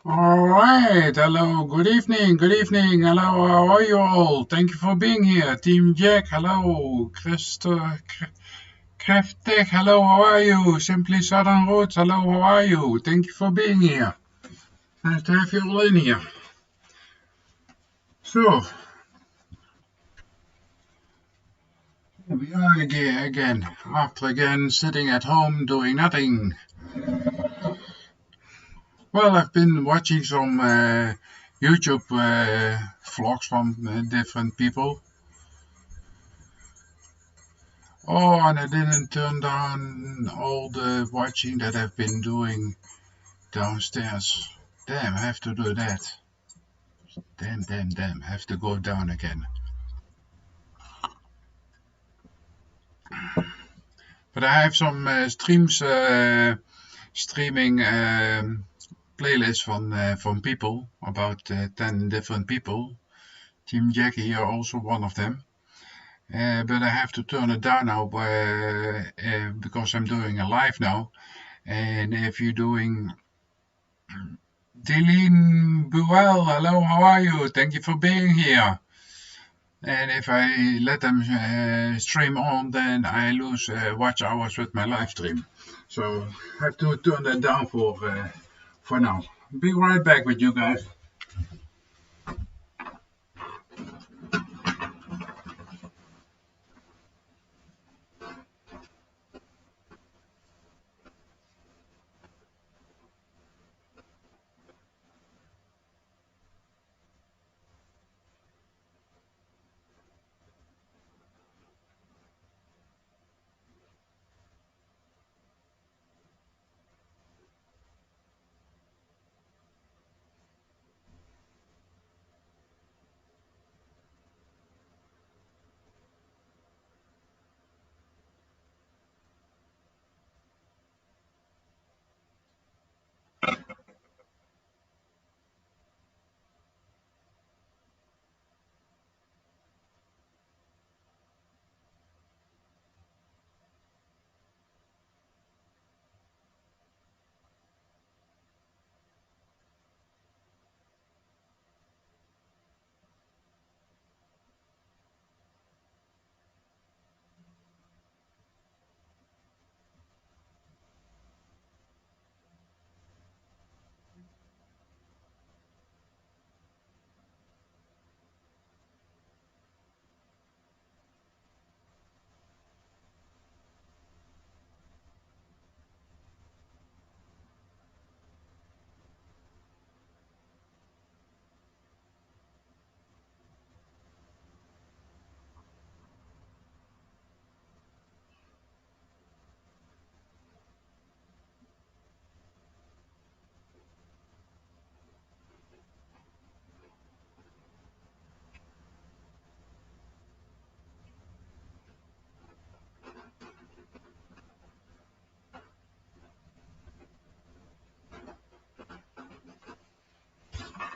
All right. Hello. Good evening. Good evening. Hello. How are you all? Thank you for being here. Team Jack. Hello. Kreftig. Hello. How are you? Simply Southern Roots. Hello. How are you? Thank you for being here. Nice to have you all in here. So, here we are again. After again sitting at home doing nothing. Well, I've been watching some YouTube vlogs from different people. Oh, and I didn't turn down all the watching that I've been doing downstairs. Damn, I have to do that. Damn, I have to go down again. But I have some streaming playlists from people, about 10 different people. Team Jackie here, also one of them. But I have to turn it down now because I'm doing a live now. And if you're doing Deline Buell, hello, how are you? Thank you for being here. And if I let them stream on, then I lose watch hours with my live stream. So I have to turn that down for now. Be right back with you guys.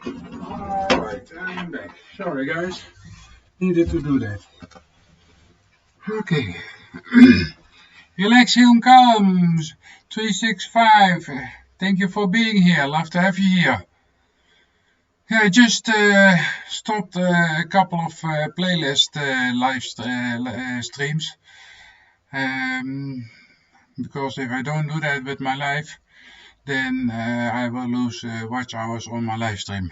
Alright, I'm back. Sorry guys, needed to do that. Okay. Relax, Hilm Calms 365. Thank you for being here. Love to have you here. Yeah, I just stopped a couple of playlist streams. Because if I don't do that with my live, then I will lose watch hours on my live stream.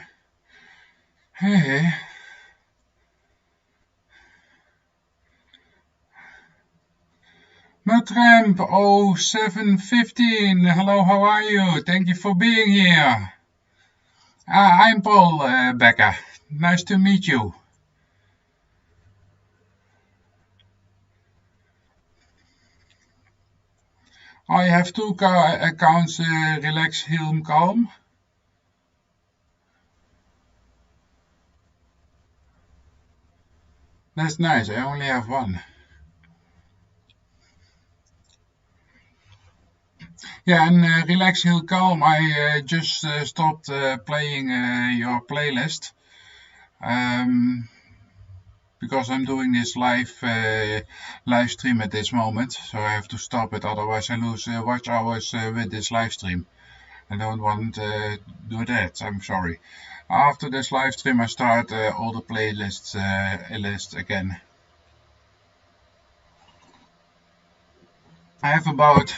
Hey. Matramp 0715, hello, how are you? Thank you for being here. I'm Paul Becker. Nice to meet you. I have two accounts, Relax, Hilm, Calm. That's nice, I only have one. Yeah, and Relax, Hilm, Calm, I just stopped playing your playlist. Because I'm doing this live stream at this moment, so I have to stop it, otherwise I lose watch hours with this live stream. I don't want to do that, I'm sorry. After this live stream I start all the playlists list again. I have about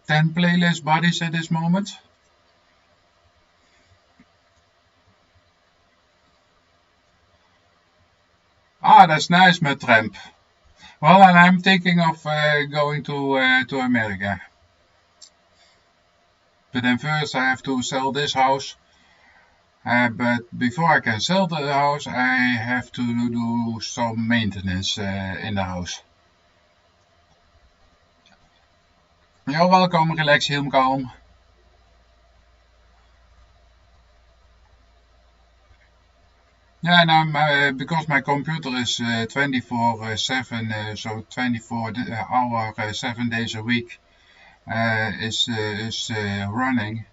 10 playlist buddies at this moment. Ah, that's nice, my tramp. Well, and I'm thinking of going to America. But then first I have to sell this house. But before I can sell the house, I have to do some maintenance in the house. You're welcome, relax, heel calm. Yeah, and I'm because my computer is 24/7, so 24-hour, 7 days a week is running.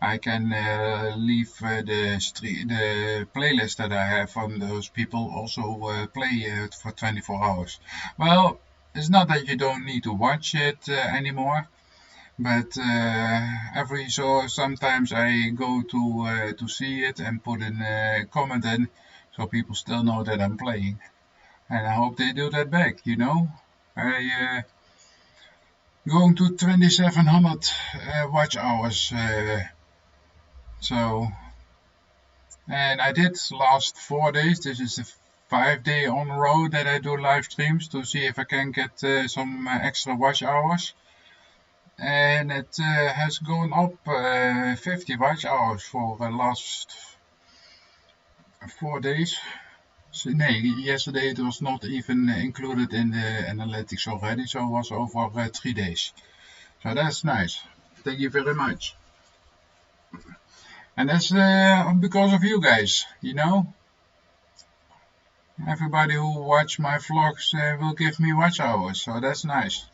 I can leave the playlist that I have from those people also play for 24 hours. Well, it's not that you don't need to watch it anymore, but sometimes I go to see it and put in a comment in, so people still know that I'm playing, and I hope they do that back. You know, I going to 2,700 watch hours. So, and I did last 4 days. This is the 5 day on road that I do live streams to see if I can get some extra watch hours. And it has gone up 50 watch hours for the last 4 days. So, yesterday it was not even included in the analytics already, so it was over 3 days. So that's nice. Thank you very much. And that's because of you guys, you know. Everybody who watch my vlogs will give me watch hours, so that's nice.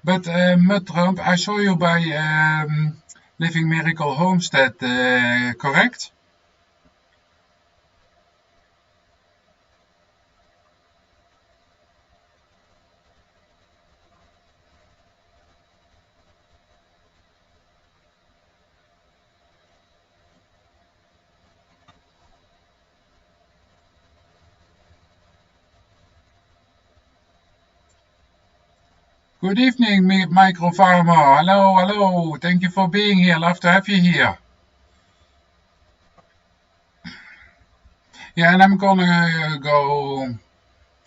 But Mud I saw you by Living Miracle Homestead, correct? Good evening, Micro Farmer. Hello, hello. Thank you for being here. Love to have you here. Yeah, and I'm gonna go.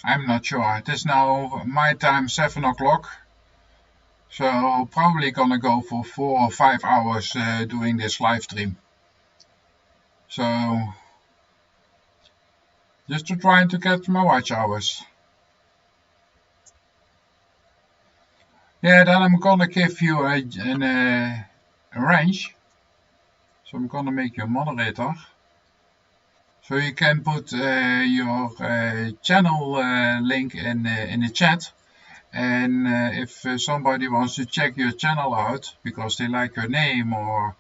I'm not sure. It is now my time, 7 o'clock. So probably gonna go for 4 or 5 hours doing this live stream. So just to try to get my watch hours. Yeah, then I'm gonna give you a range. So I'm gonna make you a moderator. So you can put your channel link in the chat. And if somebody wants to check your channel out because they like your name or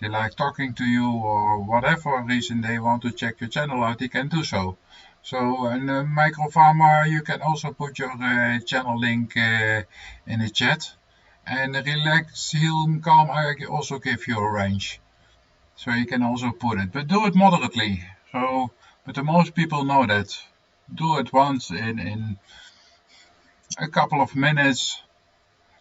they like talking to you or whatever reason they want to check your channel out, they can do so. So in Micro Farmer, you can also put your channel link in the chat. And relax, heel, calm, I also give you a range. So you can also put it, but do it moderately. So, but the most people know that. Do it once in a couple of minutes.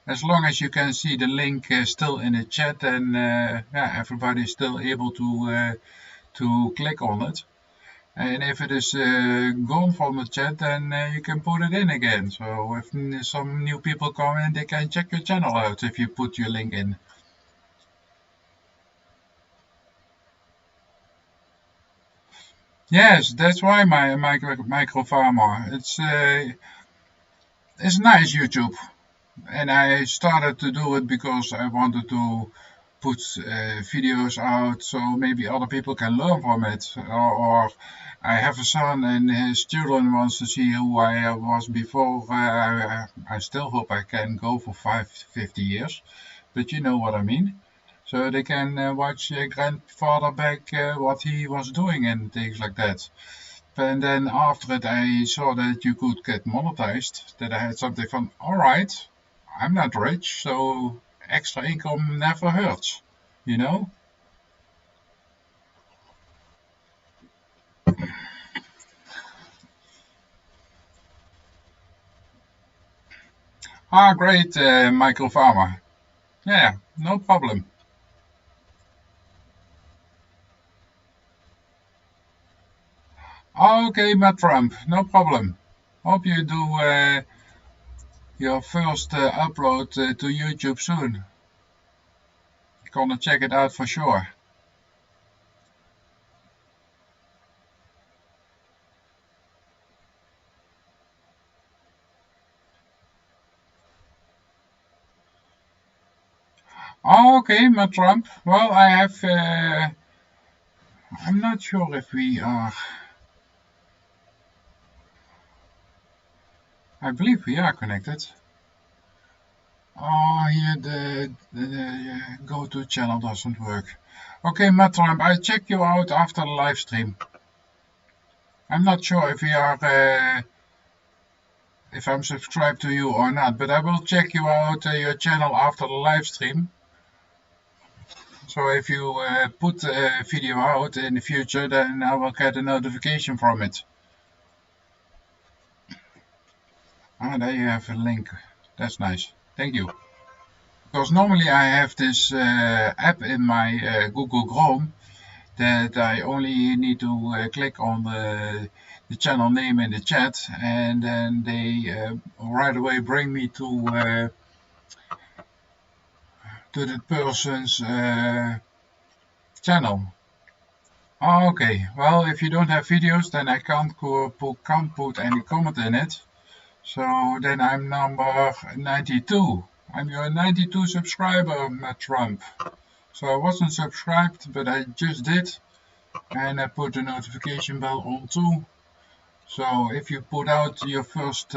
As long as you can see the link still in the chat, and yeah, everybody is still able to click on it. And if it is gone from the chat, then you can put it in again. So if some new people come in, they can check your channel out if you put your link in. Yes, that's why my Micro Farmer. It's nice, YouTube. And I started to do it because I wanted to put videos out so maybe other people can learn from it. Or I have a son and his children wants to see who I was before. I still hope I can go for 50 years, but you know what I mean. So they can watch grandfather back what he was doing and things like that. And then after it, I saw that you could get monetized, that I had something from, all right, I'm not rich, so extra income never hurts, you know? Ah, great, Michael Farmer. Yeah, no problem. Okay, Matt Trump, no problem. Hope you do your first upload to YouTube soon. Gonna check it out for sure. Okay, Matt Trump. Well, I have. I'm not sure if we are. I believe we are connected. Oh, here the go-to channel doesn't work. Okay, Matt Trump, I check you out after the live stream. I'm not sure if we are. If I'm subscribed to you or not, but I will check you out your channel after the live stream. So if you put a video out in the future, then I will get a notification from it. Ah, there you have a link. That's nice. Thank you. Because normally I have this app in my Google Chrome that I only need to click on the channel name in the chat, and then they right away bring me to the person's channel. Oh, okay, well, if you don't have videos, then I can't put any comment in it. So then I'm number 92. I'm your 92 subscriber, Matt Trump. So I wasn't subscribed, but I just did. And I put the notification bell on too. So if you put out your first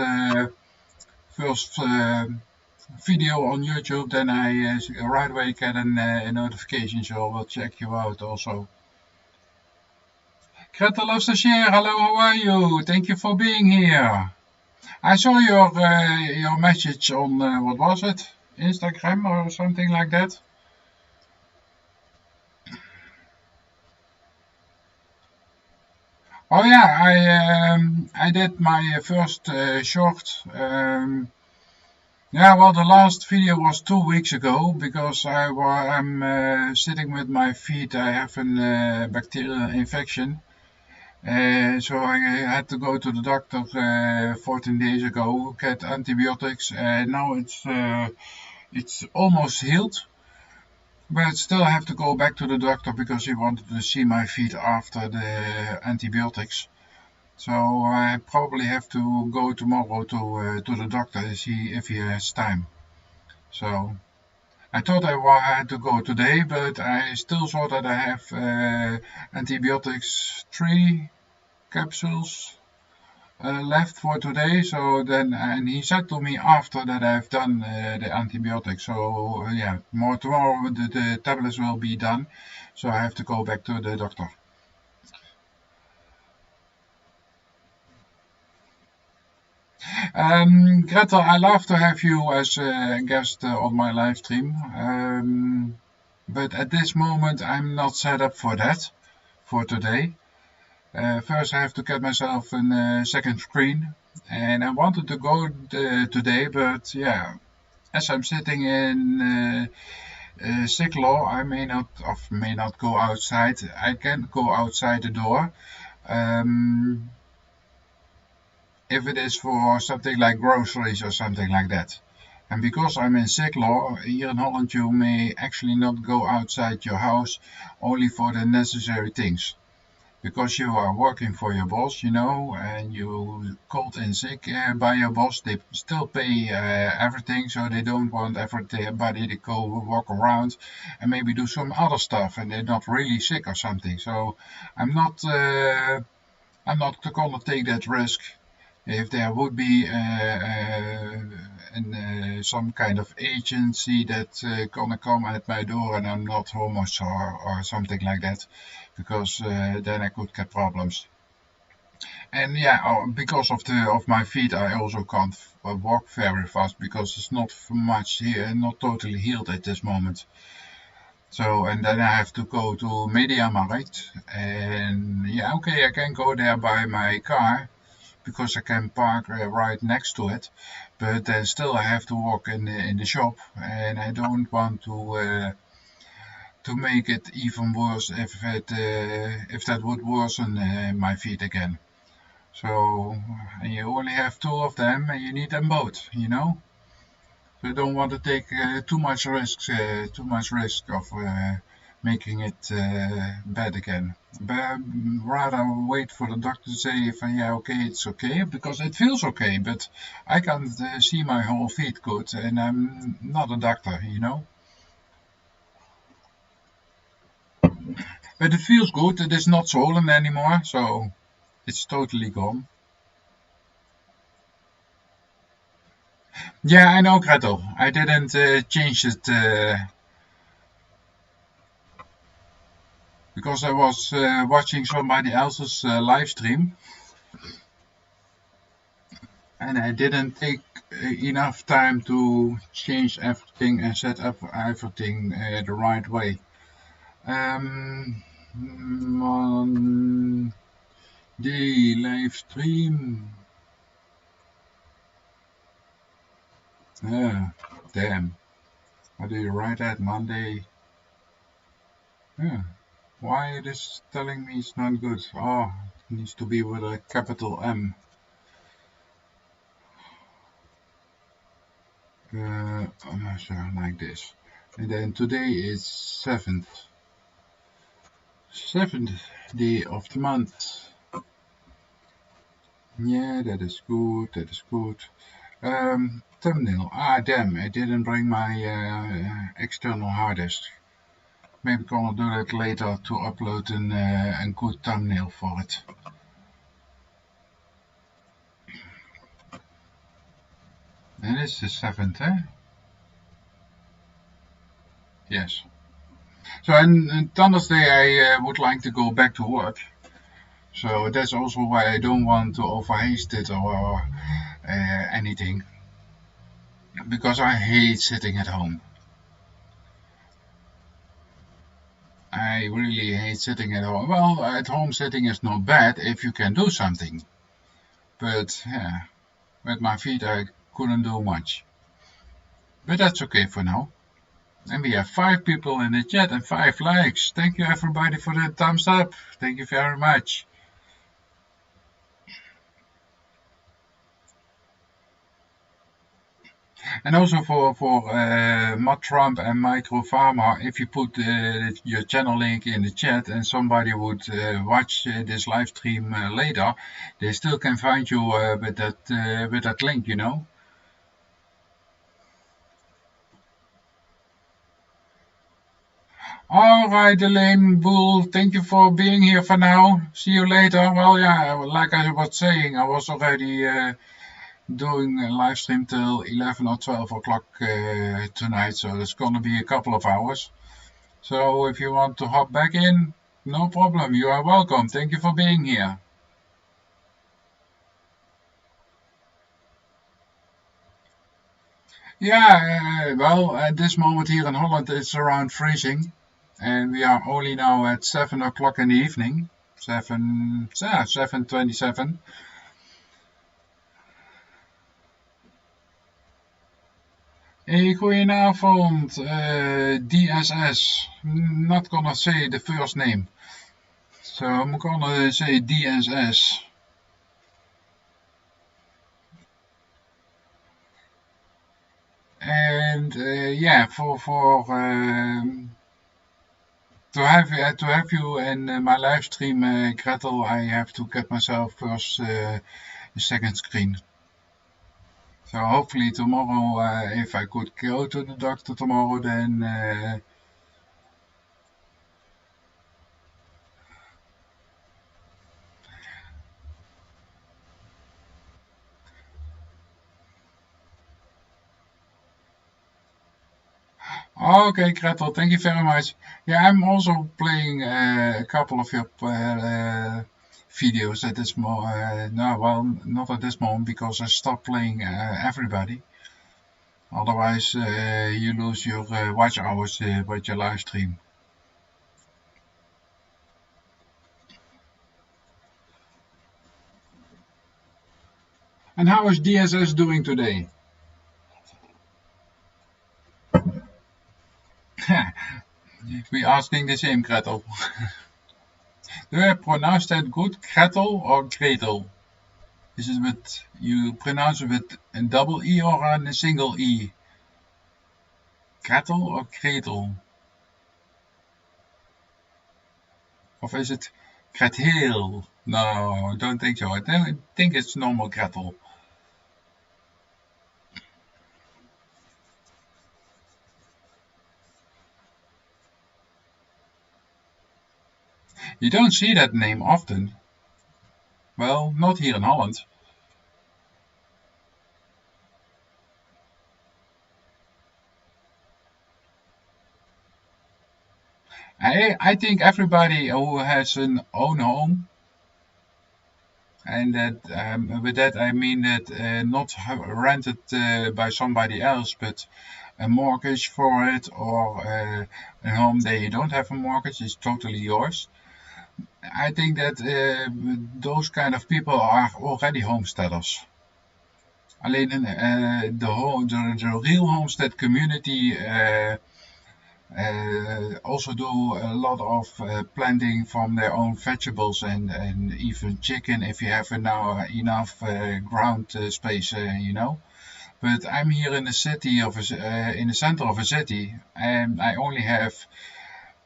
video on YouTube, then I right away get a notification, so I will check you out also. Greta loves to share. Hello, how are you? Thank you for being here. I saw your message on what was it? Instagram or something like that. Oh yeah, I did my first short. Yeah, well, the last video was 2 weeks ago because I'm sitting with my feet. I have a bacterial infection. So I had to go to the doctor 14 days ago, get antibiotics, and now it's almost healed. But still I have to go back to the doctor because he wanted to see my feet after the antibiotics. So I probably have to go tomorrow to the doctor to see if he has time. So I thought I had to go today, but I still saw that I have antibiotics 3 capsules left for today. So then, and he said to me after that I've done the antibiotics. So yeah, tomorrow the tablets will be done. So I have to go back to the doctor. Greta, I love to have you as a guest on my live stream. But at this moment I'm not set up for that for today. First I have to get myself a second screen, and I wanted to go today, but yeah, as I'm sitting in sick law, I may not go outside. I can go outside the door. If it is for something like groceries or something like that. And because I'm in sick law, here in Holland you may actually not go outside your house only for the necessary things. Because you are working for your boss, and you called in sick by your boss, they still pay everything, so they don't want everybody to go walk around and maybe do some other stuff, and they're not really sick or something. So I'm not gonna take that risk. If there would be some kind of agency that's gonna come at my door and I'm not homeless or something like that, because then I could get problems. And yeah, because of my feet, I also can't walk very fast because it's not much here, not totally healed at this moment. So, and then I have to go to MediaMarkt, and yeah, okay, I can go there by my car because I can park right next to it, but then still I have to walk in the shop, and I don't want to make it even worse if that would worsen my feet again. So you only have two of them, and you need them both, you know. So you don't want to take too much risk of making it bad again. But rather wait for the doctor to say if yeah, okay, it's okay, because it feels okay, but I can't see my whole feet good, and I'm not a doctor, you know. But it feels good. It is not swollen anymore, so it's totally gone. Yeah, I know, Gretel. I didn't change it because I was watching somebody else's live stream, and I didn't take enough time to change everything and set up everything the right way. On the live stream. Yeah, damn. How do you write that? Monday. Yeah. Why it is telling me it's not good? Oh, it needs to be with a capital M. So like this. And then today is 7th day of the month. Yeah, that is good, that is good. Thumbnail. Ah, damn, I didn't bring my external hard disk. Maybe gonna do that later to upload a good thumbnail for it. And it's the 7th, eh? Yes. So, and Thursday I would like to go back to work. So that's also why I don't want to overhaste it or anything. Because I hate sitting at home. I really hate sitting at home. Well, at home sitting is not bad if you can do something. But yeah, with my feet I couldn't do much. But that's okay for now. And we have 5 people in the chat and 5 likes. Thank you everybody for the thumbs up. Thank you very much. And also for Matt Trump and Micro Pharma, if you put your channel link in the chat and somebody would watch this live stream later, they still can find you with that link, you know. All right, Elaine Bull, thank you for being here for now. See you later. Well, yeah, like I was saying, I was already doing a live stream till 11 or 12 o'clock tonight, so it's gonna be a couple of hours. So if you want to hop back in, no problem. You are welcome. Thank you for being here. Yeah, well, at this moment here in Holland, it's around freezing, and we are only now at 7 o'clock in the evening. 7:27. Hey, goedenavond, DSS. Not gonna say the first name, so I'm gonna say DSS. And yeah, to have you in my live stream, Gretel, I have to get myself first a second screen. So hopefully tomorrow, if I could go to the doctor tomorrow, then okay, Gretel, thank you very much. Yeah, I'm also playing a couple of your videos at this moment. No, well, not at this moment because I stopped playing everybody. Otherwise, you lose your watch hours with your live stream. And how is DSS doing today? We asking the same, Gretel. Do I pronounce that good, Gretel or Gretel? Is it with, you pronounce it with a double E or a single E? Gretel or Gretel? Or is it Gretel? No, I don't think so. I think it's normal Gretel. You don't see that name often. Well, not here in Holland. I think everybody who has an own home, and that with that I mean that not rented by somebody else, but a mortgage for it, or a home that you don't have a mortgage is totally yours. I think that those kind of people are already homesteaders. Alleen the real homestead community also do a lot of planting from their own vegetables, and even chicken if you have enough ground space, you know. But I'm here in the city in the center of a city, and I only have,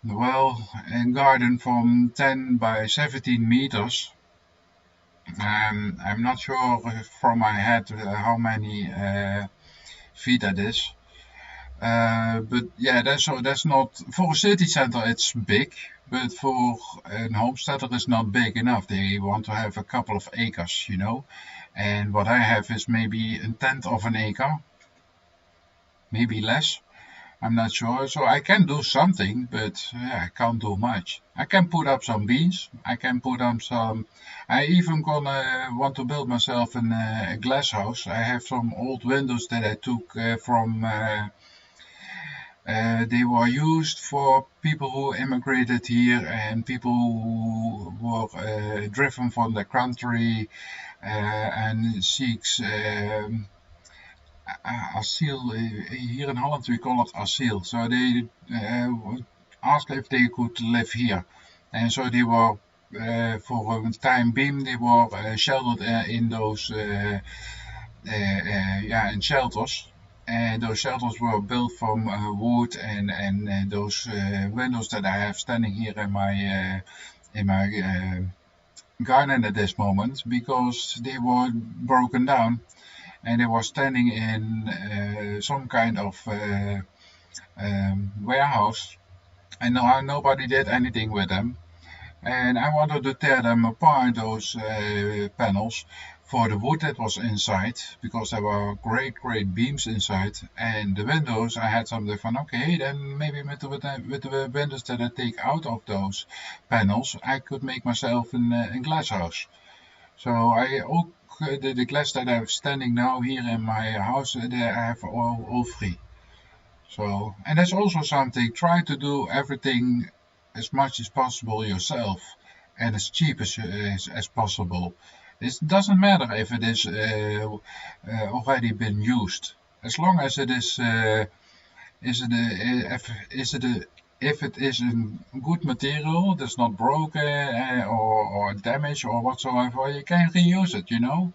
well, a garden from 10 by 17 meters. I'm not sure from my head how many feet that is. But yeah, that's not for a city center. It's big, but for a homesteader, it's not big enough. They want to have a couple of acres, you know. And what I have is maybe a tenth of an acre, maybe less. I'm not sure. So I can do something, but yeah, I can't do much. I can put up some beans. I can put up some. I even gonna want to build myself a glass house. I have some old windows that I took from. They were used for people who immigrated here and people who were driven from the country and seeks asiel. Here in Holland we call it asiel. So they asked if they could live here. And so they were, for a time being, they were sheltered in those in shelters. And those shelters were built from wood, and those windows that I have standing here in my garden at this moment, because they were broken down and they were standing in some kind of warehouse, and nobody did anything with them. And I wanted to tear them apart, those panels, for the wood that was inside, because there were great beams inside. And the windows, I had something from, okay, then maybe with the windows that I take out of those panels, I could make myself a glass house. So I the glass that I have standing now here in my house, there I have all free. So, and that's also something, try to do everything as much as possible yourself, and as cheap as possible. It doesn't matter if it is already been used, as long as it is if it is a good material that's not broken or damaged or whatsoever, you can reuse it, you know.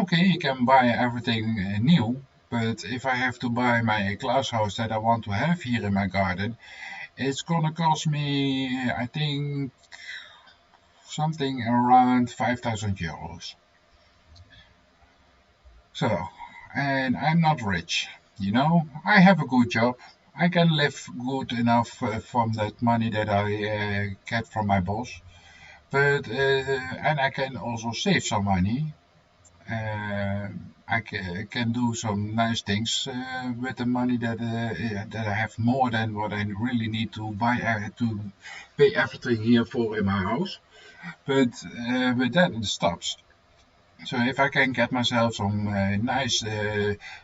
Okay, you can buy everything new, but if I have to buy my glass house that I want to have here in my garden, it's gonna cost me, I think, something around 5,000 euros. So, and I'm not rich, you know. I have a good job. I can live good enough from that money that I get from my boss. But and I can also save some money. I can do some nice things with the money that I have more than what I really need to buy to pay everything here for in my house. But with that it stops. So if I can get myself some nice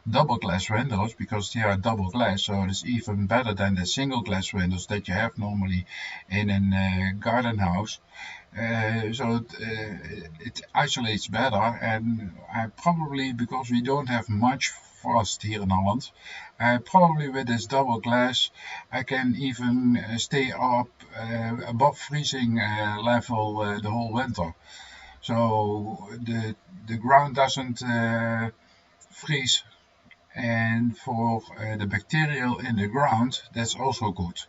double glass windows, because they are double glass, so it's even better than the single glass windows that you have normally in a garden house. It isolates better, and I probably, because we don't have much frost here in Holland, probably with this double glass I can even stay up above freezing level the whole winter. So the ground doesn't freeze, and for the bacterial in the ground, that's also good.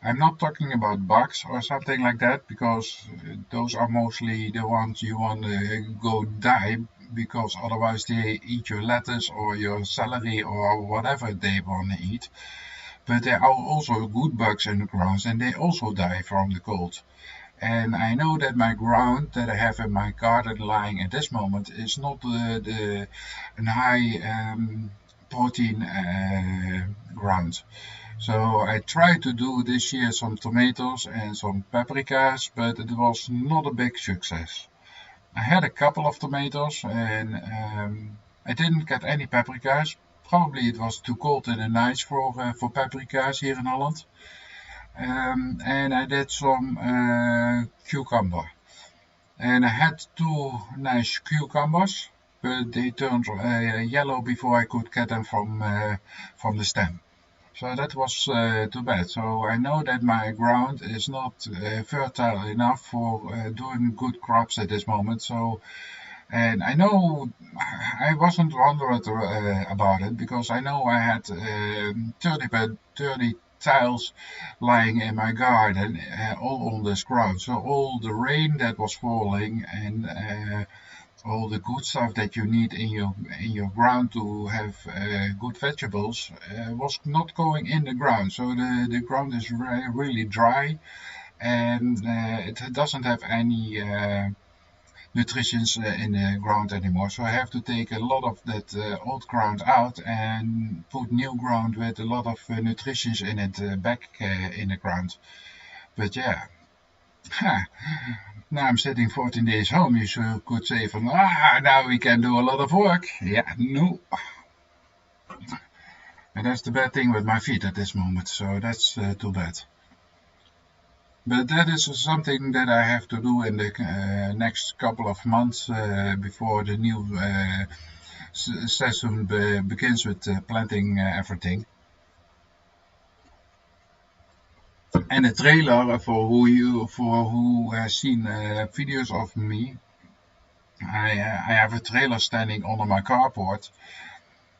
I'm not talking about bugs or something like that, because those are mostly the ones you want to go die, because otherwise they eat your lettuce or your celery or whatever they want to eat. But there are also good bugs in the ground, and they also die from the cold. And I know that my ground that I have in my garden lying at this moment is not a high protein ground. So I tried to do this year some tomatoes and some paprikas, but it was not a big success. I had a couple of tomatoes, and I didn't get any paprikas. Probably it was too cold in the nights for paprikas here in Holland. And I did some cucumber. And I had two nice cucumbers, but they turned yellow before I could get them from the stem. So that was too bad. So I know that my ground is not fertile enough for doing good crops at this moment. So, and I know I wasn't wondering about it, because I know I had 30 by 30 tiles lying in my garden, all on this ground. So all the rain that was falling, and all the good stuff that you need in your ground to have good vegetables was not going in the ground. So the ground is really dry, and it doesn't have any nutrition in the ground anymore. So I have to take a lot of that old ground out and put new ground with a lot of nutrition in it back in the ground. But yeah, now I'm sitting 14 days home. You could say from, now we can do a lot of work. Yeah, no. And that's the bad thing with my feet at this moment. So that's too bad. But that is something that I have to do in the next couple of months before the new season begins with planting everything. And the trailer, for who has seen videos of me, I have a trailer standing under my carport,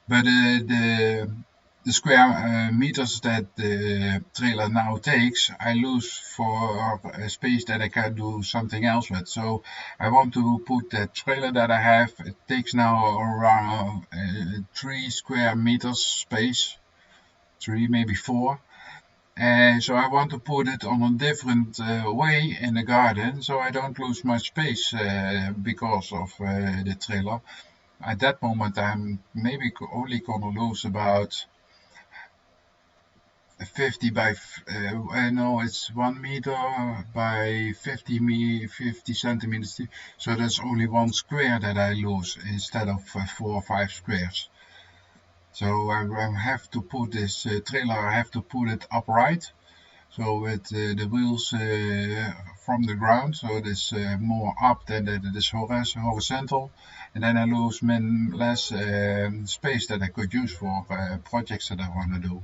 but the square meters that the trailer now takes, I lose for a space that I can do something else with. So I want to put that trailer that I have, it takes now around 3 square meters space, 3, maybe 4. So I want to put it on a different way in the garden, so I don't lose much space because of the trailer. At that moment I'm maybe only gonna lose about 50 by, no, it's 1 meter by 50 centimeters, so that's only 1 square that I lose instead of 4 or 5 squares. So I have to put this trailer, I have to put it upright, so with the wheels from the ground, so it is more up than that it is horizontal, and then I lose less space that I could use for projects that I want to do.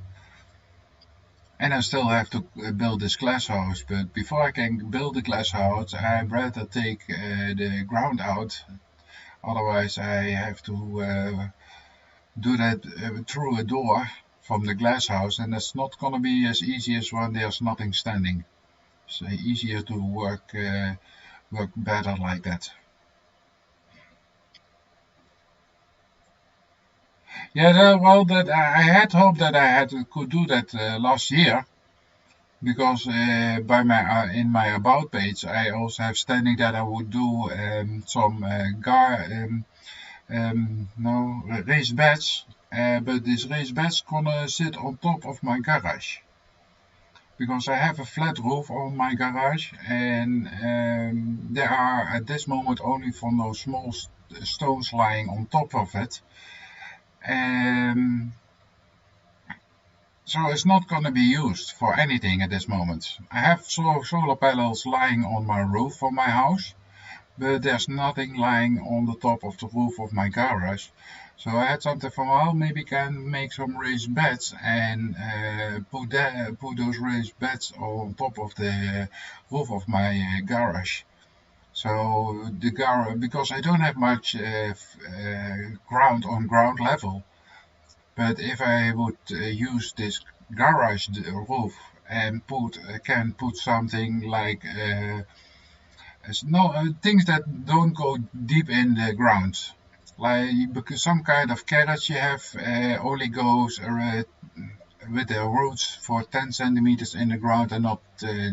And I still have to build this glass house, but before I can build the glass house, I'd rather take the ground out. Otherwise, I have to do that through a door from the glass house, and that's not going to be as easy as when there's nothing standing. It's easier to work better like that. Yeah, well, that I had hoped that I could do that last year, because by my in my about page I also have standing that I would do some no raised beds, but this raised bed's gonna sit on top of my garage because I have a flat roof on my garage, and there are at this moment only from those small stones lying on top of it. So it's not going to be used for anything at this moment. I have solar panels lying on my roof for my house, but there's nothing lying on the top of the roof of my garage. So I had something for, well, maybe can make some raised beds and put those raised beds on top of the roof of my garage. So the because I don't have much ground on ground level, but if I would use this garage roof and can put something like things that don't go deep in the ground, like because some kind of carrots you have only goes with the roots for 10 centimeters in the ground and not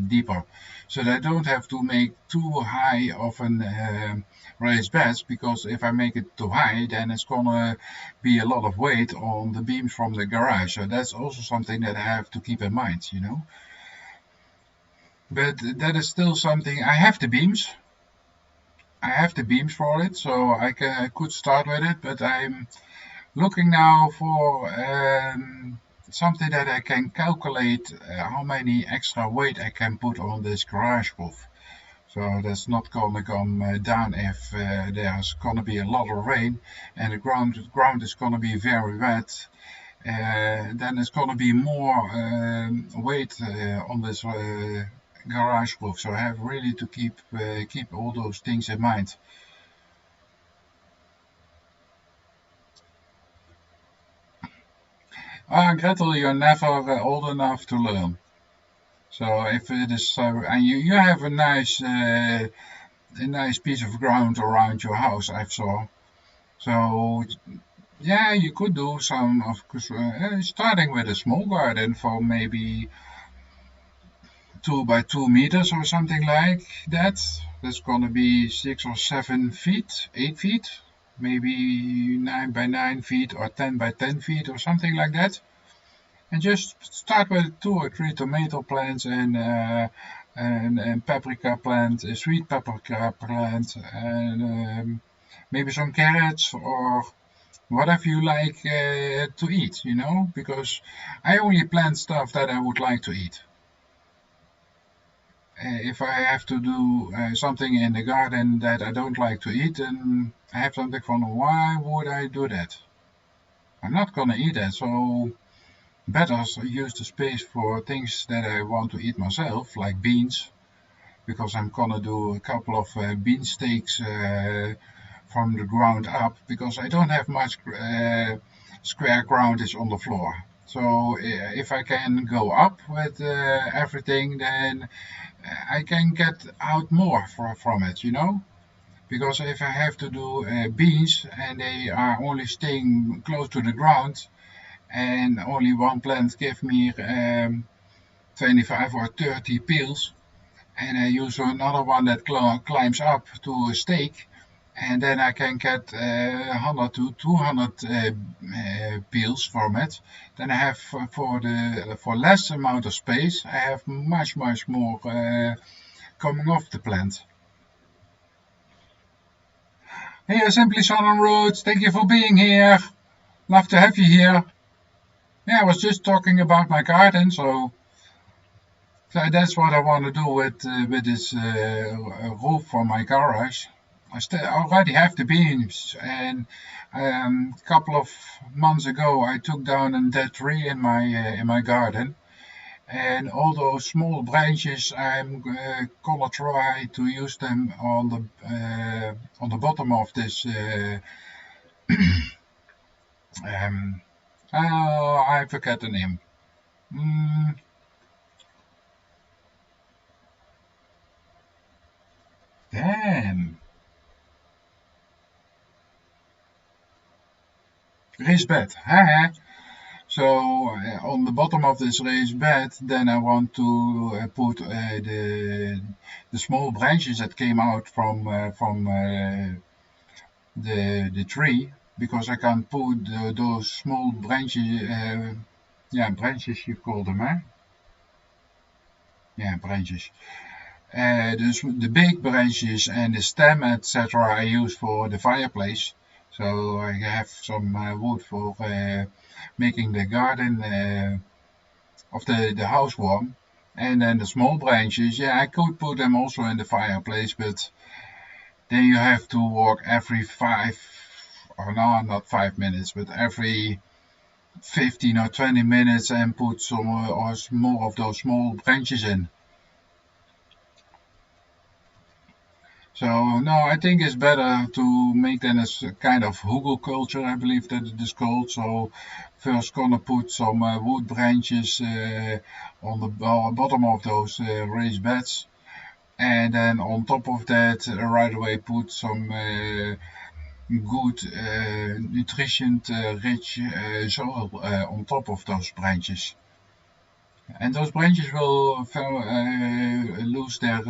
deeper. So they don't have to make too high of an raised beds, because if I make it too high, then it's gonna be a lot of weight on the beams from the garage. So that's also something that I have to keep in mind, you know. But that is still something. I have the beams. I have the beams for it, so I could start with it. But I'm looking now for something that I can calculate how many extra weight I can put on this garage roof. So that's not gonna come down if there's gonna be a lot of rain and the ground is gonna be very wet. Then it's gonna be more weight on this garage roof. So I have really to keep all those things in mind. Gretel, you're never old enough to learn. So if it is and you have a nice piece of ground around your house, I saw. So yeah, you could do some of course, starting with a small garden for maybe 2 by 2 meters or something like that. That's gonna be 6 or 7 feet, 8 feet, maybe 9 by 9 feet or 10 by 10 feet or something like that. And just start with 2 or 3 tomato plants and paprika plant, a sweet paprika plant, and maybe some carrots or whatever you like to eat, you know, because I only plant stuff that I would like to eat. If I have to do something in the garden that I don't like to eat, then I have something from, why would I do that? I'm not gonna eat that, so better use the space for things that I want to eat myself, like beans, because I'm gonna do a couple of bean steaks from the ground up, because I don't have much square ground is on the floor. So if I can go up with everything, then I can get out more from it, you know. Because if I have to do beans and they are only staying close to the ground, and only one plant gives me 25 or 30 peels, and I use another one that climbs up to a stake, and then I can get 100 to 200 peels from it. Then I have for less amount of space, I have much more coming off the plant. Hey, Simply Sun on Roads, thank you for being here. Love to have you here. Yeah, I was just talking about my garden, so that's what I want to do with this roof for my garage. I already have the beams, and a couple of months ago I took down a dead tree in my garden, and all those small branches I'm gonna try to use them on the bottom of this. Oh, I forget the name. Damn. Raised bed. So on the bottom of this raised bed, then I want to put the small branches that came out from the tree, because I can put those small branches, yeah, branches you call them, eh? Yeah, branches. The big branches and the stem, etc., I use for the fireplace. So I have some wood for making the garden of the house warm. And then the small branches, yeah, I could put them also in the fireplace, but then you have to walk every or no, not 5 minutes, but every 15 or 20 minutes and put some or more of those small branches in. So no, I think it's better to make them as a kind of hugelculture, I believe that it is called. So first gonna put some wood branches on the bottom of those raised beds, and then on top of that right away put some good nutrition rich soil on top of those branches. And those branches will lose their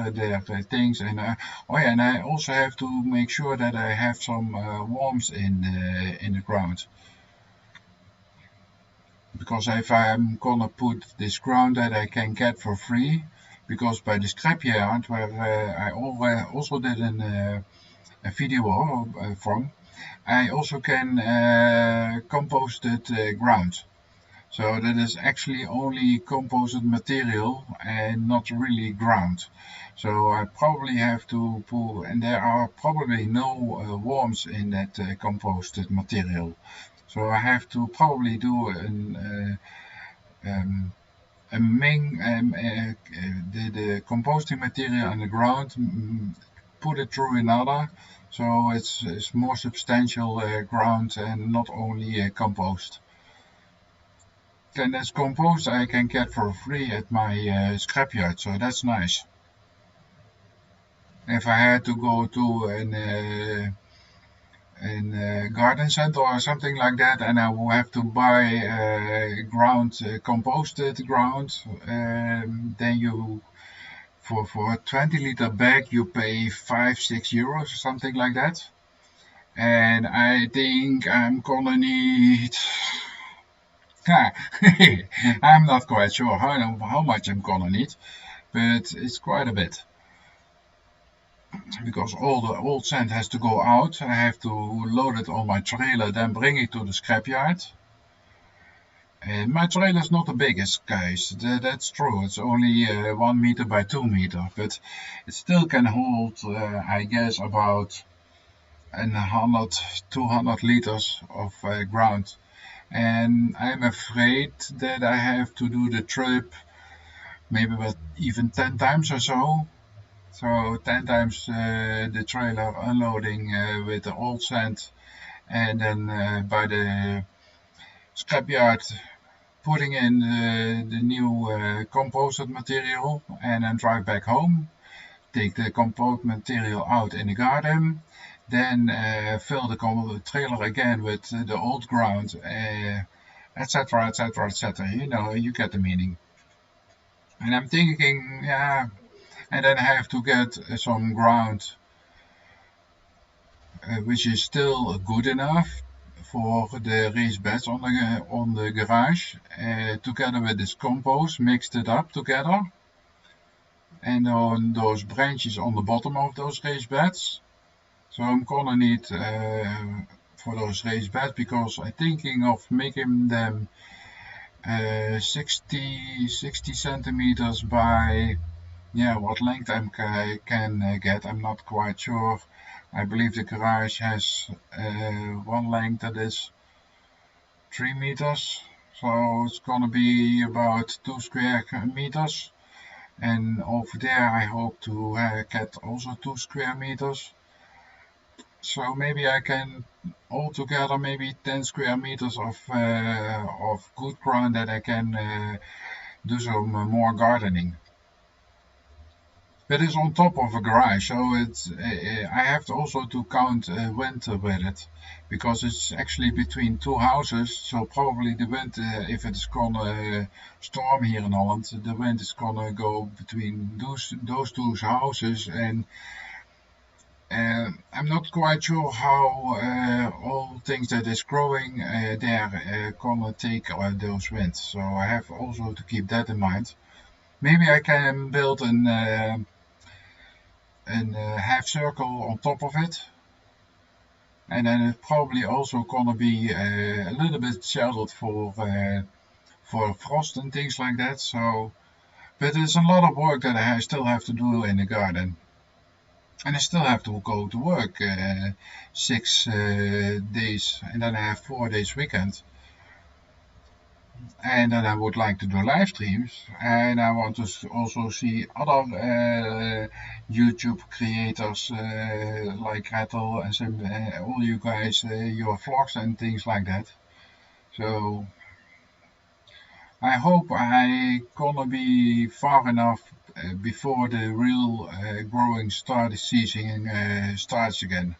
things. And oh yeah, and I also have to make sure that I have some worms in the ground. Because if I'm gonna put this ground that I can get for free, because by the scrapyard where I also did a video from, I also can composted ground. So that is actually only composted material and not really ground. So I probably have to pull, and there are probably no worms in that composted material. So I have to probably do the composting material on the ground, put it through another, so it's more substantial ground and not only compost. And that's compost I can get for free at my scrapyard, so that's nice. If I had to go to a garden center or something like that, and I will have to buy composted ground, then you for a 20-liter bag you pay 5-6 euros or something like that. And I think I'm gonna need I'm not quite sure how much I'm gonna need, but it's quite a bit. Because all the old sand has to go out. I have to load it on my trailer, then bring it to the scrapyard. And my trailer is not the biggest, guys. That's true. It's only 1 meter by 2 meter, but it still can hold, I guess, about 200 liters of ground. And I'm afraid that I have to do the trip maybe about even 10 times or so. So 10 times the trailer unloading with the old sand, and then by the scrapyard putting in the new composted material, and then drive back home, take the composted material out in the garden, then fill the trailer again with the old ground, etc, etc, etc. You know, you get the meaning. And I'm thinking, yeah, and then I have to get some ground which is still good enough for the raised beds on the garage, together with this compost, mixed it up together, and on those branches on the bottom of those raised beds. So I'm gonna need for those raised beds, because I'm thinking of making them 60 centimeters by, yeah, what length I can get, I'm not quite sure. I believe the garage has one length that is 3 meters, so it's gonna be about 2 square meters. And over there I hope to get also 2 square meters. So maybe I can altogether maybe 10 square meters of good ground that I can do some more gardening. But it's on top of a garage, so it's I have to also to count winter with it, because it's actually between 2 houses. So probably the wind, if it's gonna storm here in Holland, the wind is gonna go between those 2 houses, and I'm not quite sure how all things that is growing there gonna take those winds. So I have also to keep that in mind. Maybe I can build an half circle on top of it, and then it's probably also gonna be a little bit sheltered for frost and things like that. So, but there's a lot of work that I still have to do in the garden. And I still have to go to work 6 days, and then I have 4 days weekend. And then I would like to do live streams, and I want to also see other YouTube creators like Gretel and some, all you guys, your vlogs and things like that. So I hope I gonna be far enough before the real growing season starts again,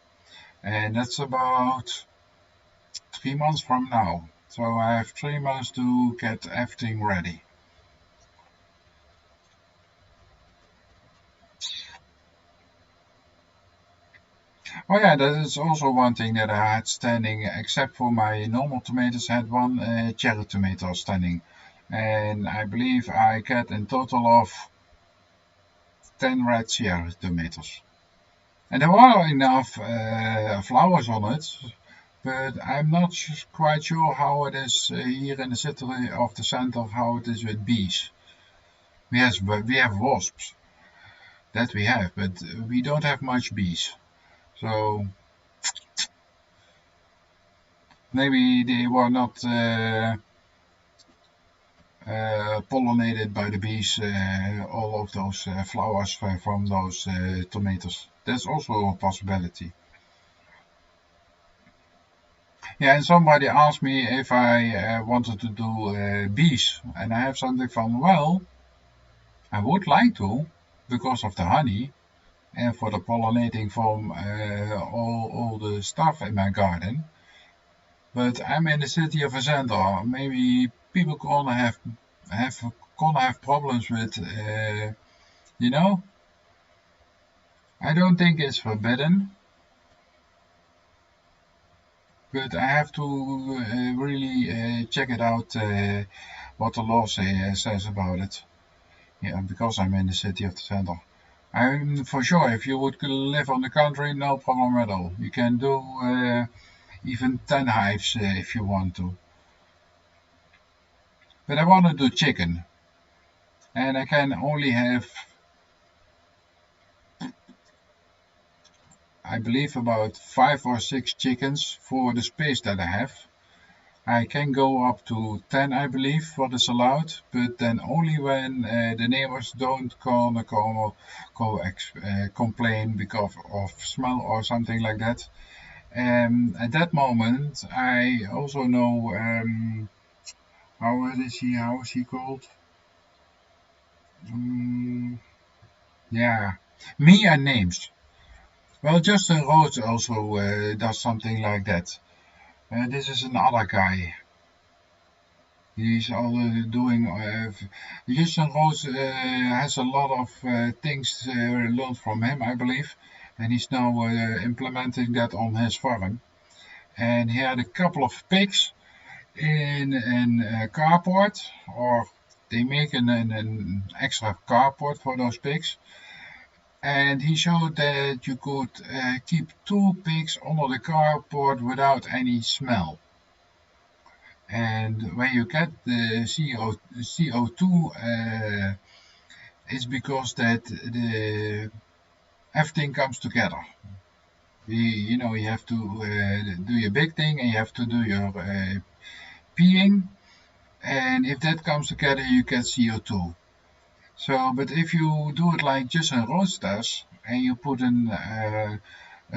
and that's about 3 months from now. So I have 3 months to get everything ready. Oh yeah, that is also one thing that I had standing, except for my normal tomatoes, I had one cherry tomato standing. And I believe I get in total of 10 red cherry tomatoes. And there were enough flowers on it, but I'm not quite sure how it is here in the city of the center, how it is with bees. We have wasps, that we have, but we don't have much bees. So maybe they were not pollinated by the bees, all of those flowers from those tomatoes. That's also a possibility. Yeah, and somebody asked me if I wanted to do bees, and I have something from, well, I would like to, because of the honey, and for the pollinating from all the stuff in my garden. But I'm in the city of Azenta. Maybe people gonna have problems with, you know. I don't think it's forbidden, but I have to really check it out what the law says about it. Yeah, because I'm in the city of the center. I'm for sure if you would live on the country, no problem at all. You can do even 10 hives if you want to. But I want to do chicken, and I can only have, I believe, about 5 or 6 chickens for the space that I have. I can go up to 10, I believe, what is allowed, but then only when the neighbors don't complain because of smell or something like that. At that moment, I also know, how is he called? Yeah, me and names. Well, Justin Rhodes also does something like that. This is another guy. He's already doing. Justin Rhodes has a lot of things learned from him, I believe, and he's now implementing that on his farm. And he had a couple of pigs in a carport, or they make an extra carport for those pigs. And he showed that you could keep 2 pigs under the carport without any smell. And when you get the CO2, it's because that everything comes together. You know, you have to do your big thing, and you have to do your peeing, and if that comes together, you get CO2. So, but if you do it like Justin Rhodes does, and you put a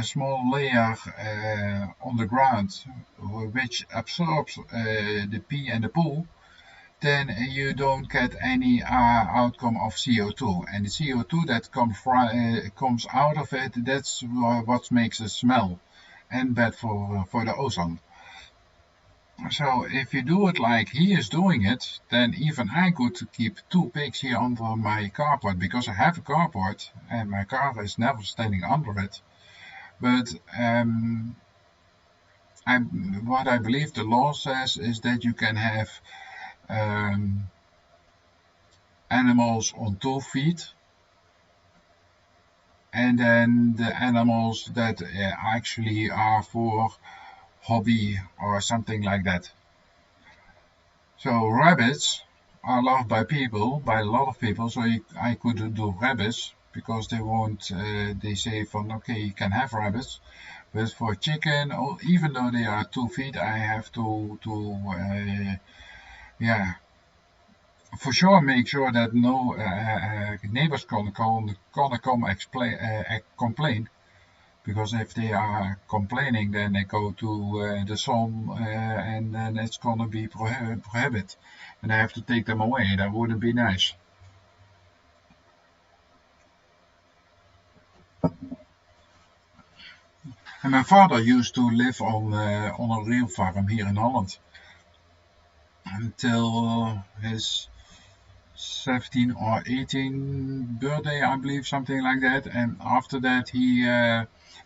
small layer on the ground which absorbs the pee and the poo, then you don't get any outcome of CO2. And the CO2 that comes out of it, that's what makes it smell and bad for the ozone. So if you do it like he is doing it, then even I could keep 2 pigs here under my carport, because I have a carport and my car is never standing under it. But what I believe the law says is that you can have animals on 2 feet, and then the animals that actually are for hobby or something like that. So rabbits are loved by people, by a lot of people. So I could do rabbits because they won't. They say from okay, you can have rabbits, but for chicken, even though they are 2 feet, I have to yeah, for sure make sure that no neighbors gonna come complain. Because if they are complaining, then they go to the Psalm, and then it's gonna be prohibited, and I have to take them away. That wouldn't be nice. And my father used to live on a real farm here in Holland until his 17 or 18 birthday, I believe, something like that. And after that, he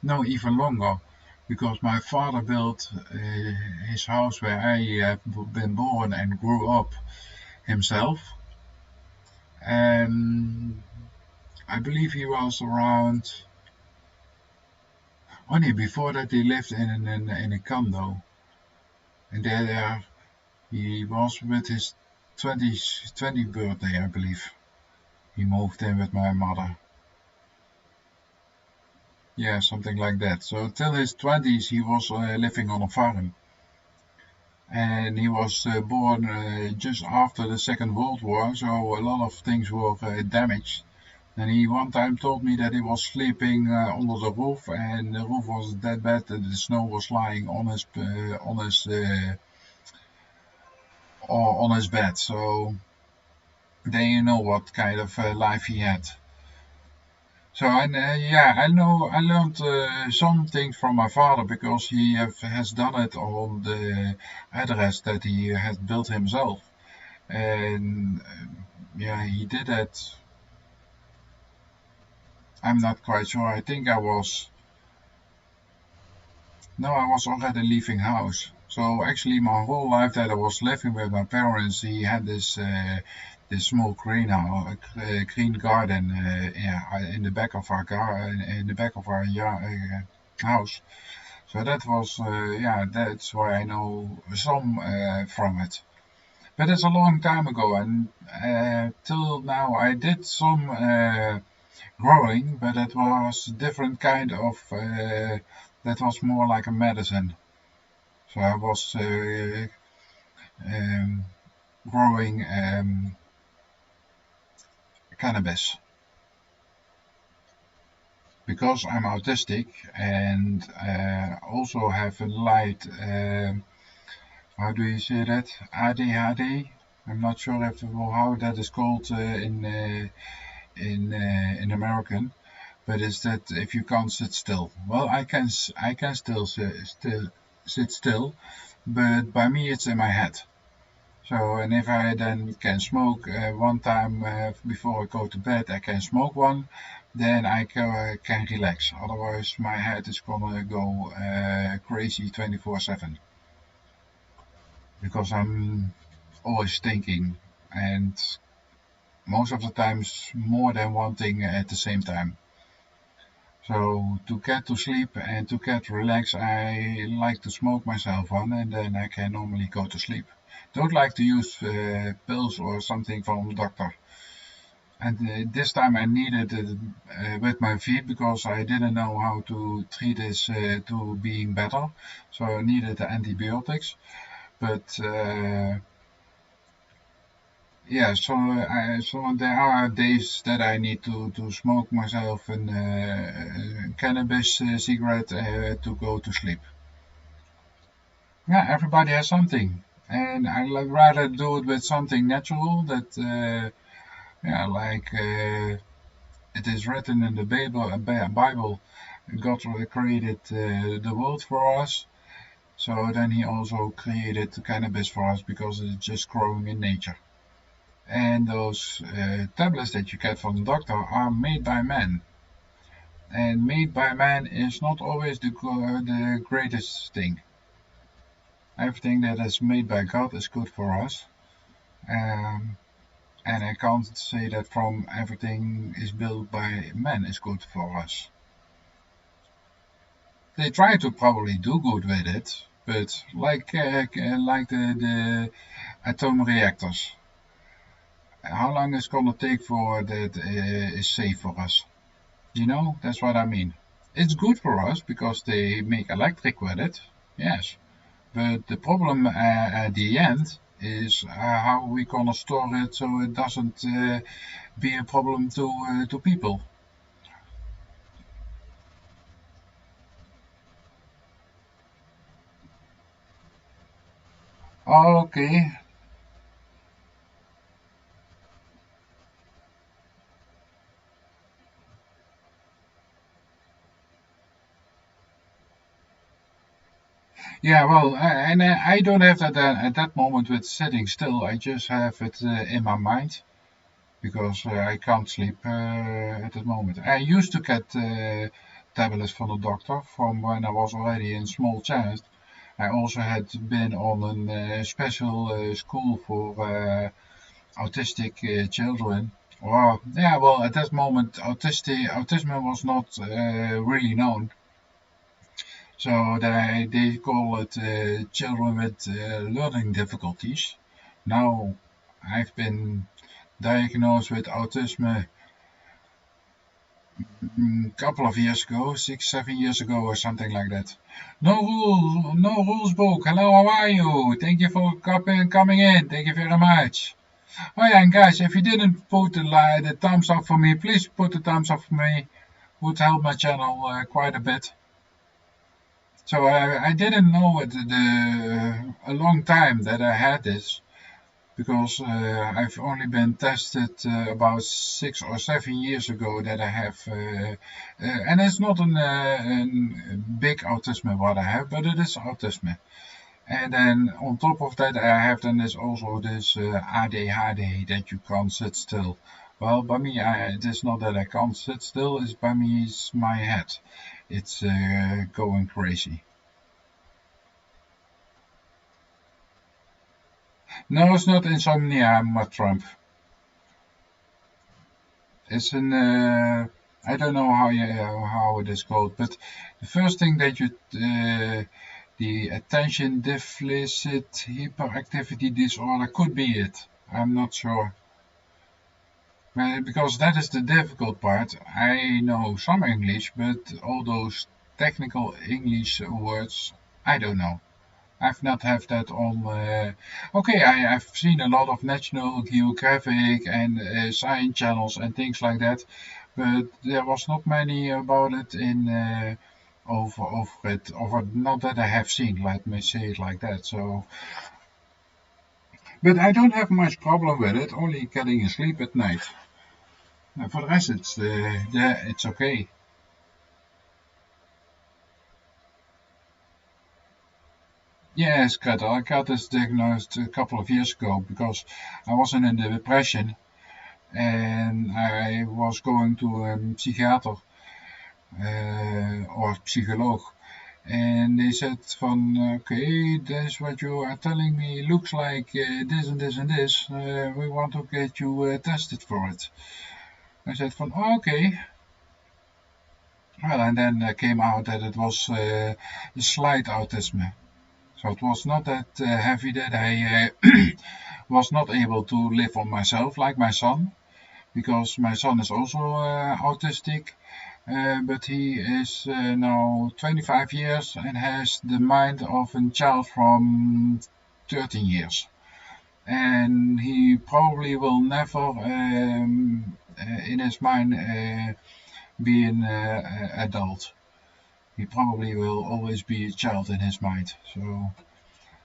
no, even longer, because my father built his house where I have been born and grew up himself. And I believe he was around. Only before that, he lived in a condo, and there he was with his 20th birthday, I believe. He moved in with my mother. Yeah, something like that. So till his 20s, he was living on a farm. And he was born just after the Second World War, so a lot of things were damaged. And he one time told me that he was sleeping under the roof, and the roof was that bad that the snow was lying on his bed. So then you know what kind of life he had. So and yeah, I learned some things from my father because he has done it on the address that he has built himself, and yeah, he did it. I'm not quite sure. I think I was no, I was already leaving house. So actually, my whole life that I was living with my parents, he had this small green garden, yeah, in the back of our house. So that was yeah, that's why I know some from it. But it's a long time ago, and till now I did some growing, but it was different kind of. That was more like a medicine. So I was um, growing cannabis because I'm autistic and also have a light. How do you say that? ADHD. I'm not sure if how that is called in American, but it's that if you can't sit still. Well, I can still sit still, but by me it's in my head. So, and if I then can smoke one time before I go to bed, I can smoke one, then I can relax. Otherwise, my head is gonna go crazy 24/7 because I'm always thinking, and most of the times more than one thing at the same time. So to get to sleep and to get relaxed, I like to smoke myself one, and then I can normally go to sleep. Don't like to use pills or something from the doctor. And this time I needed it with my feet because I didn't know how to treat this to being better. So I needed the antibiotics. But yeah, so there are days that I need to smoke myself a cannabis cigarette to go to sleep. Yeah, everybody has something, and I rather do it with something natural that yeah, like it is written in the Bible, God created the world for us. So then He also created the cannabis for us because it's just growing in nature. And those tablets that you get from the doctor are made by men. and made by man is not always the greatest thing. Everything that is made by God is good for us. And I can't say that from everything is built by man is good for us. They try to probably do good with it, but like the atom reactors, how long is gonna take for that is safe for us? You know, that's what I mean. It's good for us because they make electric with it, yes. But the problem at the end is how we gonna store it so it doesn't be a problem to people. Okay. Yeah, well, I don't have that at that moment with sitting still. I just have it in my mind because I can't sleep at that moment. I used to get tablets from the doctor from when I was already in small child. I also had been on a special school for autistic children. Well, yeah, well, at that moment, autism was not really known. So they call it children with learning difficulties. Now, I've been diagnosed with autism a couple of years ago, 6, 7 years ago, or something like that. No rules book. Hello, how are you? Thank you for coming in. Thank you very much. Oh yeah, and guys, if you didn't put the thumbs up for me, please put the thumbs up for me. Would help my channel quite a bit. So I didn't know it a long time that I had this because I've only been tested about 6 or 7 years ago that I have, and it's not a big autism what I have, but it is autism. And then on top of that, I have then this also this ADHD that you can't sit still. Well, by me, it is not that I can't sit still. It's by me, it's my head. It's going crazy. No, it's not insomnia, Trump. It's an I don't know how it is called, but the first thing that you the attention deficit hyperactivity disorder could be it. I'm not sure. Because that is the difficult part. I know some English, but all those technical English words, I don't know. I've not have that on. Okay, I've seen a lot of National Geographic and science channels and things like that, but there was not many about it in over not that I have seen. Let me say it like that. So, but I don't have much problem with it. Only getting asleep at night. For the rest, it's okay. Yes, Greta, I got this diagnosed a couple of years ago because I was in a depression and I was going to a psychiater or psycholoog. And they said van, okay, this what you are telling me looks like this and this and this. We want to get you tested for it. I said van, okay. Well, and then came out that it was slight autism. So it was not that heavy that I was not able to live on myself like my son, because my son is also autistic, but he is now 25 years and has the mind of a child from 13 years. And he probably will never in his mind be an adult. He probably will always be a child in his mind. So,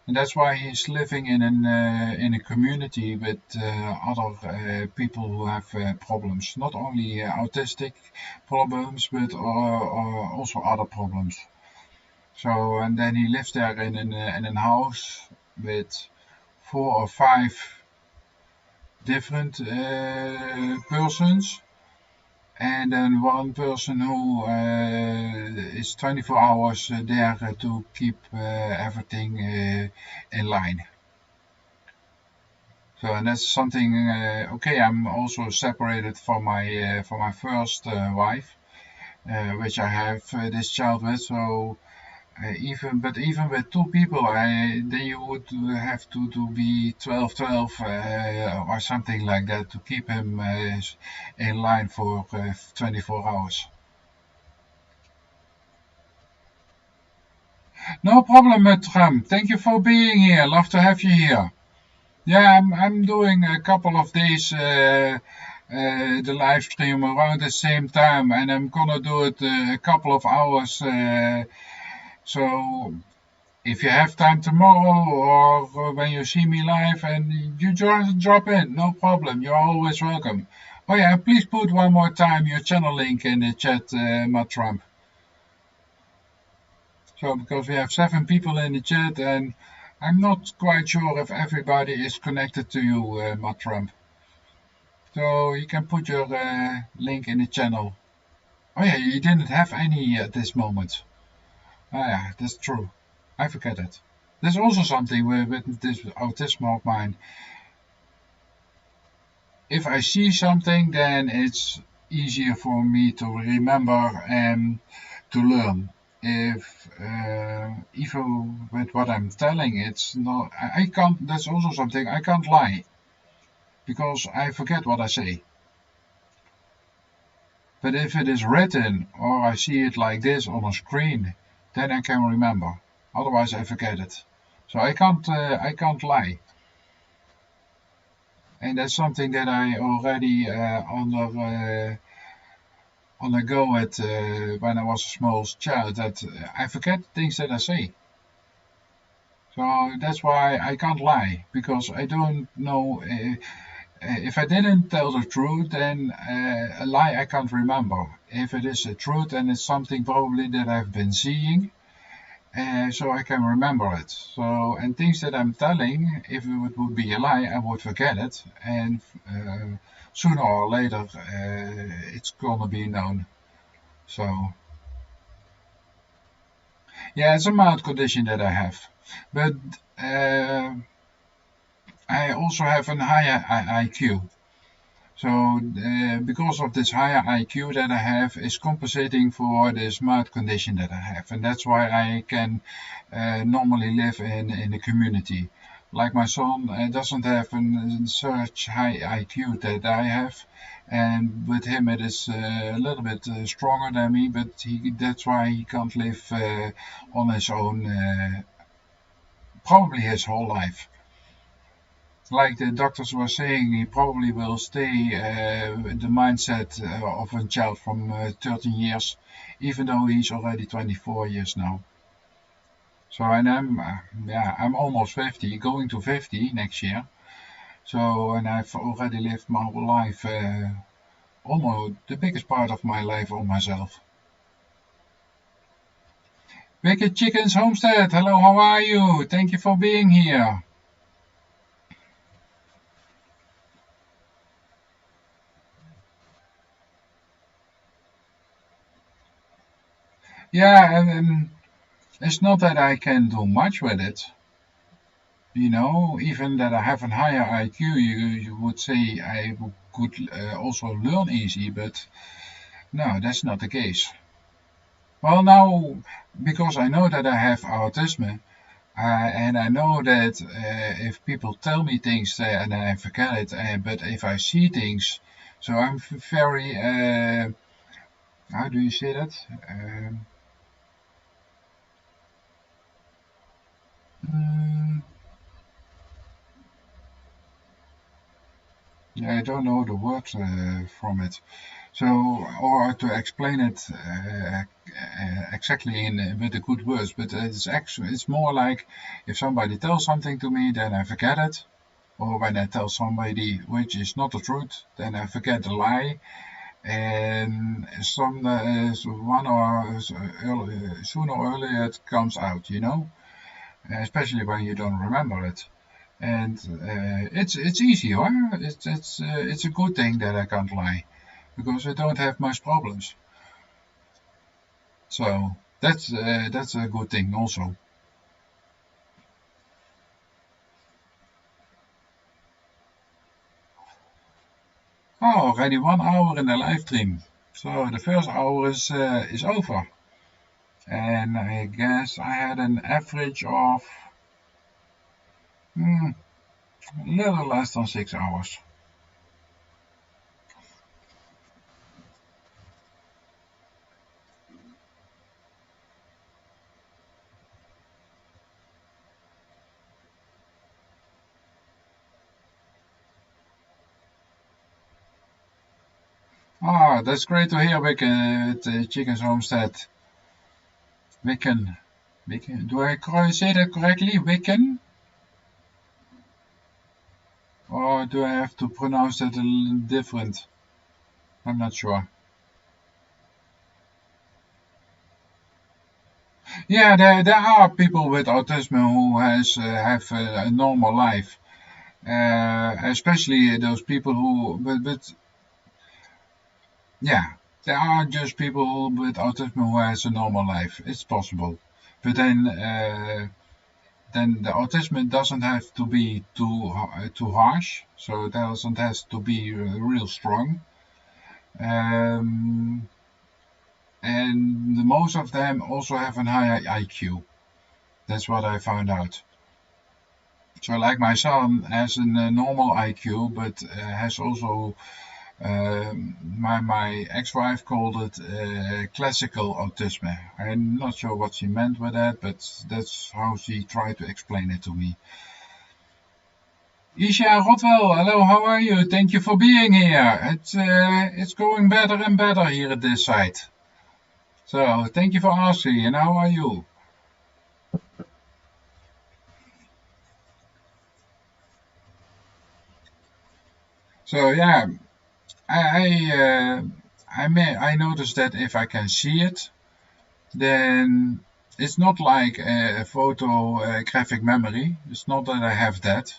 and that's why he's living in a community with other people who have problems, not only autistic problems, but also other problems. So, and then he lives there in a house with 4 or 5 different persons. and then one person who is 24 hours there to keep everything in line. So, and that's something. Okay, I'm also separated from my first wife, which I have this child with. So even with two people, then you would have to be 12-12 or something like that to keep him in line for 24 hours. No problem, Tram. Thank you for being here. Love to have you here. Yeah, I'm doing a couple of days the live stream around the same time, and I'm gonna do it a couple of hours. So if you have time tomorrow or when you see me live and you just drop in, no problem. You're always welcome. Oh yeah, please put one more time your channel link in the chat, Matt Trump. So because we have 7 people in the chat and I'm not quite sure if everybody is connected to you, Matt Trump. So you can put your link in the channel. Oh yeah, you didn't have any at this moment. Oh yeah, that's true. I forget it. There's also something with this autism of mine. If I see something, then it's easier for me to remember and to learn. If even with what I'm telling, it's not. I can't. That's also something I can't lie because I forget what I say. But if it is written or I see it like this on a screen, then I can remember. Otherwise, I forget it. So I can't lie. And that's something that I already undergo it when I was a small child. That I forget things that I say. So that's why I can't lie because I don't know. If I didn't tell the truth, then a lie I can't remember. If it is a truth, then it's something probably that I've been seeing, so I can remember it. So, and things that I'm telling, if it would be a lie, I would forget it, and sooner or later it's gonna be known. So, yeah, it's a mild condition that I have, but I also have a higher IQ. So because of this higher IQ that I have is compensating for this mild condition that I have. And that's why I can normally live in the community. Like my son doesn't have such high IQ that I have. And with him it is a little bit stronger than me, but that's why he can't live on his own probably his whole life. Like the doctors were saying, he probably will stay the mindset of a child from 13 years, even though he's already 24 years now. So, and I'm almost 50, going to 50 next year. So, and I've already lived my whole life, almost the biggest part of my life on myself. Wicked Chickens Homestead, hello, how are you? Thank you for being here. Yeah, and it's not that I can do much with it. You know, even that I have a higher IQ, you would say I could also learn easy, but no, that's not the case. Well, now, because I know that I have autism, and I know that if people tell me things and I forget it, but if I see things, so I'm very, how do you say that? I don't know the word from it. So, or to explain it exactly with the good words, but it's more like if somebody tells something to me, then I forget it, or when I tell somebody which is not the truth, then I forget the lie, and sooner or earlier it comes out, you know, especially when you don't remember it. And it's easy, huh? It's a good thing that I can't lie. because I don't have much problems. So that's a good thing also. Oh, already 1 hour in the live stream. So the first hour is over, and I guess I had an average of a little less than 6 hours. Ah, that's great to hear, Wicken, at Chicken's Homestead. Wicken. Wicken. Do I say that correctly? Wicken? Or do I have to pronounce that a little different? I'm not sure. Yeah, there are people with autism who have a normal life, especially those people who, but yeah, there are just people with autism who has a normal life. It's possible, but then the autism doesn't have to be too harsh, so it doesn't have to be real strong. And most of them also have a high IQ. That's what I found out. So, like my son has a normal IQ, but has also my ex-wife called it classical autism. I'm not sure what she meant with that, but that's how she tried to explain it to me. Isha Rotwell, hello, how are you? Thank you for being here. It's going better and better here at this site. So thank you for asking, and how are you? So yeah, I I noticed that if I can see it, then it's not like a photographic memory. It's not that I have that,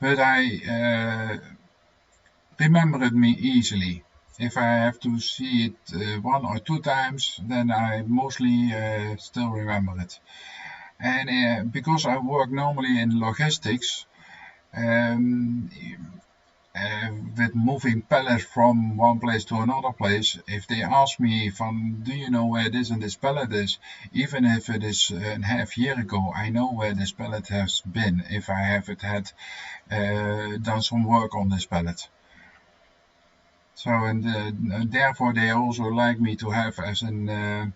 but I remember it me easily. If I have to see it 1 or 2 times, then I mostly still remember it. And because I work normally in logistics, um, with moving pallets from one place to another place, if they ask me from, do you know where this and this pallet is, even if it is a half year ago, I know where this pallet has been if I haven't had done some work on this pallet. So, and therefore they also like me to have as an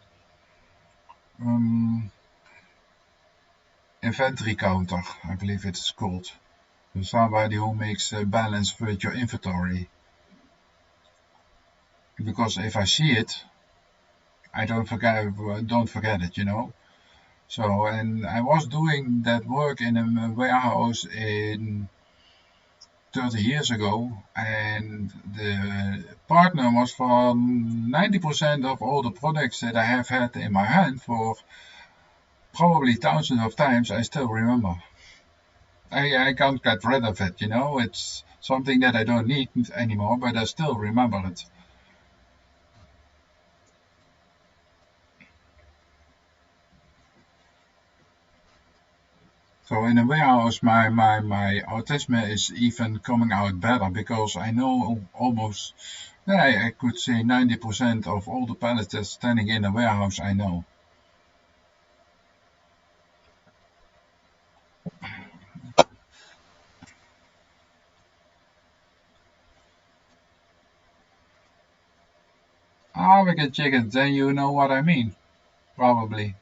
inventory counter, I believe it's called. So somebody who makes a balance with your inventory. Because if I see it, I don't forget it, you know. So, and I was doing that work in a warehouse in 30 years ago, and the partner was for 90% of all the products that I have had in my hand for probably thousands of times. I still remember. I can't get rid of it, you know. It's something that I don't need anymore, but I still remember it. So in a warehouse, my autism is even coming out better because I know almost, yeah, I could say 90% of all the pallets that's standing in a warehouse, I know. Ah, we get chickens, then you know what I mean, probably.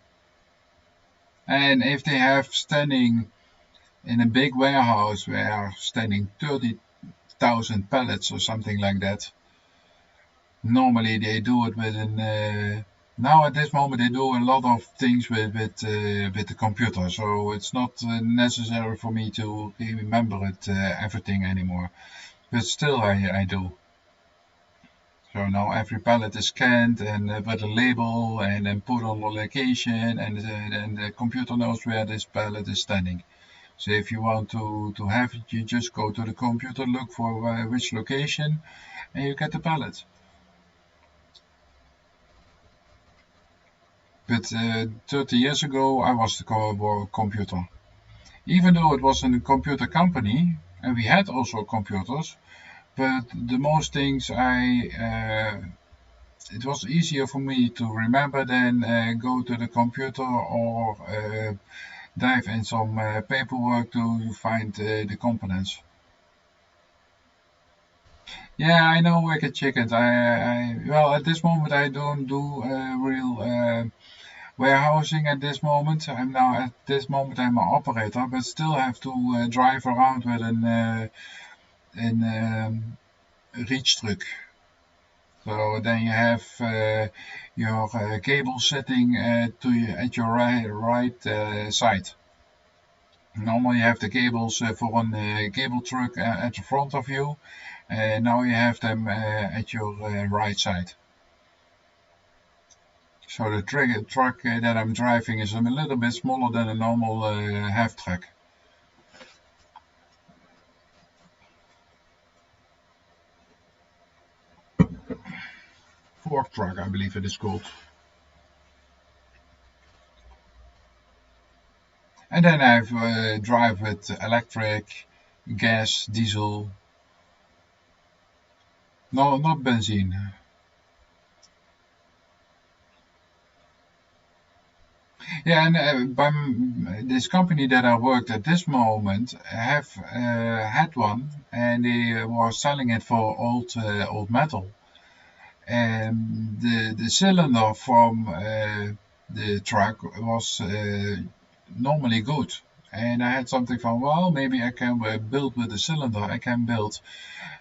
And if they have standing in a big warehouse where standing 30,000 pallets or something like that, normally they do it within now at this moment they do a lot of things with the computer, so it's not necessary for me to remember it everything anymore, but still I do. So now every pallet is scanned and with a label and then put on the location, and the computer knows where this pallet is standing. So if you want to have it, you just go to the computer, look for which location, and you get the pallet. but 30 years ago I was the computer. Even though it was a computer company, and we had also computers, but the most things it was easier for me to remember than go to the computer or dive in some paperwork to find the components. Yeah, I know wicked chickens. Well, at this moment I don't do real warehousing at this moment. At this moment I'm an operator, but still have to drive around with an reach truck. So then you have your cable sitting at your right side. Normally you have the cables for a cable truck at the front of you. Now you have them at your right side. So the truck that I'm driving is a little bit smaller than a normal half truck. Fork truck, I believe it is called. And then I drive with electric, gas, diesel. No, not benzene. Yeah, and by this company that I worked at this moment have had one, and they were selling it for old metal. And the cylinder from the truck was normally good. And I had something from, well, maybe I can build with the cylinder. I can build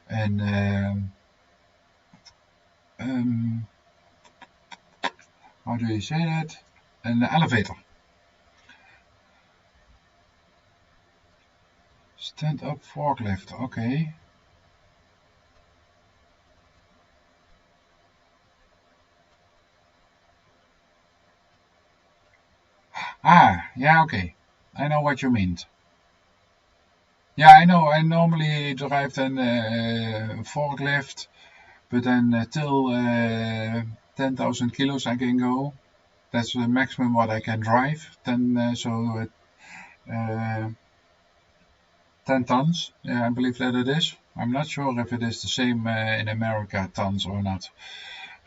an how do you say that? An elevator. Stand-up forklift. Okay. Ah, yeah, okay. I know what you mean. Yeah, I know. I normally drive an forklift, but then till 10,000 kilos I can go. That's the maximum what I can drive. 10 tons, I believe that it is. I'm not sure if it is the same in America, tons or not.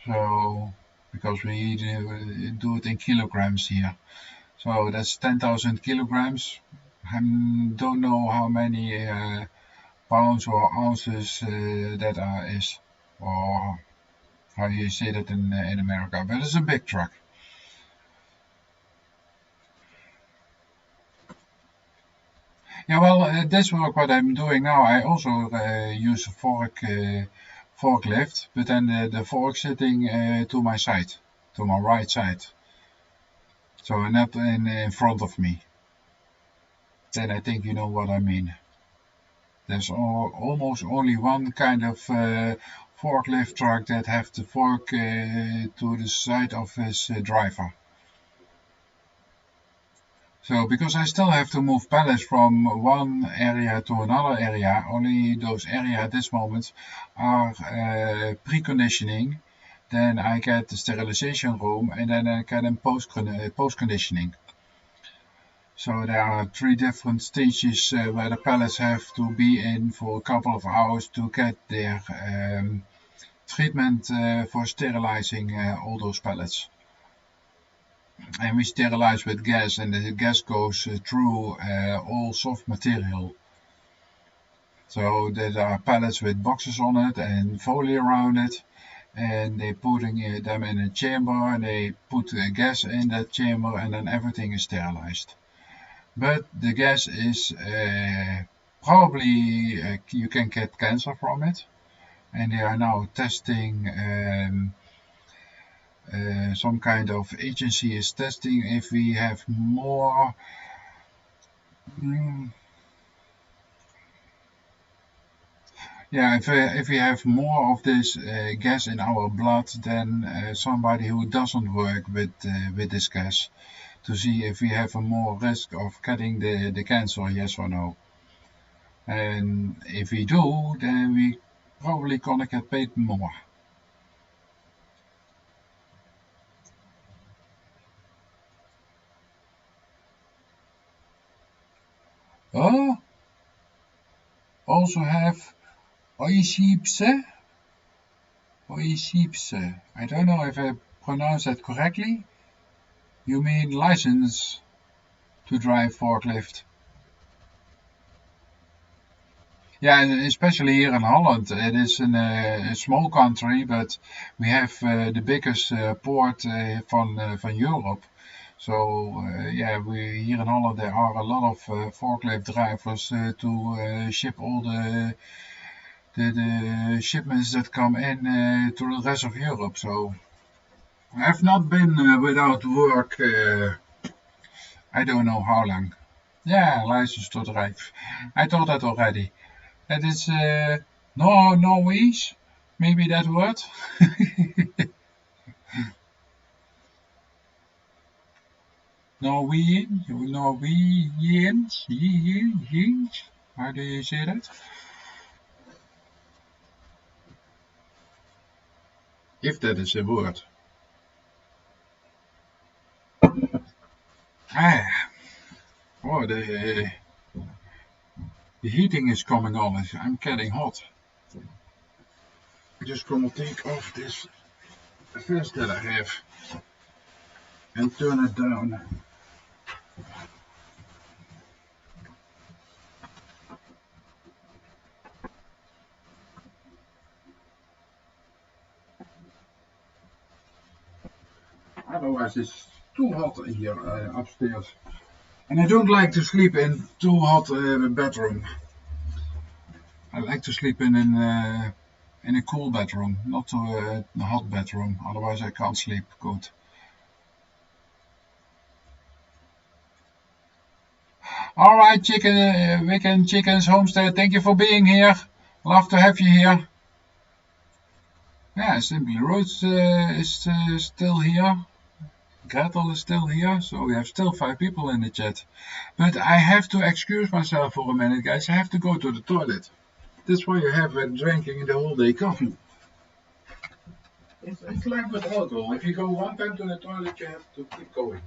So, because we do it in kilograms here. So that's 10,000 kilograms. I don't know how many pounds or ounces that is, or how you say that in America. But it's a big truck. Yeah, well, this work what I'm doing now, I also use a forklift, but then the fork sitting to my side, to my right side, so not in front of me. Then I think you know what I mean. There's almost only one kind of forklift truck that have the fork to the side of his driver. So because I still have to move pallets from one area to another area, only those areas at this moment are preconditioning. Then I get the sterilization room, and then I get in post-conditioning. So there are 3 different stages where the pallets have to be in for a couple of hours to get their treatment for sterilizing all those pallets. And we sterilize with gas, and the gas goes through all soft material. So there are pallets with boxes on it and foley around it, and they putting them in a chamber, and they put gas in that chamber, and then everything is sterilized. But the gas is probably you can get cancer from it, and they are now testing. Some kind of agency is testing if we have more. Yeah, if we have more of this gas in our blood than somebody who doesn't work with this gas, to see if we have a more risk of getting the cancer, yes or no. And if we do, then we probably gonna get paid more. Oh, also have oishipse. Oishipse. I don't know if I pronounced that correctly. You mean license to drive forklift? Yeah, especially here in Holland. It is a small country, but we have the biggest port from Europe. So yeah, we here in Holland there are a lot of forklift drivers to ship all the shipments that come in to the rest of Europe. So I've not been without work. I don't know how long. Yeah, license to drive. I told that already. It is Norwegian, maybe that word. Norwegians. How do you say that? If that is a word. Ah, oh, the heating is coming on. I'm getting hot. I'm just gonna take off this vest that I have and turn it down. Otherwise it's too hot in here upstairs. And I don't like to sleep in too hot bedroom. I like to sleep in a cool bedroom, not a hot bedroom. Otherwise I can't sleep good. All right, Weekend Chickens Homestead. Thank you for being here. Love to have you here. Yeah, Simply Roots is still here. Gretel is still here, so we have still 5 people in the chat. But I have to excuse myself for a minute, guys. I have to go to the toilet. That's why you have drinking the whole day coffee. It's like with alcohol. If you go one time to the toilet, you have to keep going.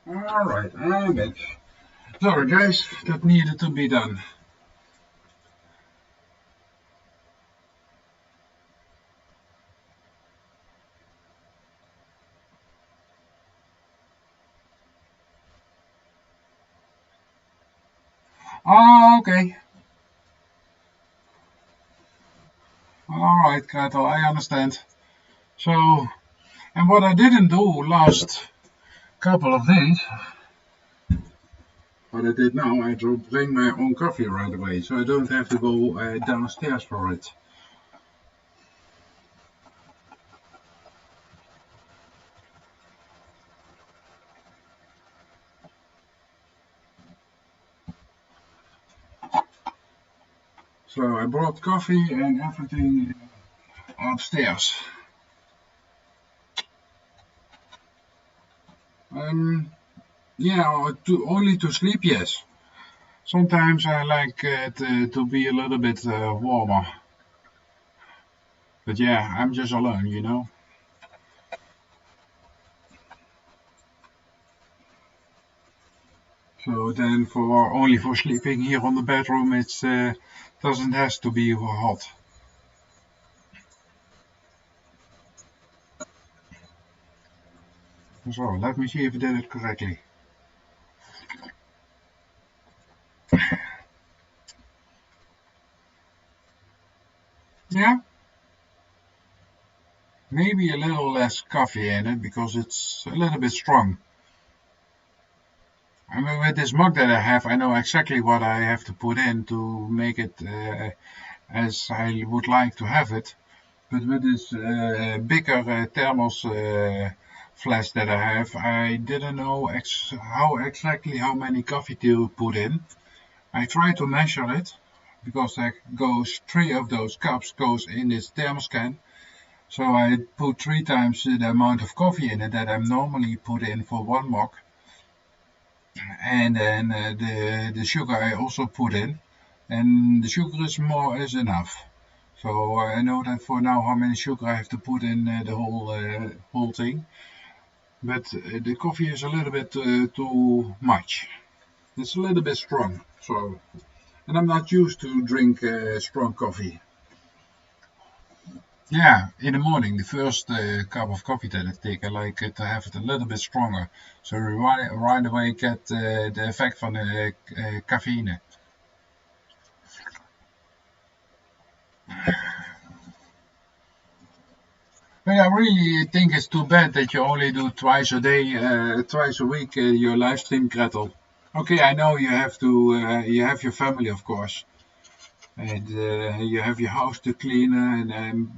Alright, I'm back. Sorry guys, that needed to be done. Oh, okay. Alright, Gretel, I understand. So, and what I didn't do last couple of days, what I did now, I bring my own coffee right away, so I don't have to go downstairs for it. So I brought coffee and everything upstairs. Yeah, only to sleep, yes. Sometimes I like it to be a little bit warmer. But yeah, I'm just alone, you know. So then only for sleeping here on the bedroom, it doesn't have to be hot. So let me see if I did it correctly. Yeah, maybe a little less coffee in it because it's a little bit strong. I mean, with this mug that I have, I know exactly what I have to put in to make it as I would like to have it. But with this bigger thermos flask that I have, I didn't know exactly how many coffee to put in. I tried to measure it because three of those cups goes in this thermos can. So I put 3 times the amount of coffee in it that I normally put in for one mug. And then the sugar I also put in. And the sugar is enough. So I know that for now how many sugar I have to put in the whole thing. But the coffee is a little bit too much. It's a little bit strong. So, and I'm not used to drink strong coffee. Yeah, in the morning, the first cup of coffee that I take, I like it to have it a little bit stronger. So right away get the effect from the caffeine. But I really think it's too bad that you only do twice a day, twice a week, your live stream, Gretel. Okay, I know you have your family, of course, and you have your house to clean and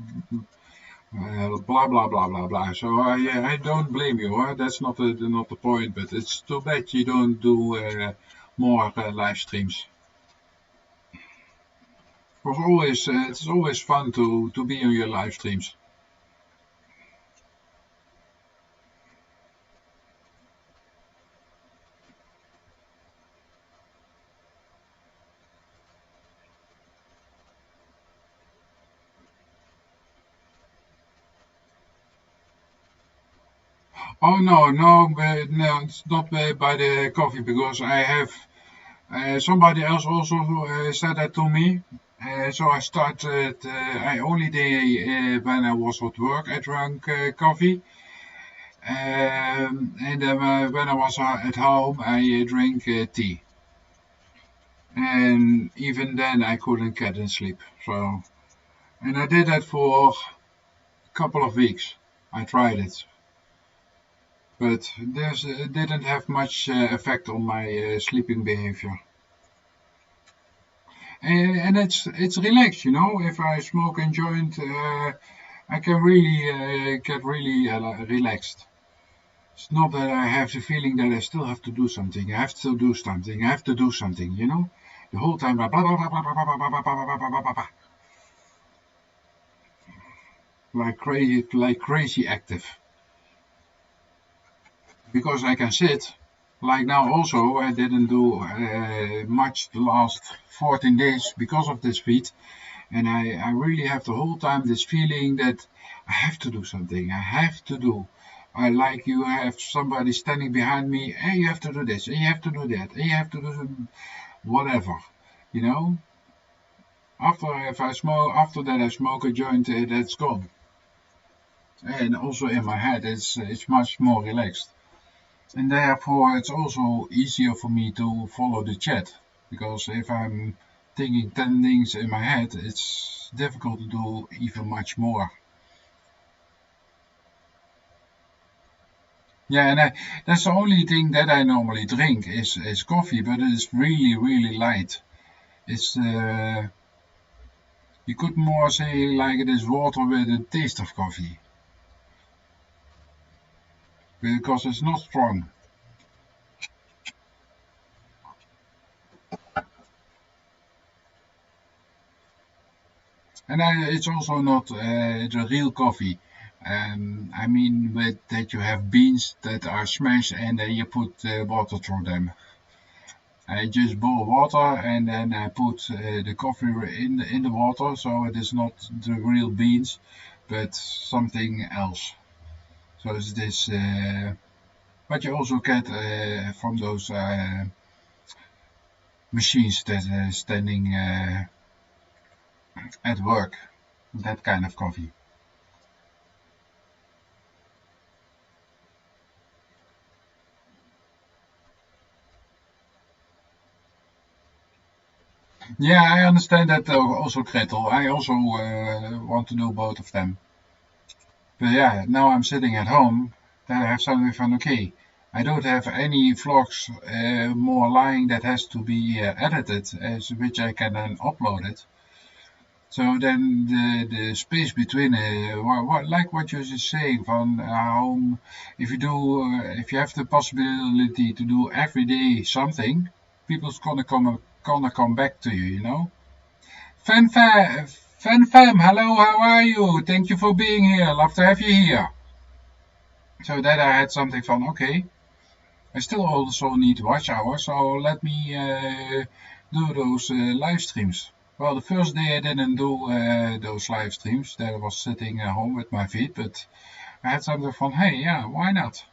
blah blah blah blah blah. So I don't blame you. That's not the point. But it's too bad you don't do more live streams. It's always fun to be on your live streams. Oh no, no, but no, it's not by the coffee because I have somebody else also said that to me. So I started. I only did when I was at work. I drank coffee, and then when I was at home, I drank tea. And even then, I couldn't get in sleep. So, and I did that for a couple of weeks. I tried it, but it didn't have much effect on my sleeping behavior. And it's relaxed, you know. If I smoke and joint, I can really get really relaxed. It's not that I have the feeling that I still have to do something. I have to do something. I have to do something. You know, the whole time, blah, blah, blah, blah, blah, blah, blah, blah, blah, blah, blah, blah, blah, like crazy active. Because I can sit. Like now, also, I didn't do much the last 14 days because of this feet. And I really have the whole time this feeling that I have to do something. I have to do. I like you have somebody standing behind me, and you have to do this, and you have to do that, and you have to do whatever. You know. After that I smoke a joint, that's gone. And also in my head, it's much more relaxed. And therefore, it's also easier for me to follow the chat because if I'm thinking 10 things in my head, it's difficult to do even much more. Yeah, and that's the only thing that I normally drink is coffee, but it's really light. It's you could more say like it is water with a taste of coffee because it's not strong. And it's also not the real coffee. I mean that you have beans that are smashed and then you put water through them. I just boil water and then I put the coffee in the water, so it is not the real beans, but something else. So it's this, what you also get from those machines that are standing at work, that kind of coffee. Yeah, I understand that also, Gretel. I also want to do both of them. But yeah, now I'm sitting at home, then I have something fun. Okay, I don't have any vlogs more lying that has to be edited, as which I can then upload it. So then the space between, like what you just saying, from how if you do, if you have the possibility to do every day something, people's gonna come back to you, you know. Fan hello, how are you? Thank you for being here. Love to have you here. So that I had something from, okay, I still also need watch hours, so let me do those live streams. Well, the first day I didn't do those live streams, that I was sitting at home with my feet, but I had something from, hey, yeah, why not?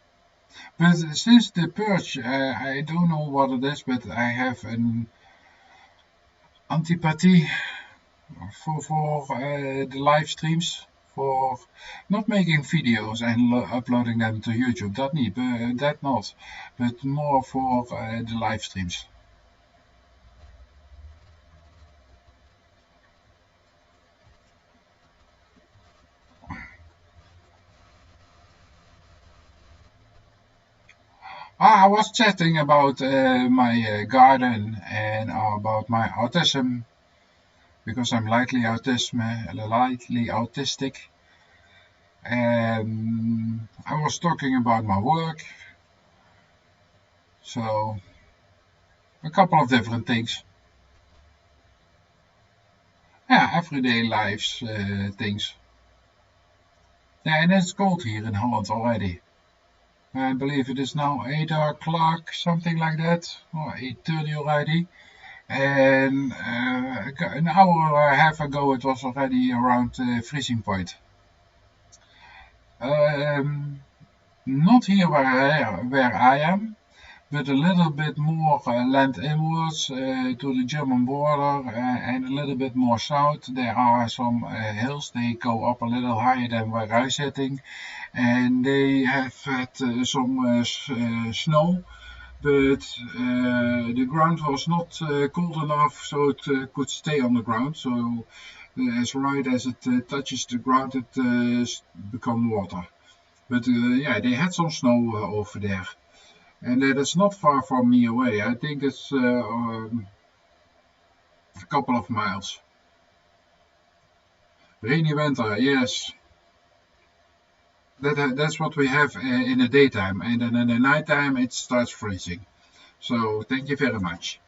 But since the purge, I don't know what it is, but I have an antipathy for the live streams, for not making videos and uploading them to YouTube. That not, but more for the live streams. I was chatting about my garden and about my autism because I'm lightly autistic. And I was talking about my work, so a couple of different things. Yeah, everyday lives things. Yeah, and it's cold here in Holland already. I believe it is now 8 o'clock, something like that, or 8:30 already. And an hour and a half ago it was already around freezing point. Um, Not here where I am, but a little bit more land inwards to the German border and a little bit more south. There are some hills, they go up a little higher than where I'm sitting, and they have had some snow, but the ground was not cold enough so it could stay on the ground. So as right as it touches the ground, it becomes water. But yeah, they had some snow over there. And that is not far from me away. I think it's a couple of miles. Rainy winter, yes. That's what we have in the daytime. And then in the nighttime it starts freezing. So thank you very much.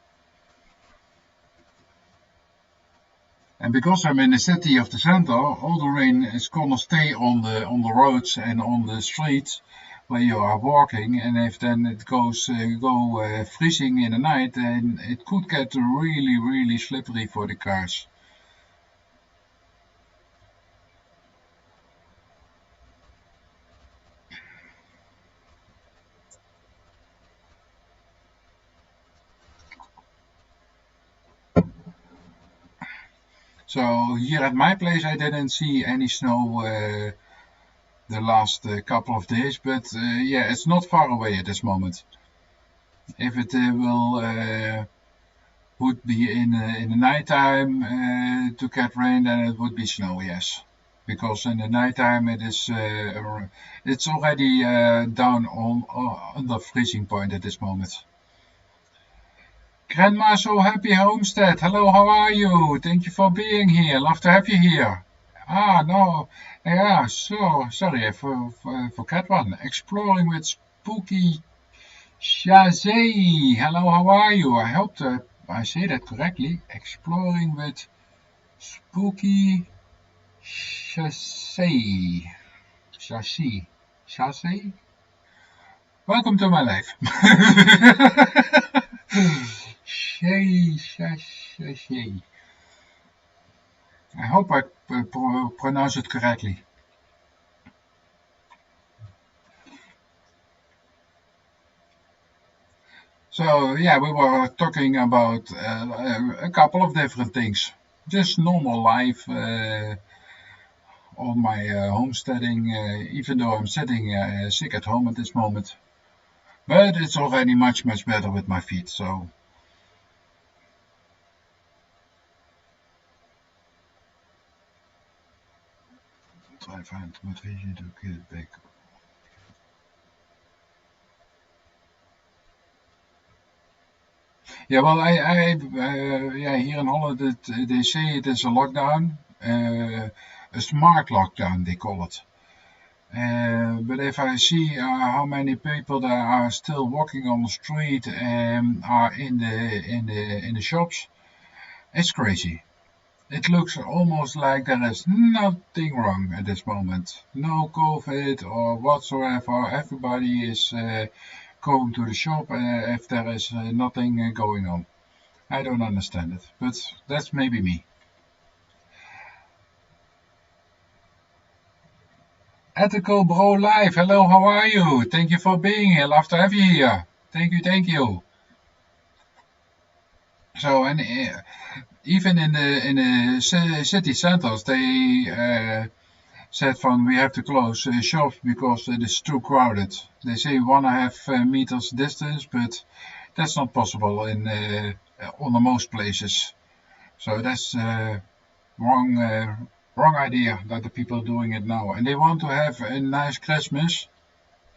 And because I'm in the city of the center, all the rain is gonna stay on the roads and on the streets where you are walking. And if then it goes freezing in the night, then it could get really slippery for the cars. So here at my place, I didn't see any snow the last couple of days, but yeah, it's not far away at this moment. If it would be in the nighttime to get rain, then it would be snow, yes. Because in the nighttime it's already down on under freezing point at this moment. Grandma, so happy homestead. Hello, how are you? Thank you for being here. Love to have you here. Ah, no. Yeah, so sorry, I forgot one. Exploring with Spooky Shazay. Hello, how are you? I hope that I say that correctly. Exploring with Spooky. Chassis. Welcome to my life. Chassis. I hope I pronounce it correctly. So yeah, we were talking about a couple of different things. Just normal life, on my homesteading, even though I'm sitting sick at home at this moment. But it's already much better with my feet, so. Try find motivation to get back. Yeah, well, yeah, here in Holland, they say it is a lockdown, a smart lockdown, they call it. But if I see how many people that are still walking on the street and are in the shops, it's crazy. It looks almost like there is nothing wrong at this moment. No COVID or whatsoever. Everybody is going to the shop if there is nothing going on. I don't understand it, but that's maybe me. Ethical Bro Live, hello, how are you? Thank you for being here. Love to have you here. Thank you, thank you. So, and even in the city centers, they said from we have to close shops because it is too crowded. They say 1.5 meters distance, but that's not possible in on the most places. So that's wrong idea that the people are doing it now, and they want to have a nice Christmas.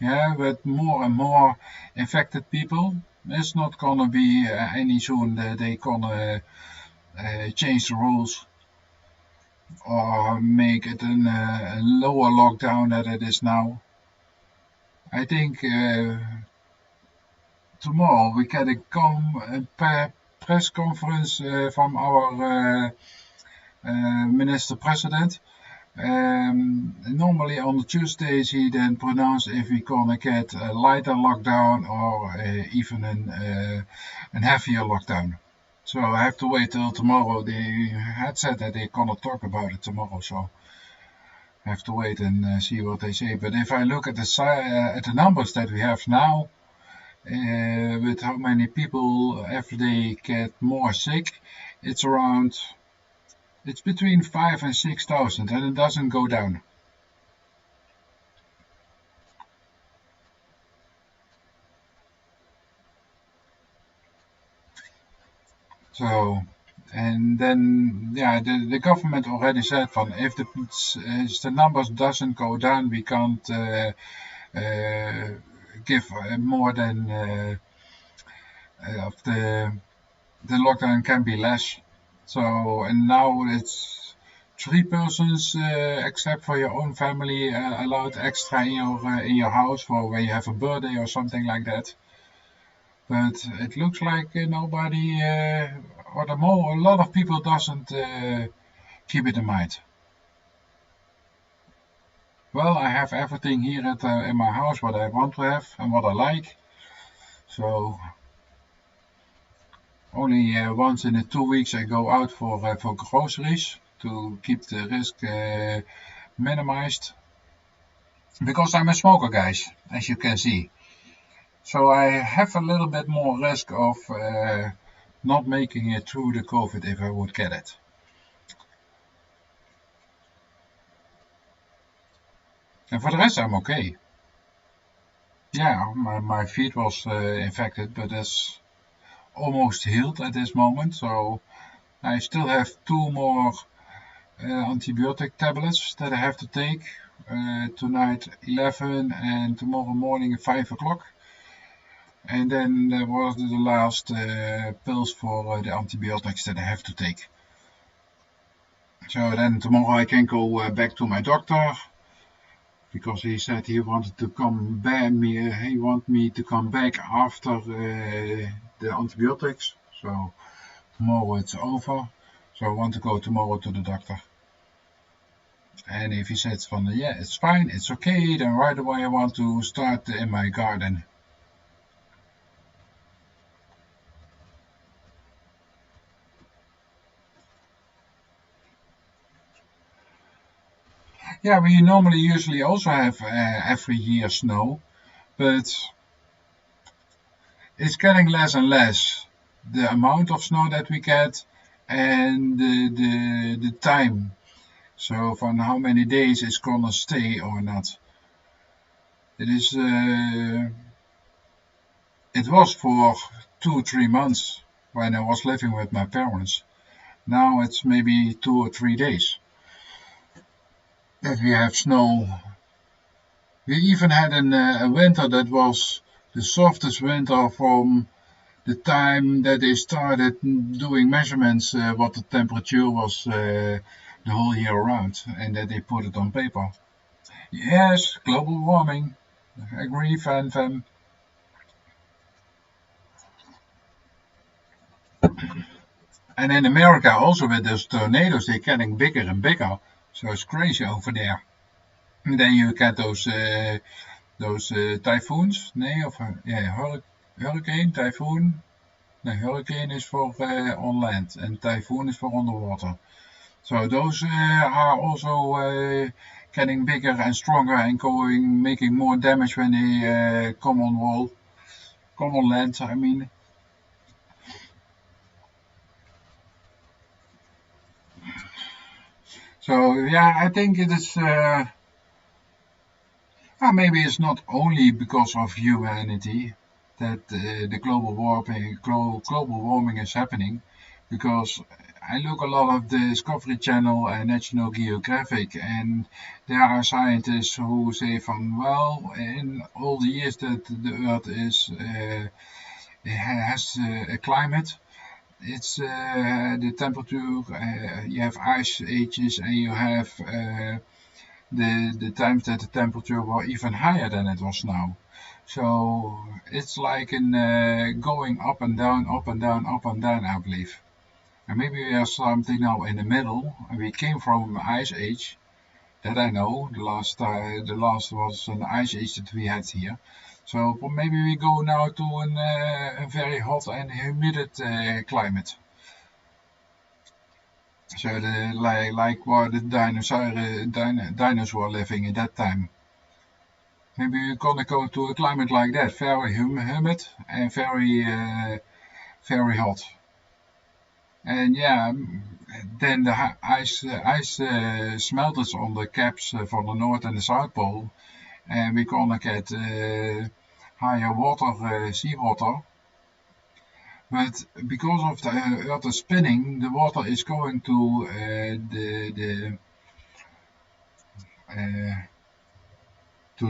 Yeah, with more and more infected people. It's not gonna be any soon that they gonna change the rules or make it a lower lockdown than it is now. I think tomorrow we get a press conference from our Minister President. Normally on the Tuesdays he then pronounces if we're gonna get a lighter lockdown or even a heavier lockdown. So I have to wait till tomorrow. They had said that they're gonna talk about it tomorrow, so I have to wait and see what they say. But if I look at the numbers that we have now, with how many people every day get more sick, it's between 5 and 6,000, and it doesn't go down. So, and then yeah, the government already said from if the numbers doesn't go down, we can't give more than of the lockdown can be less. So, and now it's 3 persons, except for your own family, allowed extra in your house for when you have a birthday or something like that. But it looks like nobody, or a lot of people doesn't keep it in mind. Well, I have everything here in my house what I want to have and what I like. So only once in the 2 weeks I go out for groceries to keep the risk minimized. Because I'm a smoker, guys, as you can see. So I have a little bit more risk of not making it through the COVID if I would get it. And for the rest, I'm okay. Yeah, my feet was infected, but it's almost healed at this moment. So I still have 2 more antibiotic tablets that I have to take. Tonight 11 and tomorrow morning at 5 o'clock. And then there was the last pills for the antibiotics that I have to take. So then tomorrow I can go back to my doctor, because he said he wanted to come back. He wanted me to come back after the antibiotics. So tomorrow it's over. So I want to go tomorrow to the doctor. And if he says from yeah, it's fine, it's okay, then right away I want to start in my garden. Yeah, we normally usually also have every year snow, but it's getting less and less. The amount of snow that we get and the time. So from how many days it's gonna stay or not. It is it was for 2 3 months when I was living with my parents. Now it's maybe 2 or 3 days that we have snow. We even had a winter that was the softest winter from the time that they started doing measurements what the temperature was the whole year around, and that they put it on paper. Yes, global warming. I agree, fan. And in America also with those tornadoes, they're getting bigger and bigger. So it's crazy over there. And then you get those typhoons. Nee, of yeah, hurricane, typhoon. No, hurricane is for on land, and typhoon is for underwater. So those are also getting bigger and stronger and making more damage when they come on land. I mean, so yeah, I think it is. Maybe it's not only because of humanity that the global warming is happening, because I look a lot of the Discovery Channel and National Geographic, and there are scientists who say from well, in all the years that the Earth has a climate, it's the temperature. You have ice ages, and you have the times that the temperature were even higher than it was now. So it's like in going up and down, up and down, up and down, I believe. And maybe we have something now in the middle. We came from ice age, that I know. The last was an ice age that we had here. So maybe we go now to a very hot and humid climate. So like where the dinos were living at that time. Maybe we're gonna go to a climate like that, very humid and very hot. And yeah, then the ice smelters on the caps for the North and the South Pole, and we're gonna get higher seawater. But because of the Earth is spinning, the water is going to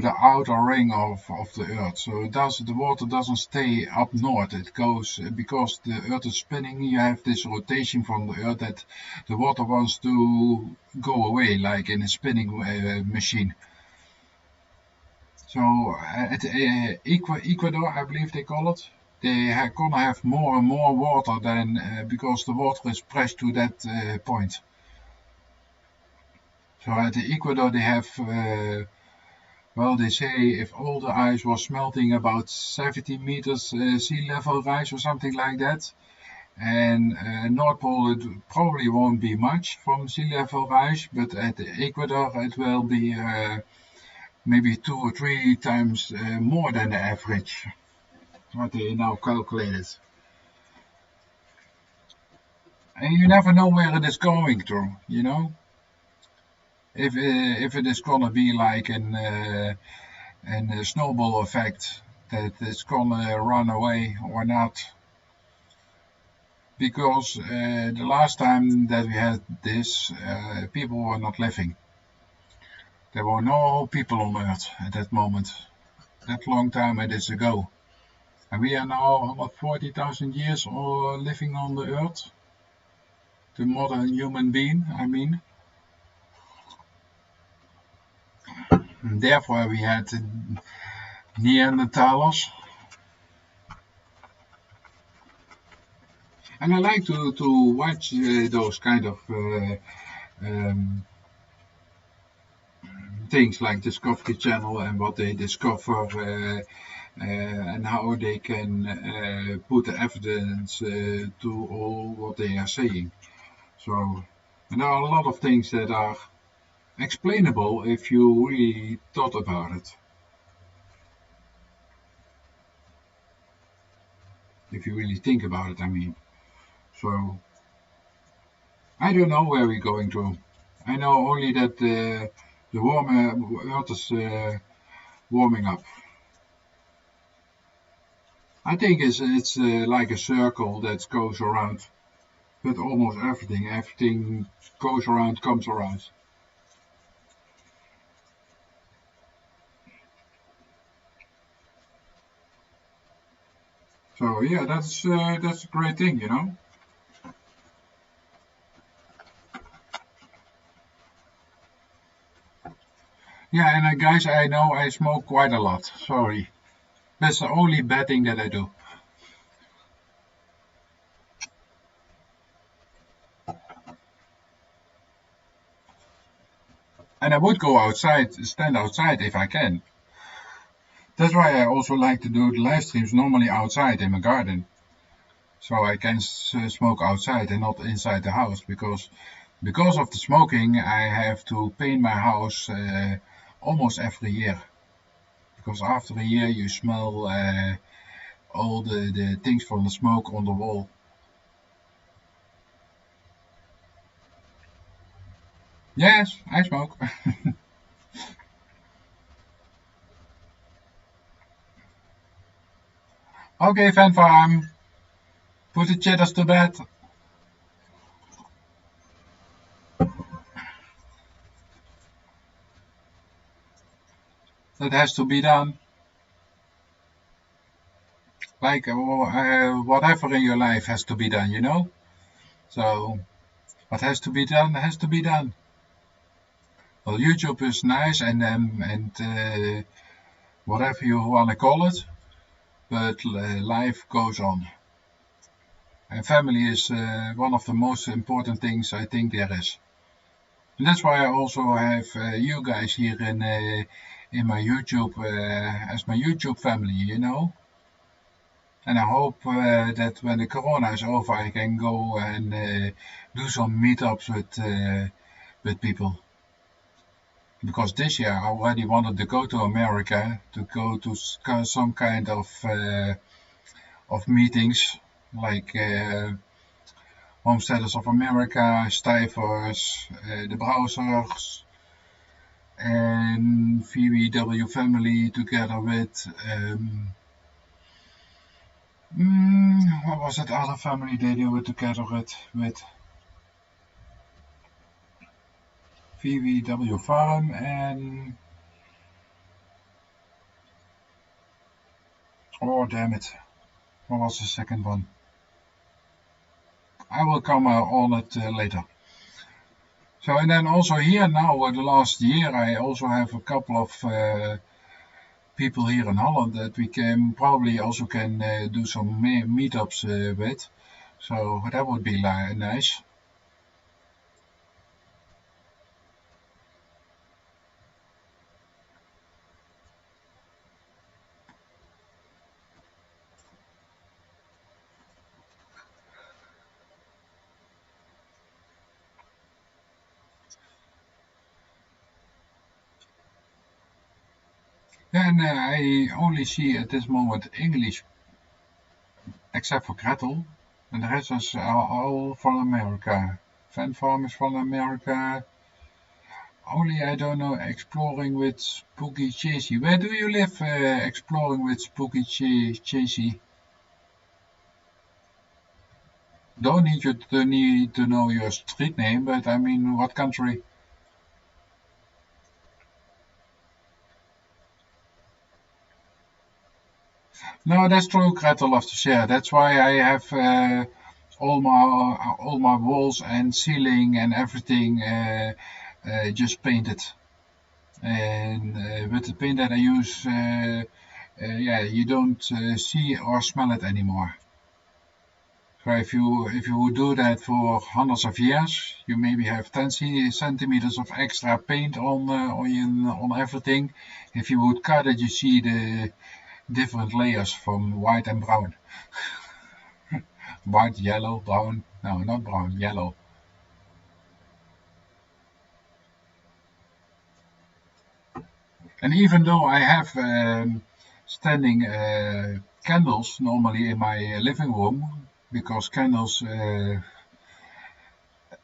the outer ring of the Earth. So the water doesn't stay up north. It goes because the Earth is spinning. You have this rotation from the Earth that the water wants to go away, like in a spinning machine. So at Ecuador, I believe they call it, they are gonna have more and more water than because the water is pressed to that point. So at the Ecuador they have well, they say if all the ice was melting about 70 meters sea level rise or something like that, and North Pole it probably won't be much from sea level rise, but at the Ecuador it will be maybe 2 or 3 times more than the average, what they now calculated. And you never know where it is going to, you know? If it is gonna be like a snowball effect that it's gonna run away or not. Because the last time that we had this, people were not living. There were no people on Earth at that moment. That long time it is ago. And we are now, what, 40,000 years living on the Earth? The modern human being, I mean. And therefore we had Neanderthalers. And I like to watch those kind of things like Discovery Channel and what they discover and how they can put the evidence to all what they are saying. So there are a lot of things that are explainable if you really thought about it. If you really think about it, I mean. So I don't know where we're going to. I know only that the earth is warming up. I think it's like a circle that goes around with almost everything. Everything goes around, comes around. So yeah, that's a great thing, you know. Yeah, and guys, I know I smoke quite a lot. Sorry, that's the only bad thing that I do. And I would go outside, stand outside if I can. That's why I also like to do the live streams normally outside in my garden. So I can smoke outside and not inside the house because of the smoking I have to paint my house almost every year. Because after a year you smell all the things from the smoke on the wall. Yes, I smoke. Okay, Fan Farm, put the chatters to bed. That has to be done. Like whatever in your life has to be done, you know? So what has to be done has to be done. Well, YouTube is nice and whatever you want to call it, but life goes on. And family is one of the most important things I think there is. And that's why I also have you guys here in my YouTube as my YouTube family, you know. And I hope that when the corona is over, I can go and do some meetups with people. Because this year I already wanted to go to America to go to some kind of meetings like Homesteaders of America, Stivers, the Browsers, and VWW family together with what was that other family they were together with VWW Farm and oh damn it, what was the second one? I will come on it later. So and then also here now the last year I also have a couple of people here in Holland that we can probably also can do some meetups with. So that would be nice. And I only see at this moment English, except for Gretel, and the rest is all from America. Fan Farm is from America. Only I don't know Exploring with Spooky Chasey. Where do you live, Exploring with Spooky Chasey? Don't need to know your street name, but I mean what country? No, that's true. Gretel loves to share. That's why I have all my walls and ceiling and everything just painted. And with the paint that I use, yeah, you don't see or smell it anymore. So if you would do that for hundreds of years, you maybe have 10 centimeters of extra paint on everything. If you would cut it, you see the different layers from white and brown. White, yellow, brown. No, not brown, yellow. And even though I have standing candles normally in my living room, because candles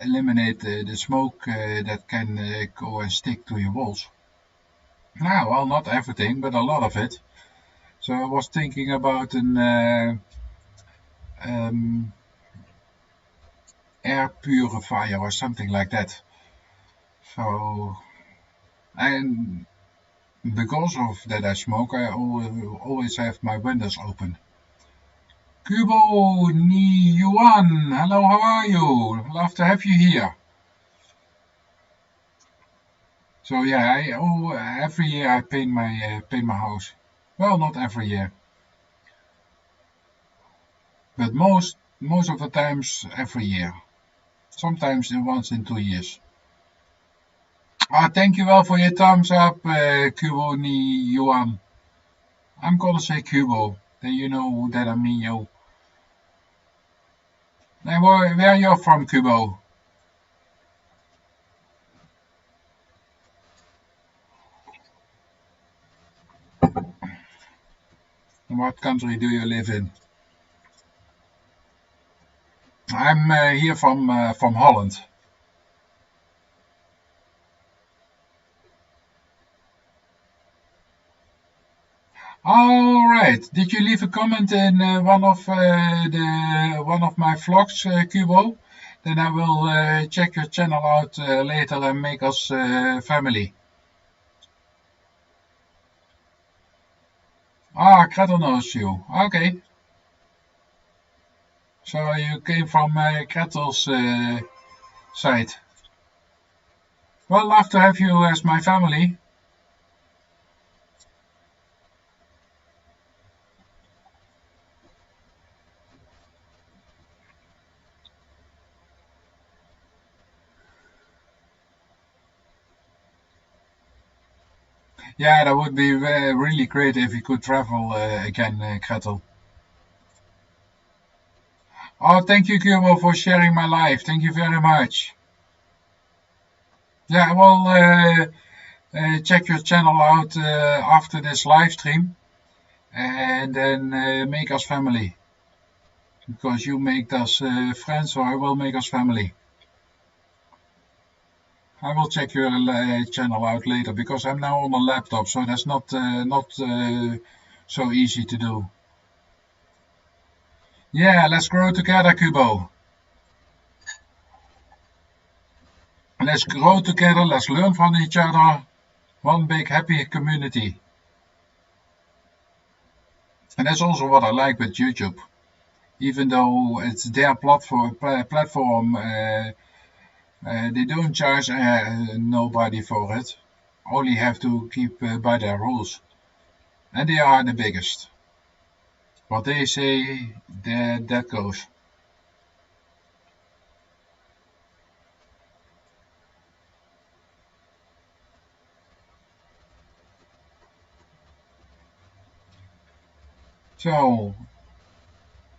eliminate the smoke that can go and stick to your walls. Now, well, not everything, but a lot of it. So I was thinking about an air purifier or something like that. So, and because of that I smoke, I always have my windows open. Kubo Ni Yuan, hello, how are you? Love to have you here. So yeah, every year I paint my house. Well, not every year, but most of the times every year. Sometimes once in 2 years. Thank you well for your thumbs up, Kubo Ni Yuan. I'm gonna say Kubo, then you know that I mean yo. And where you're from, Kubo? What country do you live in? I'm here from Holland. All right. Did you leave a comment in one of my vlogs, Kubo? Then I will check your channel out later and make us family. Gretel knows you. Okay. So you came from Gretel's side. Well, love to have you as my family. Yeah, that would be really great if you could travel again, Gretel. Oh, thank you, Kubo, for sharing my life. Thank you very much. Yeah, well, check your channel out after this live stream and then make us family. Because you make us friends, so I will make us family. I will check your channel out later because I'm now on a laptop, so that's not so easy to do. Yeah, let's grow together, Kubo. Let's grow together, let's learn from each other. One big happy community. And that's also what I like with YouTube. Even though it's their platform, they don't charge nobody for it. Only have to keep by their rules. And they are the biggest. What they say, that goes. So,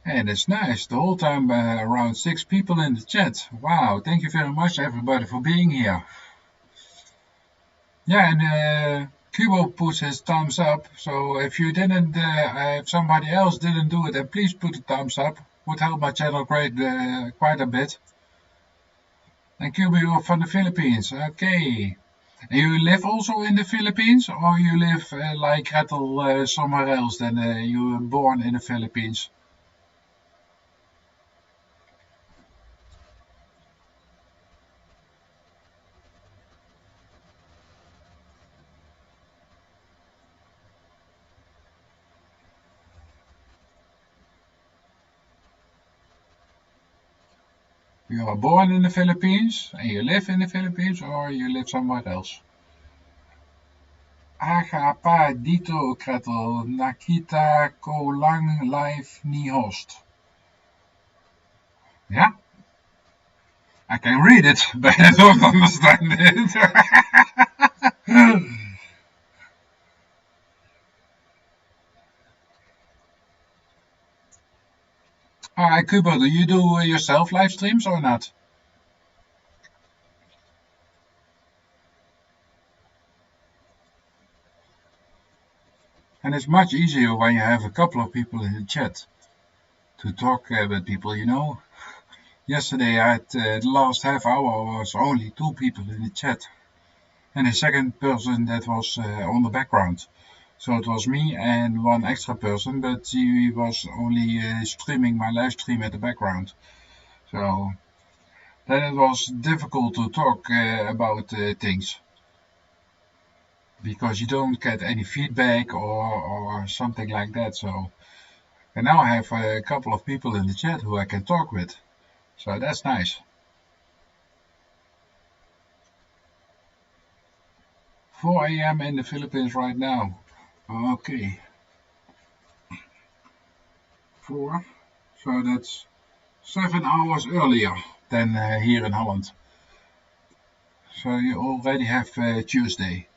and it's nice. The whole time around 6 people in the chat. Wow, thank you very much everybody for being here. Yeah, and Kubo puts his thumbs up. So if you didn't, if somebody else didn't do it, then please put a thumbs up. Would help my channel quite a bit. And Kubo, you're from the Philippines. Okay. And you live also in the Philippines, or you live like Gretel somewhere else than you were born in the Philippines? You are born in the Philippines and you live in the Philippines, or you live somewhere else? Agapa dito Gretel, nakita ko lang live ni host. Yeah, I can read it, but I don't understand it. Alright, Kubo, do you do yourself live streams or not? And it's much easier when you have a couple of people in the chat to talk with people, you know. Yesterday, I had the last half hour was only 2 people in the chat, and a second person that was on the background. So it was me and one extra person, but he was only streaming my live stream at the background. So then it was difficult to talk about things because you don't get any feedback or something like that. So and now I have a couple of people in the chat who I can talk with. So that's nice. 4 a.m. in the Philippines right now. Okay, 4. So that's 7 hours earlier than here in Holland. So you already have Tuesday.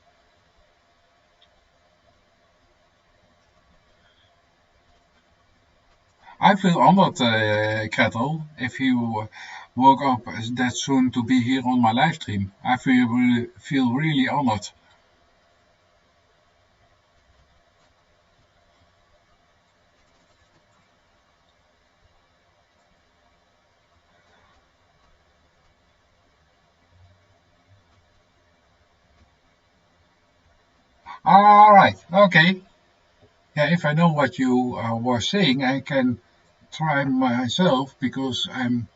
I feel honored, Gretel, if you woke up that soon to be here on my live stream. I feel really honored. All right, okay. Yeah, if I know what you were saying, I can try myself because I'm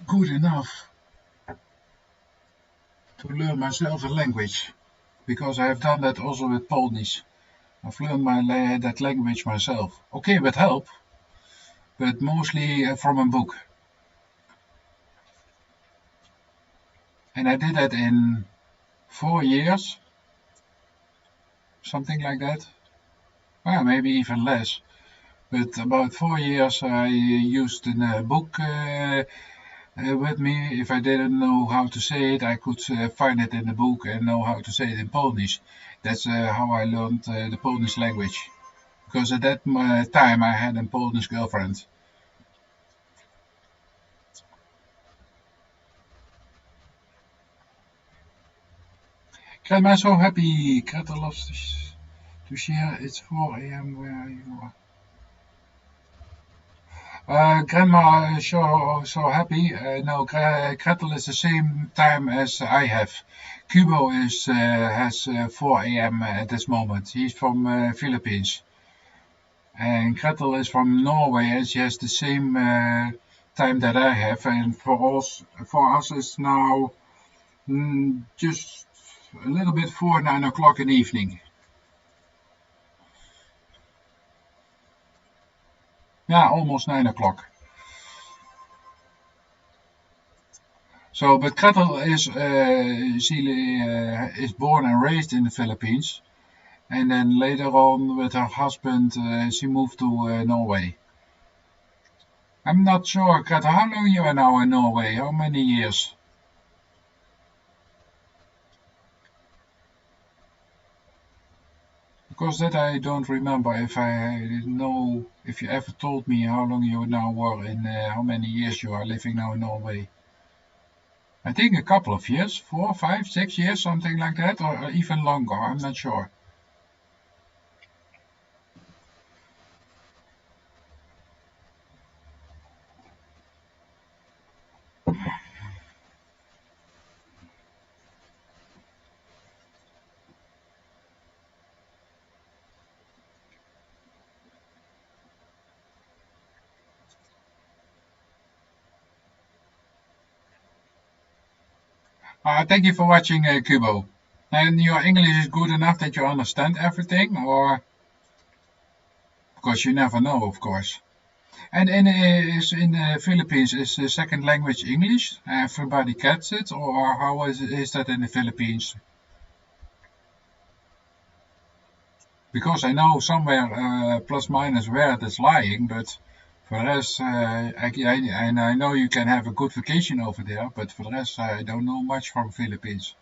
good enough to learn myself a language. Because I have done that also with Polish. I've learned that language myself. Okay, with help, but mostly from a book. And I did that in 4 years, something like that. Well, maybe even less. But about 4 years I used a book with me. If I didn't know how to say it, I could find it in the book and know how to say it in Polish. That's how I learned the Polish language. Because at that time I had a Polish girlfriend. Grandma, so happy. Greta loves to share. It's 4 a.m. where you are. Grandma is so happy. No, Gretel is the same time as I have. Kubo has 4 a.m. At this moment. He's from Philippines, and Gretel is from Norway, and she has the same time that I have. And for us, it's now just a little bit before 9 o'clock in the evening. Yeah, almost 9 o'clock. So, but Gretel is is born and raised in the Philippines, and then later on with her husband, she moved to Norway. I'm not sure, Gretel, how long you are now in Norway? How many years? Because that I don't remember. If I know, if you ever told me how long you now were in, how many years you are living now in Norway. I think a couple of years, 4, 5, 6 years, something like that, or even longer. I'm not sure. Thank you for watching, Kubo. And your English is good enough that you understand everything, or because you never know, of course. And in the Philippines, is the second language English? Everybody gets it, or how is that in the Philippines? Because I know somewhere plus minus where it is lying, but For the rest, I know you can have a good vacation over there, but for the rest, I don't know much from Philippines.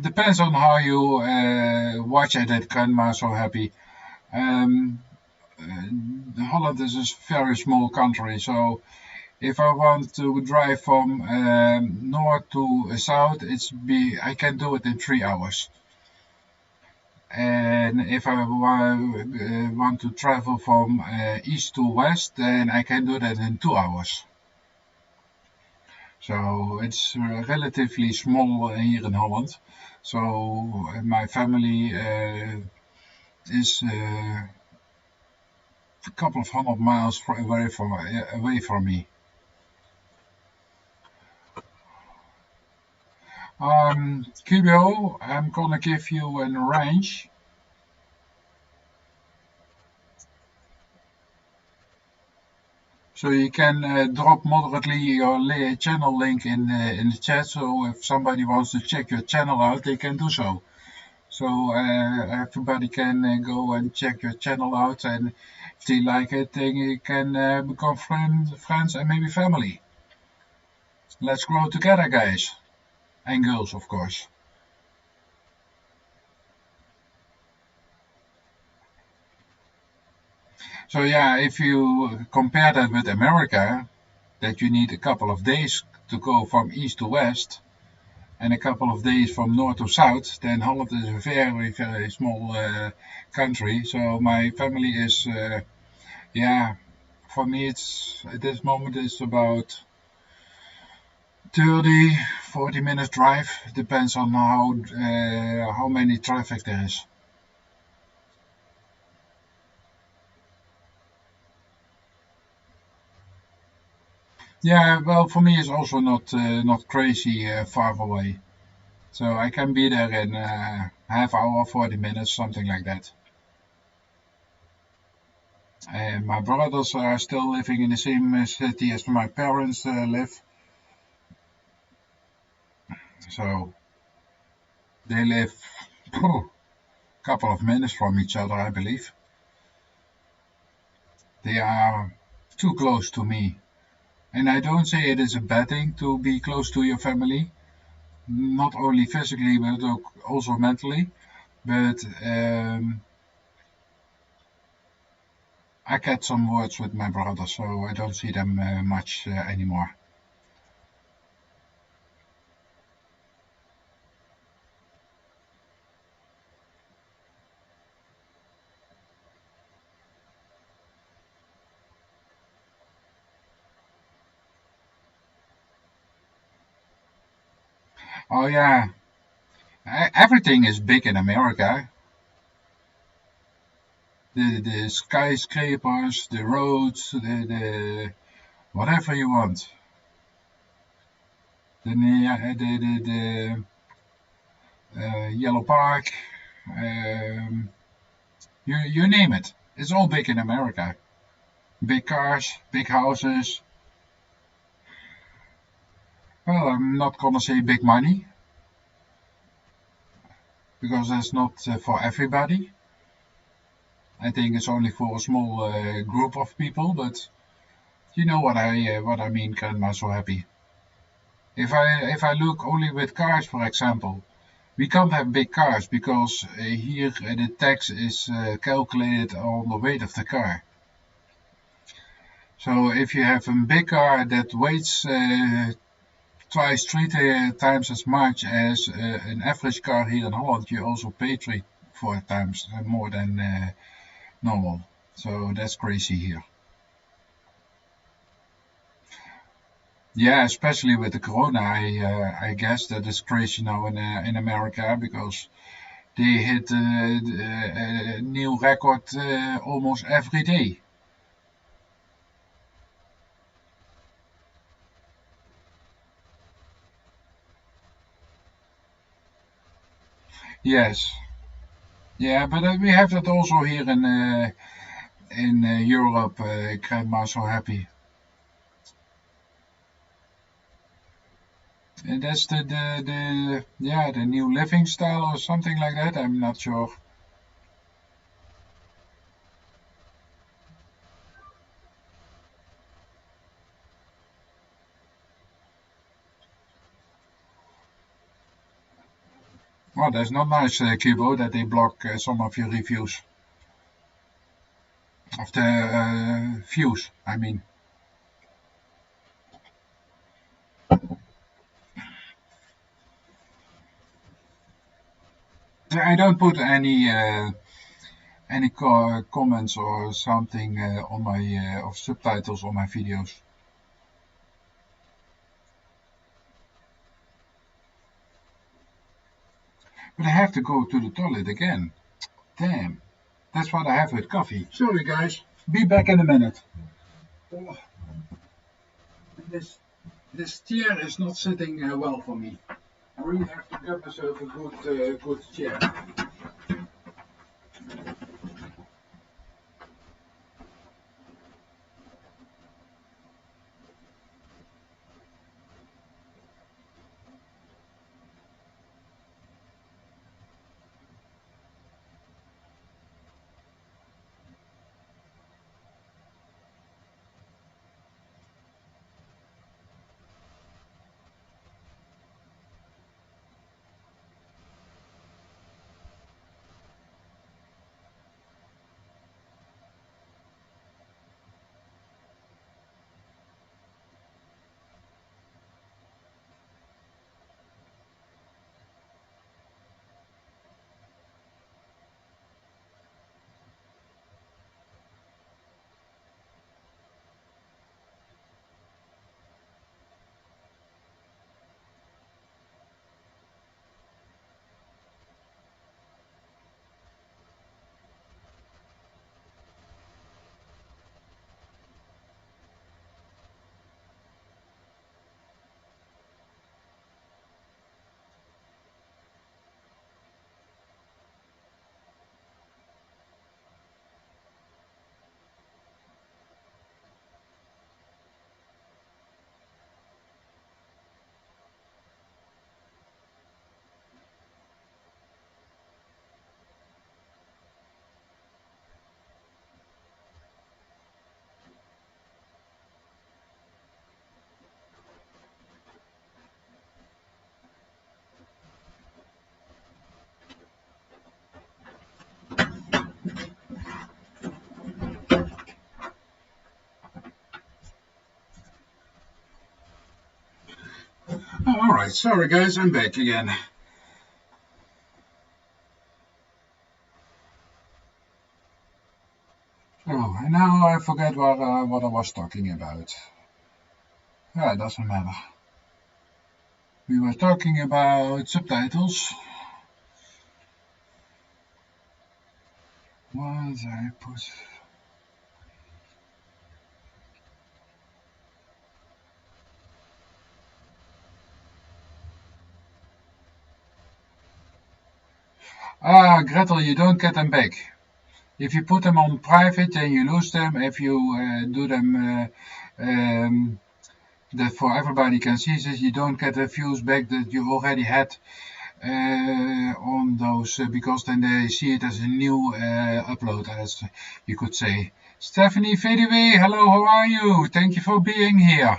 Depends on how you watch it at Grandma So Happy. Um, Holland is a very small country, so if I want to drive from north to south, I can do it in 3 hours. And if I want to travel from east to west, then I can do that in 2 hours. So it's relatively small here in Holland. So my family is a couple of 100 miles away from me. Kubo, I'm gonna give you a range. So you can drop moderately your channel link in the chat. So if somebody wants to check your channel out, they can do so. So everybody can go and check your channel out, and if they like it, they can become friends and maybe family. Let's grow together, guys and girls, of course. So yeah, if you compare that with America, that you need a couple of days to go from east to west and a couple of days from north to south, then Holland is a very, very small country. So my family is, yeah, for me it's at this moment it's about 30, 40 minutes drive. Depends on how many traffic there is. Yeah, well, for me it's also not crazy far away. So I can be there in half hour, 40 minutes, something like that. And my brothers are still living in the same city as my parents live. So they live a couple of minutes from each other, I believe. They are too close to me. And I don't say it is a bad thing to be close to your family, not only physically but also mentally. But I get some words with my brother, so I don't see them much anymore. Oh yeah, everything is big in America. The skyscrapers, the roads, the whatever you want. The yellow park, um, you name it. It's all big in America. Big cars, big houses. Well, I'm not gonna say big money because that's not for everybody. I think it's only for a small group of people, but you know what I mean. Grandma so happy. If I look only with cars, for example, we can't have big cars because here the tax is calculated on the weight of the car. So if you have a big car that weighs twice, three times as much as an average car here in Holland, you also pay 3, 4 times more than normal. So that's crazy here. Yeah, especially with the corona, I guess that is crazy now in America because they hit a new record almost every day. Yes, yeah, but we have that also here in Europe. Grandma so happy. That's the new living style or something like that. I'm not sure. Well, that's not nice, Kubo, that they block some of your reviews of the views. I mean, I don't put any comments or something on my or subtitles on my videos. But I have to go to the toilet again. Damn. That's what I have with coffee. Sorry, guys. Be back in a minute. Oh, this chair is not sitting well for me. I really have to get myself a good chair. Oh, all right. Sorry, guys. I'm back again. Oh, and now I forget what I was talking about. Yeah, it doesn't matter. We were talking about subtitles. What I put? Ah, Gretel, you don't get them back. If you put them on private, then you lose them. If you do them that for everybody can see this, you don't get the views back that you already had on those because then they see it as a new upload, as you could say. Stephanie VDW, hello, how are you? Thank you for being here.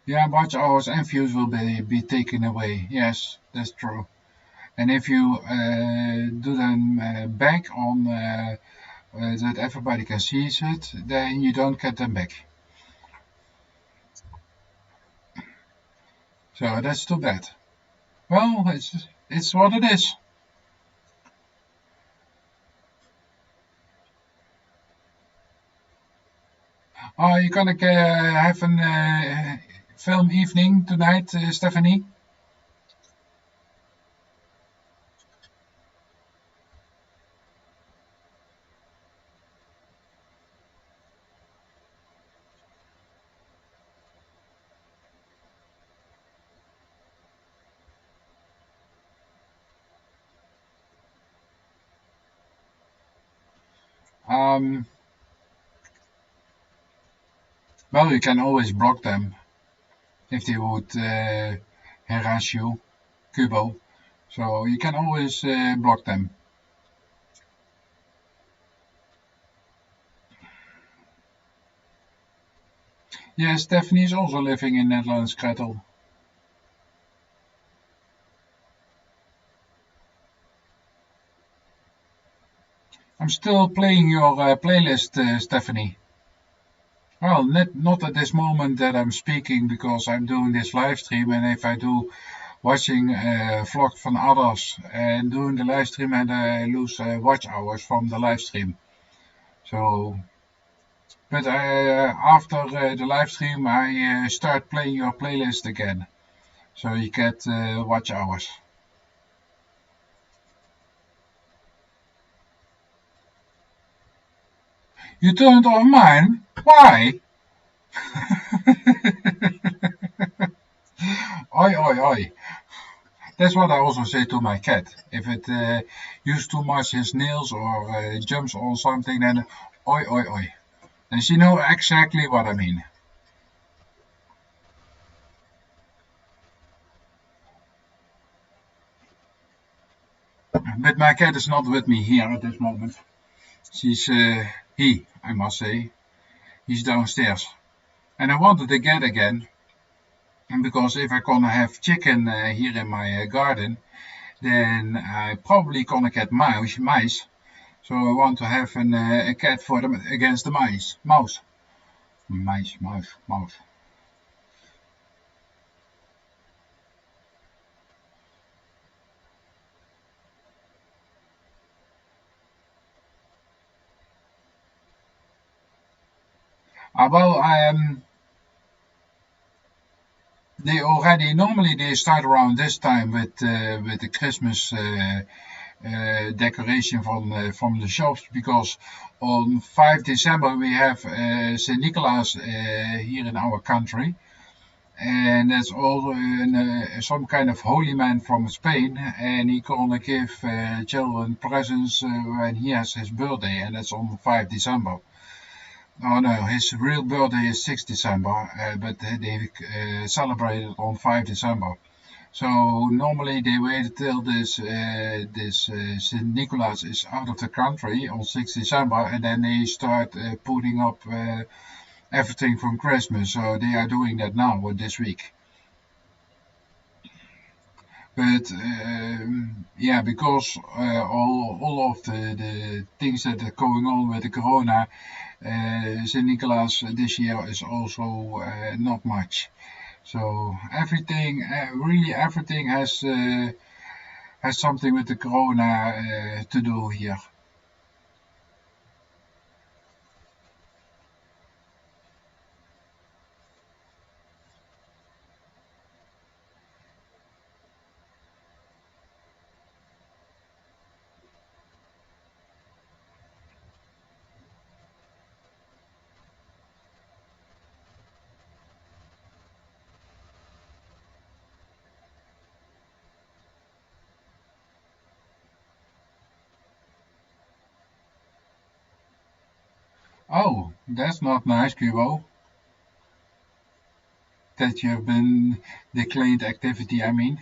Yeah, watch hours and views will be taken away. Yes, that's true. And if you do them back on that everybody can see it, then you don't get them back. So that's too bad. Well, it's what it is. Are you gonna have a film evening tonight, Stephanie? Um, well, you can always block them if they would harass you, Kubo. So you can always block them. Yeah, Stephanie is also living in Netherlands, Gretel. I'm still playing your playlist, Stephanie. Well, not at this moment that I'm speaking because I'm doing this live stream, and if I do watching vlog from others and doing the live stream, and I lose watch hours from the live stream. So, but after the live stream, I start playing your playlist again, so you get watch hours. You turned on mine? Why? Oi, oi, oi. That's what I also say to my cat. If it uses too much his nails or jumps on something, then oi, oi, oi. And she knows exactly what I mean. But my cat is not with me here at this moment. She's, I must say, he's downstairs. And I wanted to get again, and because if I gonna have chicken here in my garden, then I probably gonna get mice. So I want to have a cat for them against the mice. Mouse. Well, they already normally they start around this time with the Christmas decoration from the shops, because on 5 December we have Saint Nicholas here in our country, and that's also some kind of holy man from Spain, and he gonna give children presents when he has his birthday, and that's on 5 December. Oh no, his real birthday is 6 December, but they celebrate it on 5 December. So normally they wait till this Saint Nicholas is out of the country on 6 December, and then they start putting up everything from Christmas. So they are doing that now this week. But yeah, because all of the things that are going on with the corona, Saint Nicholas this year is also not much. So everything, really everything has something with the corona to do here. Oh, that's not nice, Kubo. That you've been declined activity, I mean.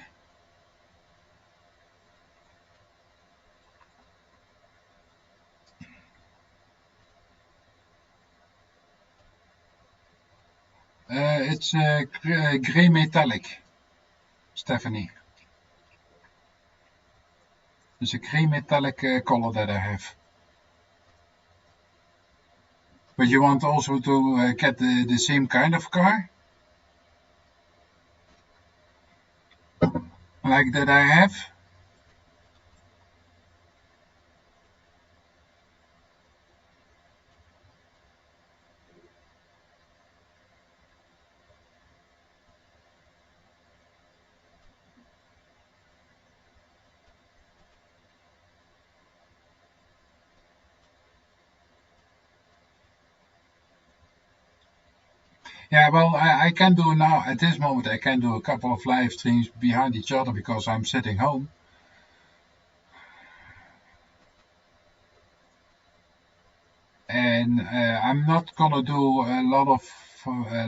It's gray metallic, Stephanie. It's a gray metallic color that I have. But you want also to get the same kind of car, like that I have? Yeah, well, I can do now, at this moment, I can do a couple of live streams behind each other because I'm sitting home. and I'm not gonna do a lot of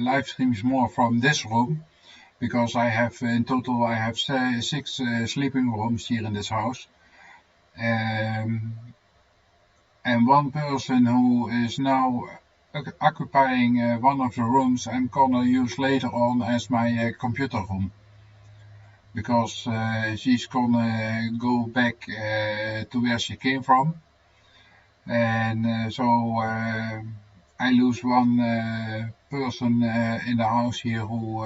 live streams more from this room, because I have in total I have six sleeping rooms here in this house, um, and one person who is now occupying one of the rooms I'm gonna use later on as my computer room, because she's gonna go back to where she came from, and so I lose one person in the house here who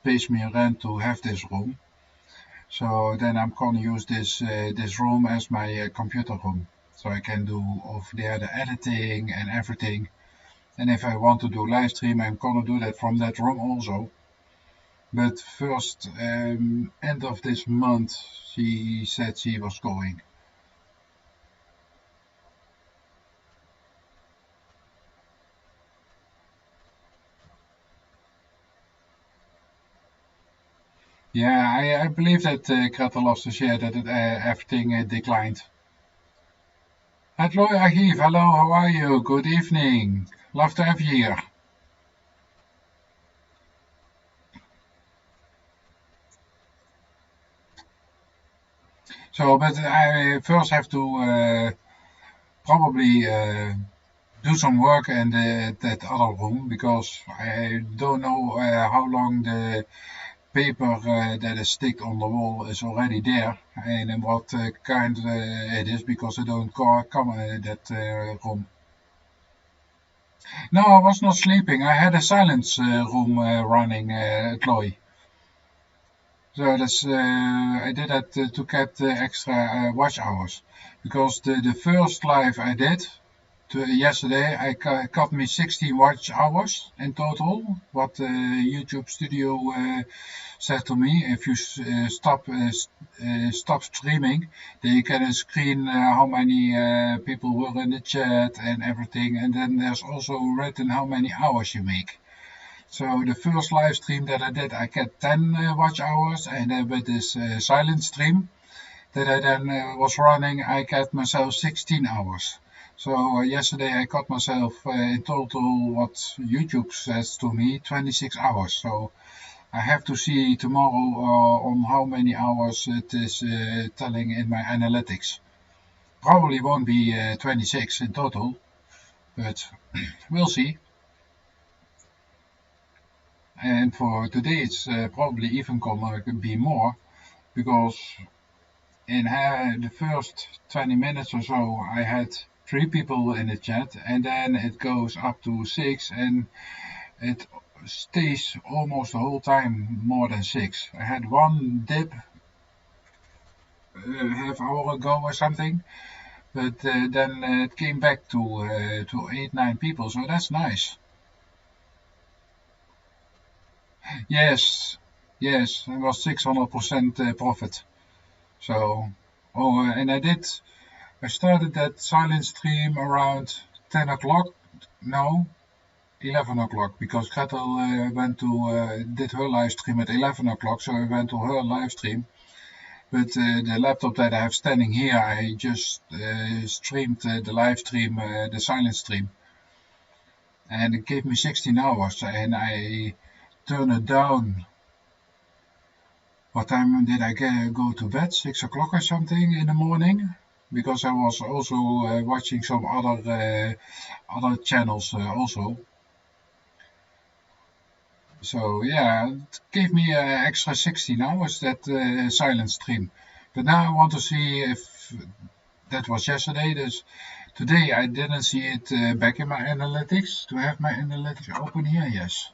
pays me rent to have this room. So then I'm gonna use this room as my computer room, so I can do over there the editing and everything. And if I want to do live stream, I'm gonna do that from that room also. But first, end of this month, she said she was going. Yeah, I believe that Gretel lost the share, that everything declined. Hello, Archief. Hello, how are you? Good evening. Love to have you here. So, but I first have to probably do some work in that other room, because I don't know how long the paper that is sticked on the wall is already there, and in what kind it is, because I don't come in that room. No, I was not sleeping. I had a silence room running, Chloe. So that's I did that to get extra watch hours, because the first live I did yesterday, I got me 16 watch hours in total. What YouTube Studio said to me, if you stop streaming, then you get a screen how many people were in the chat and everything, and then there's also written how many hours you make. So the first live stream that I did, I get 10 watch hours, and then with this silent stream that I then was running, I got myself 16 hours. So yesterday I got myself in total, what YouTube says to me, 26 hours. So I have to see tomorrow on how many hours it is telling in my analytics. Probably won't be 26 in total, but we'll see. And for today it's probably even gonna be more, because in the first 20 minutes or so I had 3 people in the chat, and then it goes up to 6, and it stays almost the whole time more than 6. I had one dip half hour ago or something, but then it came back to 8-9 people, so that's nice. Yes, yes, it was 600% profit. So, and I started that silent stream around 10 o'clock, no, 11 o'clock, because Gretel did her live stream at 11 o'clock, so I went to her live stream. But the laptop that I have standing here, I just streamed the live stream, the silent stream. And it gave me 16 hours, and I turned it down. What time did I go to bed? 6 o'clock or something in the morning? Because I was also watching some other channels also. So yeah, it gave me extra 16 hours, that silent stream. But now I want to see if that was yesterday. Today I didn't see it back in my analytics. Do I have my analytics open here? Yes.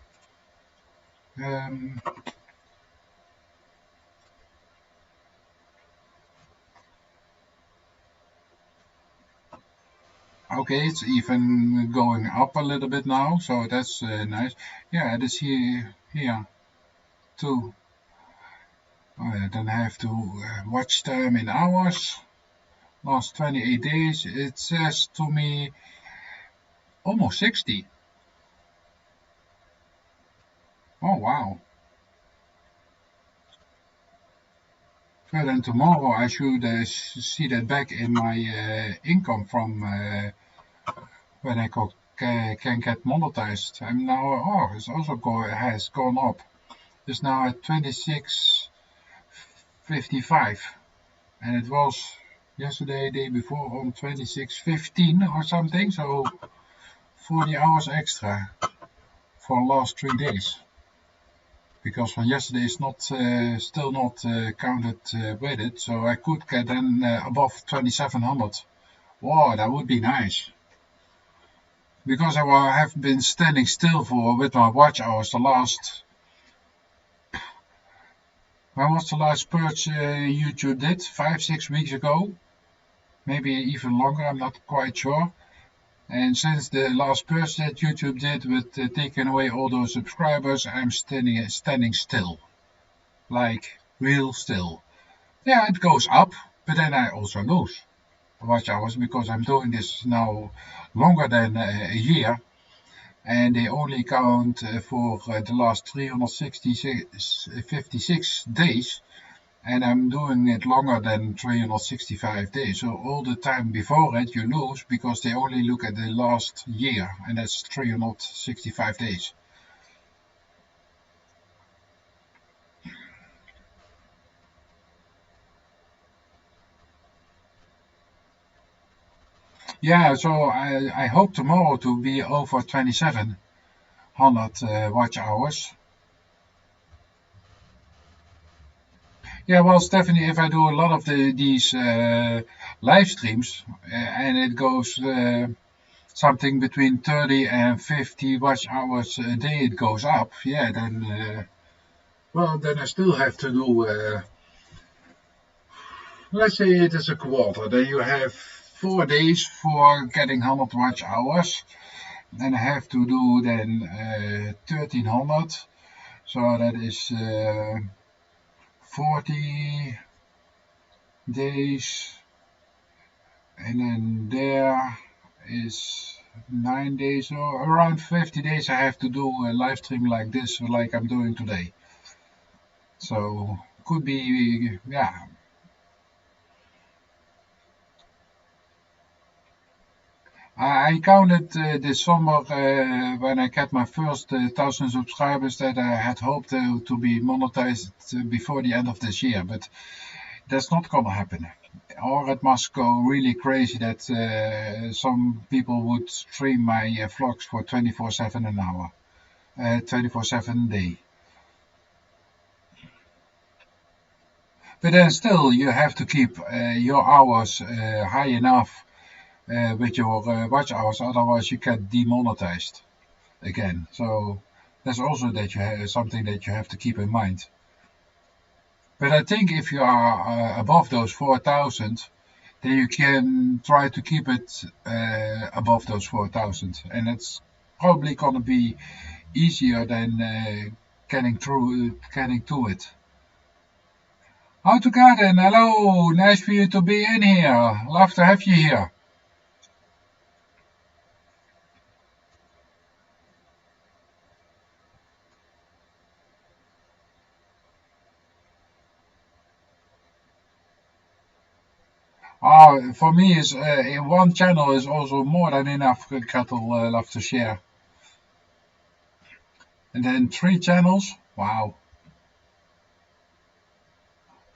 Okay, it's even going up a little bit now, so that's nice. Yeah, it is here too. Then I have to watch time in hours. Last 28 days, it says to me almost 60. Oh wow. So then tomorrow I should see that back in my income from when I can get monetized. I'm now, oh, it's also has gone up. It's now at 26.55, and it was yesterday, day before on 26.15 or something. So 40 hours extra for last 3 days. Because from yesterday is not still not counted with it, so I could get then above 2700. Wow, that would be nice. Because I have been standing still for with my watch hours the last. When was the last purge YouTube did? 5-6 weeks ago, maybe even longer. I'm not quite sure. And since the last purge that YouTube did with taking away all those subscribers, I'm standing still, like real still. Yeah, it goes up, but then I also lose watch hours because I'm doing this now longer than a year, and they only count for the last 356 days, and I'm doing it longer than 365 days. So all the time before it you lose because they only look at the last year, and that's 365 days. Yeah, so I hope tomorrow to be over 2700 watch hours. Yeah, well, Stephanie, if I do a lot of these live streams and it goes something between 30 and 50 watch hours a day, it goes up. Yeah, then well, then I still have to do. Let's say it is a quarter. Then you have 4 days for getting 100 watch hours, and I have to do then 1300. So that is 40 days. And then there is 9 days or around 50 days I have to do a live stream like this, like I'm doing today. So could be, yeah. I counted this summer when I get my first 1,000 subscribers that I had hoped to be monetized before the end of this year, but that's not gonna happen. Or it must go really crazy that some people would stream my vlogs for 24/7 an hour, 24/7 day. But then still, you have to keep your hours high enough with your watch hours, otherwise you get demonetized again. So that's also that you have something that you have to keep in mind. But I think if you are above those 4,000, then you can try to keep it above those 4,000, and it's probably gonna be easier than getting to it. How to garden? Hello, nice for you to be in here. Love to have you here. For me, is one channel is also more than enough cattle love to share. And then 3 channels, wow.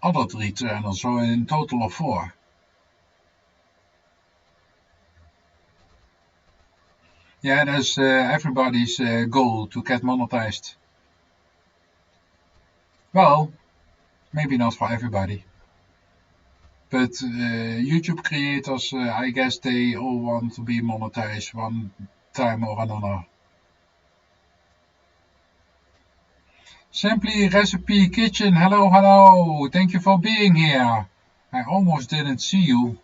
Other 3 channels, so in total of 4. Yeah, that's everybody's goal to get monetized. Well, maybe not for everybody. But YouTube creators, I guess they all want to be monetized one time or another. Simply Recipe Kitchen, hello, hello. Thank you for being here. I almost didn't see you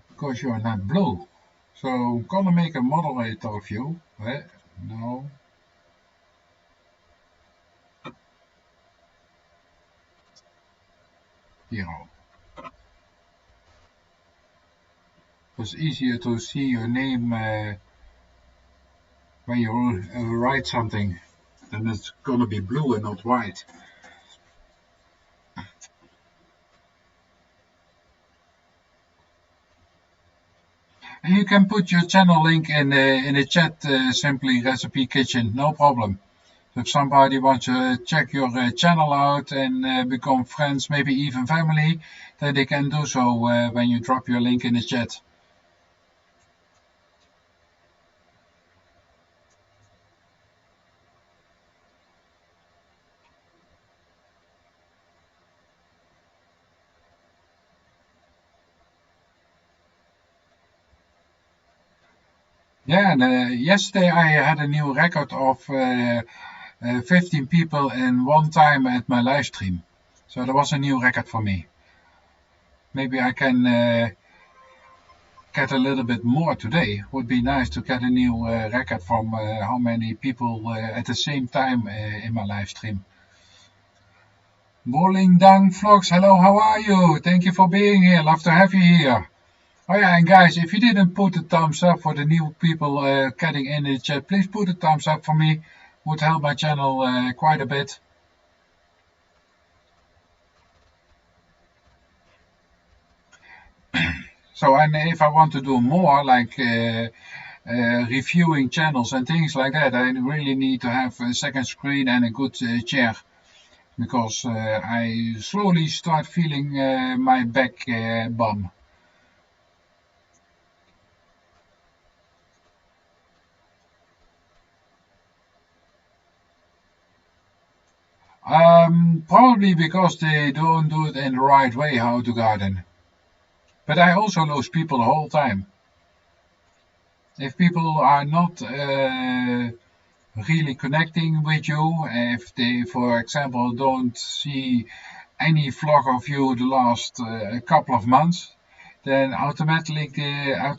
because you're not blue. So I'm gonna make a moderator of you. No. Hero. It's easier to see your name when you write something. Then it's gonna be blue and not white. You can put your channel link in the chat, simply Recipe Kitchen, no problem. If somebody wants to check your channel out and become friends, maybe even family, then they can do so when you drop your link in the chat. Yeah, and yesterday I had a new record of 15 people in one time at my live stream. So that was a new record for me. Maybe I can get a little bit more today. Would be nice to get a new record from how many people at the same time in my live stream. Bowling Down Vlogs, hello, how are you? Thank you for being here. Love to have you here. Oh yeah, and guys, if you didn't put a thumbs up for the new people getting in the chat, please put a thumbs up for me. Would help my channel quite a bit. So, and if I want to do more, like reviewing channels and things like that, I really need to have a second screen and a good chair, because I slowly start feeling my back bum. Probably because they don't do it in the right way, how to garden. But I also lose people the whole time. If people are not really connecting with you, if they, for example, don't see any vlog of you the last couple of months, then automatically uh,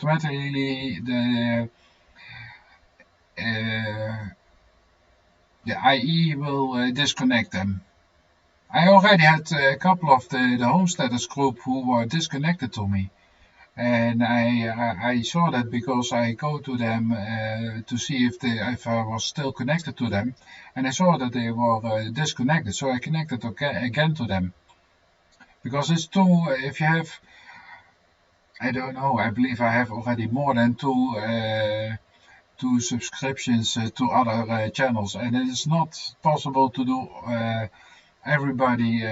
the IE will disconnect them. I already had a couple of the homesteaders group who were disconnected to me. And I saw that because I go to them to see if I was still connected to them, and I saw that they were disconnected. So I connected again to them, because it's too. If you have, I don't know. I believe I have already more than two subscriptions to other channels, and it is not possible to do everybody.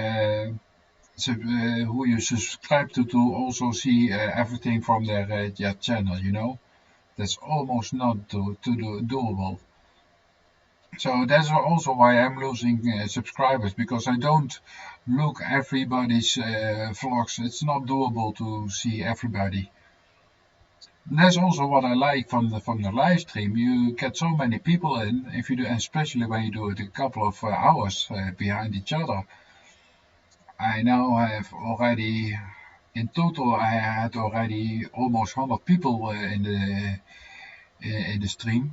Who you subscribe to also see everything from their channel, you know. That's almost not doable. So that's also why I'm losing subscribers, because I don't look everybody's vlogs. It's not doable to see everybody. And that's also what I like from the live stream. You get so many people in, if you do, especially when you do it a couple of hours behind each other. I now have already, in total, I had already almost 100 people in the stream.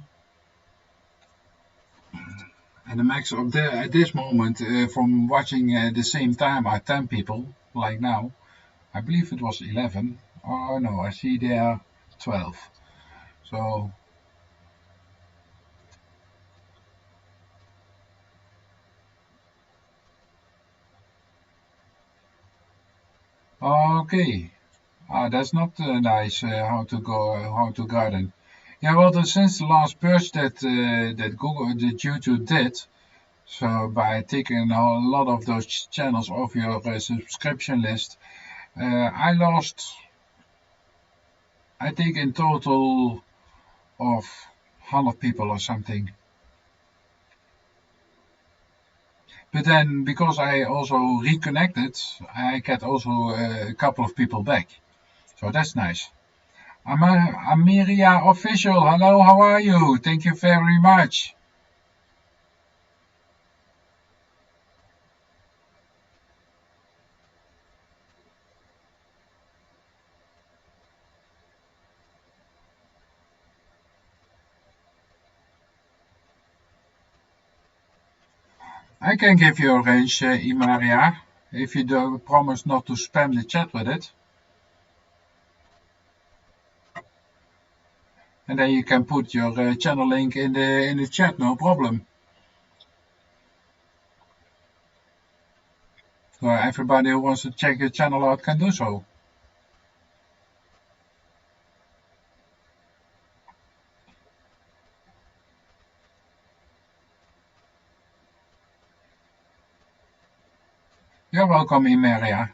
And the max of at this moment, from watching at the same time, are 10 people, like now. I believe it was 11. Oh no, I see there 12. So, okay. That's not nice how to garden. Yeah, well, since the last purge that YouTube did, so by taking a lot of those channels off your subscription list, I lost, I think in total of 100 people or something. But then because I also reconnected, I get also a couple of people back. So that's nice. Amiria Official, hello, how are you? Thank you very much. I can give you a range, Imaria, if you do promise not to spam the chat with it. And then you can put your channel link in the chat, no problem. So everybody who wants to check your channel out can do so. You're welcome, Imeria.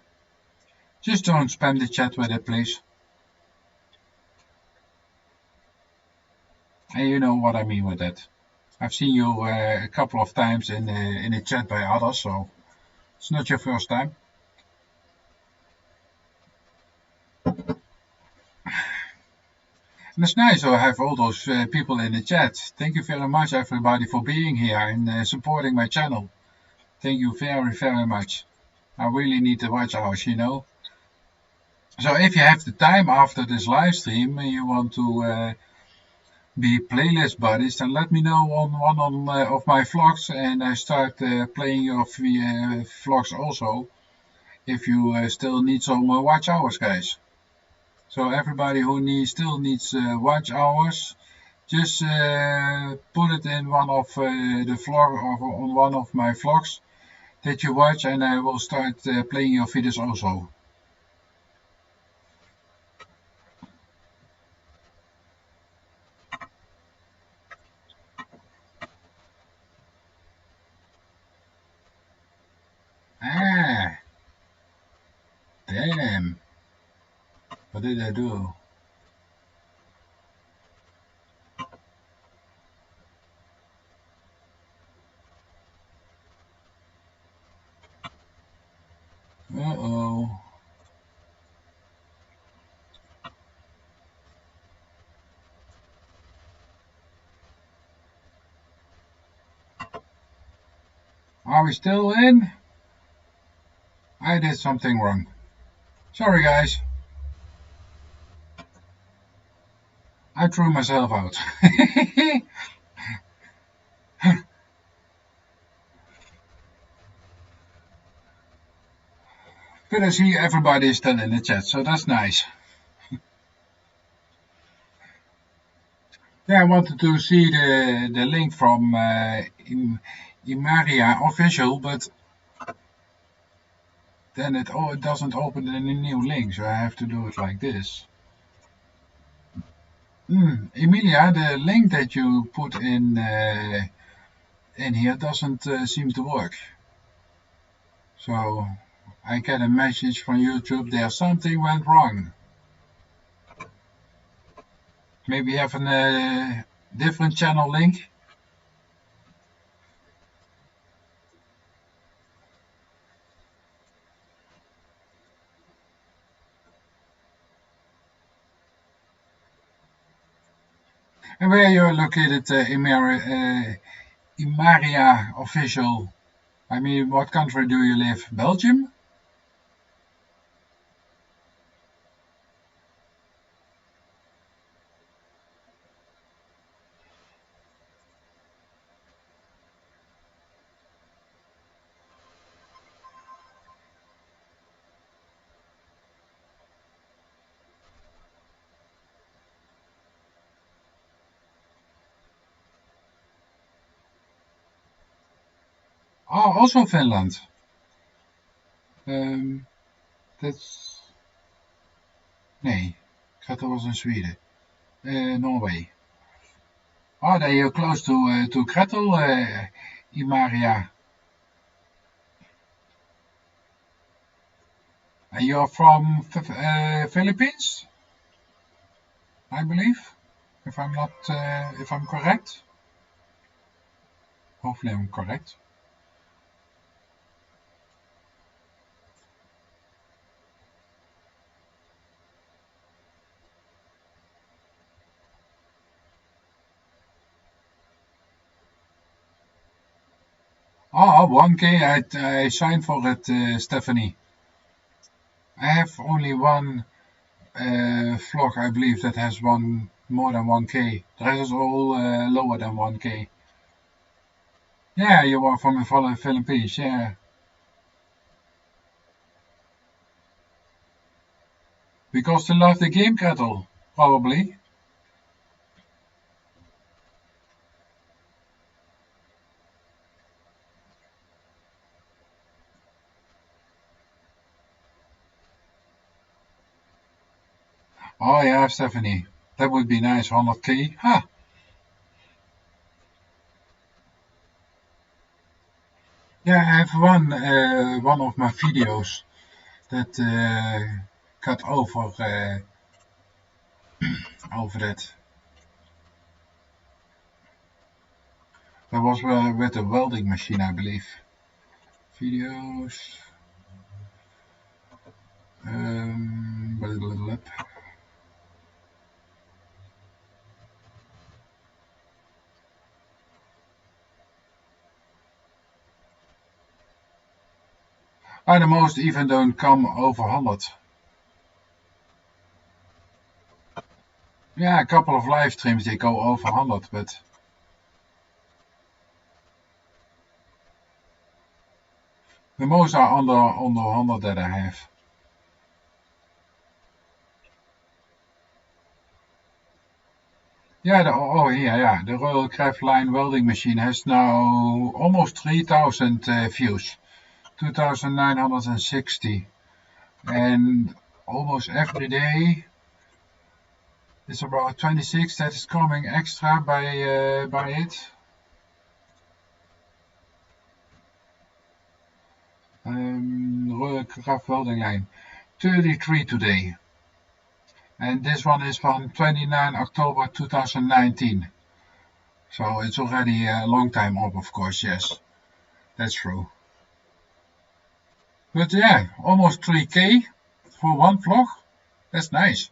Just don't spam the chat with it, please. And you know what I mean with that. I've seen you a couple of times in the chat by others, so it's not your first time. And it's nice to have all those people in the chat. Thank you very much, everybody, for being here and supporting my channel. Thank you very, very much. I really need the watch hours, you know. So if you have the time after this live stream and you want to be playlist buddies, then let me know on one of my vlogs, and I start playing your vlogs also, if you still need some watch hours, guys. So everybody who still needs watch hours, just put it in one of the vlog or on one of my vlogs that you watch, and I will start playing your videos also. Ah, damn. What did I do? Uh-oh. Are we still in? I did something wrong. Sorry, guys. I threw myself out. But I see everybody is still in the chat, so that's nice. Yeah, I wanted to see the link from Imaria official, but then it doesn't open any new link, so I have to do it like this. Emilia, the link that you put in here doesn't seem to work. So I get a message from YouTube there, something went wrong. Maybe you have a different channel link. And where you're located, Imaria official? I mean, what country do you live? Belgium? Oh, also Finland. That's... Nee, Gretel was in Sweden. Norway. Oh, then you're close to Gretel, Imaria. And you're from Philippines, I believe, if I'm not, if I'm correct. Hopefully I'm correct. Oh, 1K, I signed for it, Stephanie. I have only one vlog, I believe, that has more than 1K. The rest is all lower than 1K. Yeah, you are from the Philippines, yeah. Because they love the game, Gretel, probably. Oh yeah, Stephanie, that would be nice, 100K. Huh. Yeah, I have one of my videos that got over that. That was with a welding machine, I believe. Videos. Blah, blah, blah. The most even don't come over 100. Yeah, a couple of live streams they go over 100, but the most are under 100 that I have. Yeah, the Royal Craft Line welding machine has now almost 3,000 views, 2,960, and almost every day it's about 26 that is coming extra by it. Royal Craft welding line, 33 today, and this one is from 29 October 2019. So it's already a long time up, of course, yes, that's true. But yeah, almost 3K for one vlog. That's nice.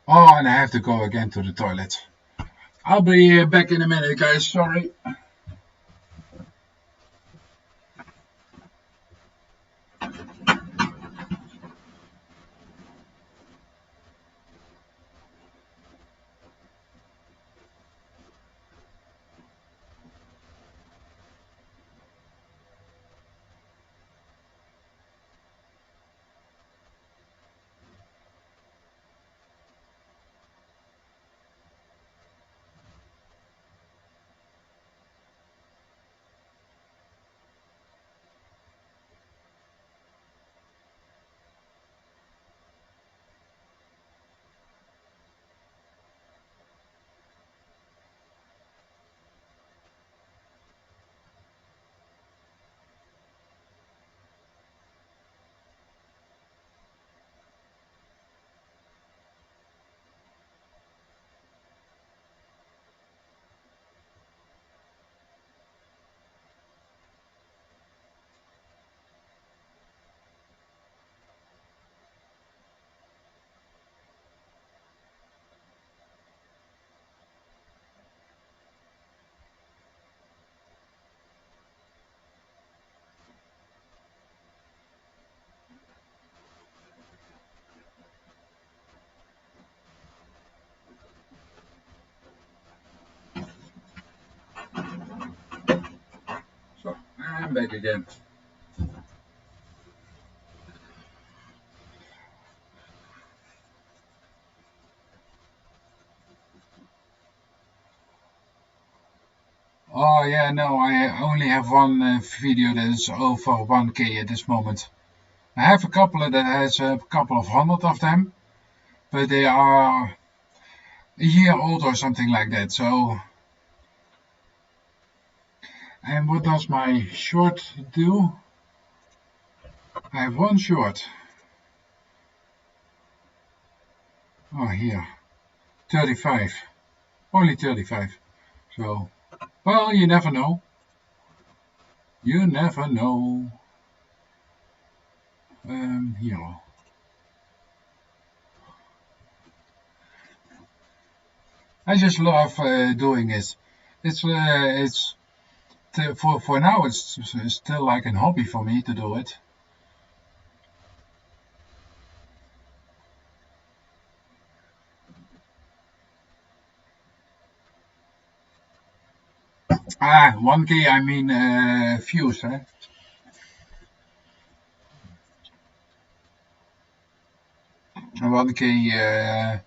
Oh, and I have to go again to the toilet. I'll be back in a minute, guys. Sorry. So I'm back again. Oh yeah, no, I only have one video that is over 1K at this moment. I have a couple that has a couple of hundred of them, but they are a year old or something like that. So, and what does my short do? I have one short. Oh, here, 35, only 35. So, well, you never know. You never know. Here. I just love doing it. It's for now. It's still like a hobby for me to do it. Ah, 1K. I mean views, eh? 1K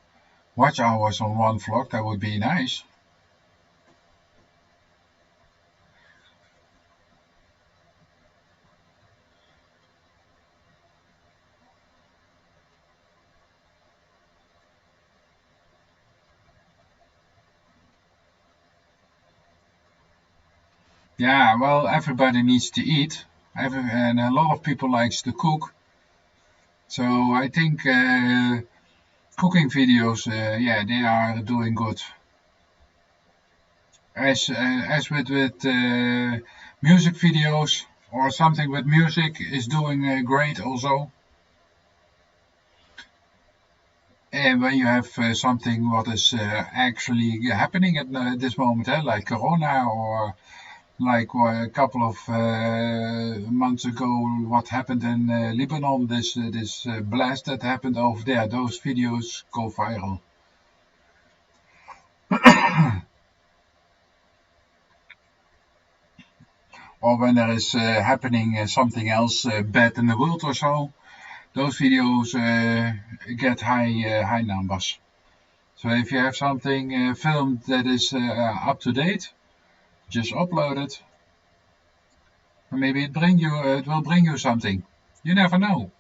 watch hours on one vlog. That would be nice. Yeah, well, everybody needs to eat, and a lot of people likes to cook. So I think cooking videos, yeah, they are doing good. As with music videos or something with music is doing great also. And when you have something what is actually happening at this moment, like Corona or like a couple of months ago, what happened in Lebanon, this blast that happened over there, those videos go viral. Or when there is happening something else bad in the world or so, those videos get high numbers. So if you have something filmed that is up to date, just upload it. And maybe it will bring you something. You never know.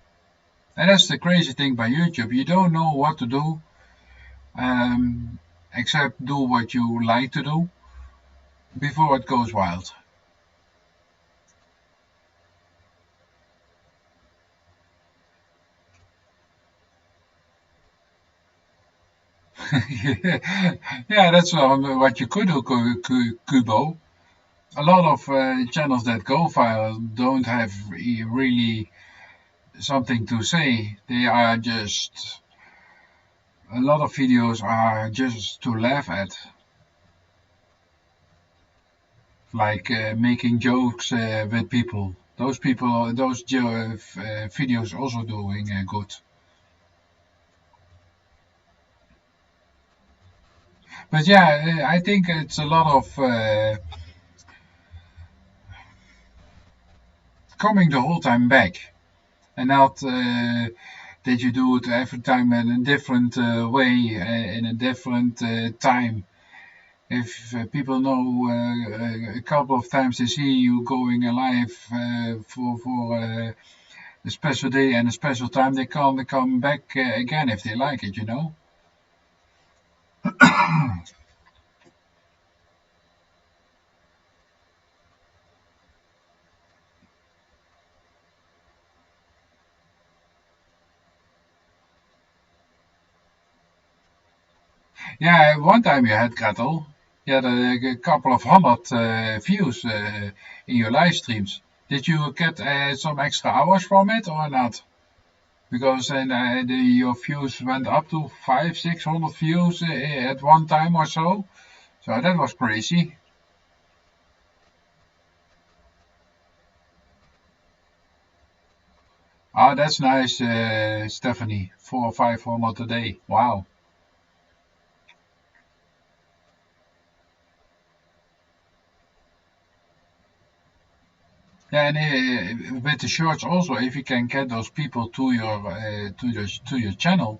And that's the crazy thing by YouTube. You don't know what to do, um, except do what you like to do before it goes wild. Yeah, that's what you could do, Kubo. A lot of channels that go viral don't have really something to say. They are just a lot of videos are just to laugh at, like making jokes with people. Those videos also doing good. But yeah, I think it's a lot of coming the whole time back, and not that you do it every time in a different way, in a different time. If people know a couple of times they see you going live for a special day and a special time, they can come back again if they like it, you know. Yeah, one time you had Gretel. You had a couple of hundred views in your live streams. Did you get some extra hours from it or not? Because then your views went up to 500-600 views at one time or so. So that was crazy. Oh, that's nice, Stephanie. 400 or 500 a day. Wow. Yeah, and with the shorts also, if you can get those people to your channel,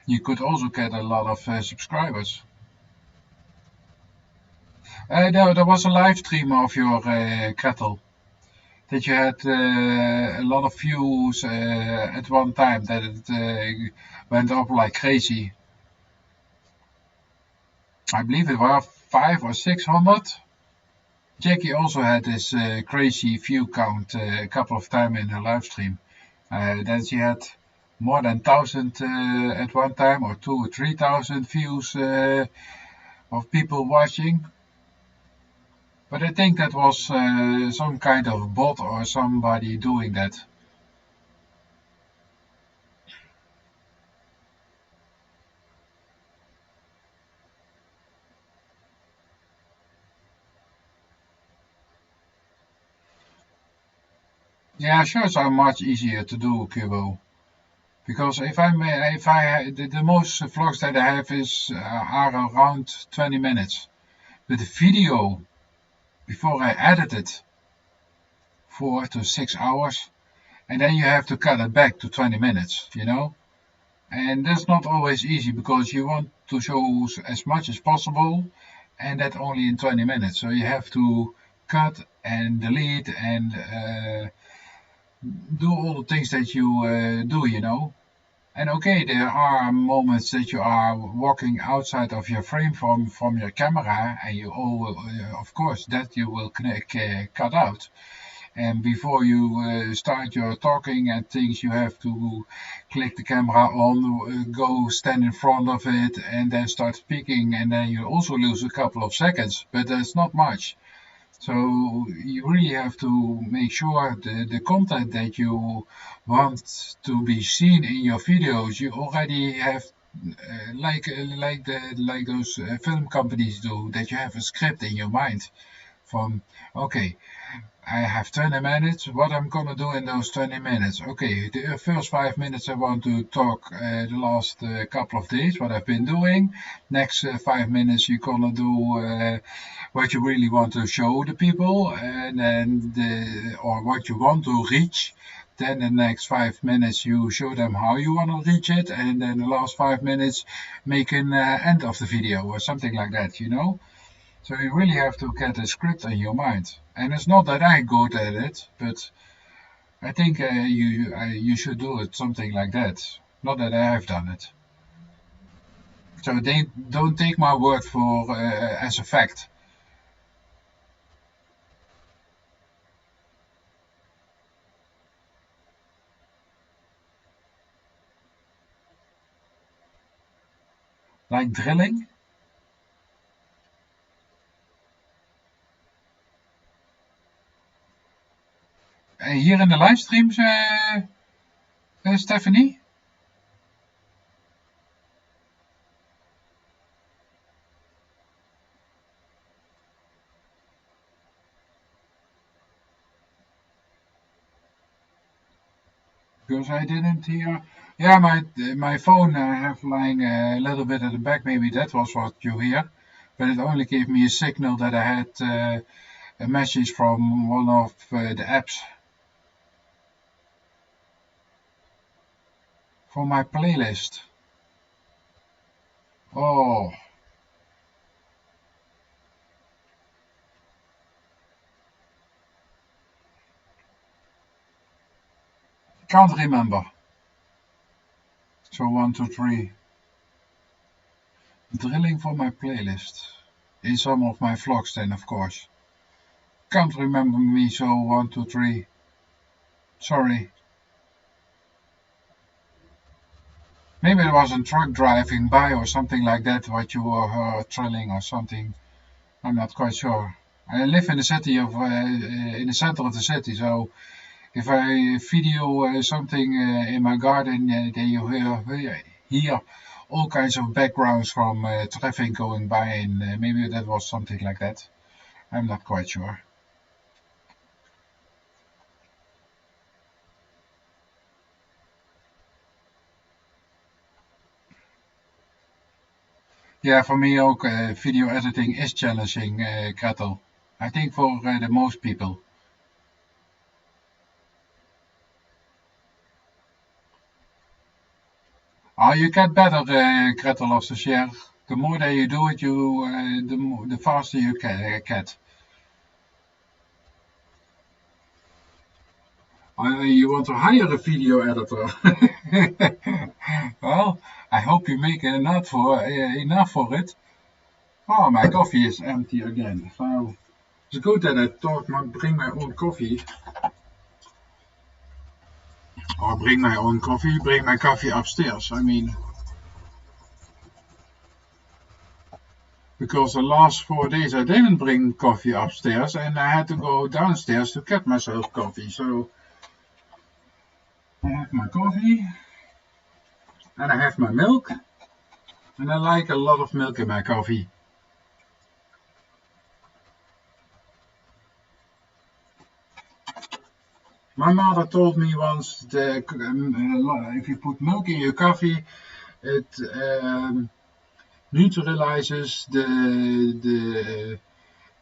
you could also get a lot of subscribers. There was a live stream of your cattle that you had a lot of views at one time. That it went up like crazy. I believe it was 500 or 600. Jackie also had this crazy view count a couple of times in her live stream. Then she had more than 1,000 at one time, or 2 or 3,000 views of people watching. But I think that was some kind of bot or somebody doing that. Yeah, shorts are much easier to do, Kubo. Because if I the most vlogs that I have are around 20 minutes. But the video before I edit it 4 to 6 hours, and then you have to cut it back to 20 minutes, you know? And that's not always easy because you want to show as much as possible, and that only in 20 minutes. So you have to cut and delete and do all the things that you do, you know? And okay, there are moments that you are walking outside of your frame from your camera, and you all, of course, that you will cut out. And before you start your talking and things, you have to click the camera on, go stand in front of it, and then start speaking. And then you also lose a couple of seconds, but that's not much. So you really have to make sure the content that you want to be seen in your videos, you already have like those film companies do, that you have a script in your mind from, okay, I have 20 minutes. What I'm gonna do in those 20 minutes? Okay, the first 5 minutes I want to talk the last couple of days, what I've been doing. Next 5 minutes you're gonna do what you really want to show the people, and then or what you want to reach. Then the next 5 minutes you show them how you want to reach it, and then the last 5 minutes make an end of the video or something like that, you know. So you really have to get a script in your mind. And it's not that I'm good at it, but I think you should do it something like that. Not that I have done it. So they don't take my word for as a fact. Like drilling. Hier in de livestreams, Stephanie? Because I didn't hear. Yeah, my phone I have lying a little bit at the back. Maybe that was what you hear, but it only gave me a signal that I had a message from one of the apps for my playlist. Oh, can't remember. So 1, 2, 3. Drilling for my playlist. In some of my vlogs then, of course. Can't remember me, so 1, 2, 3. Sorry. Maybe it was a truck driving by or something like that, what you were drilling or something. I'm not quite sure. I live in the city of, in the center of the city, so if I video something in my garden, then you hear all kinds of backgrounds from traffic going by, and maybe that was something like that. I'm not quite sure. Yeah, for me ook, video editing is challenging, Gretel. I think for the most people. Oh, you get better, Gretel, of the share. The more that you do it, the faster you get. You want to hire a video editor? Well, I hope you make enough for it. Oh, my coffee is empty again. So it's good that I bring my own coffee. Or bring my own coffee, bring my coffee upstairs. I mean, because the last 4 days I didn't bring coffee upstairs and I had to go downstairs to get myself coffee. So I have my coffee and I have my milk, and I like a lot of milk in my coffee. My mother told me once that if you put milk in your coffee, it neutralizes the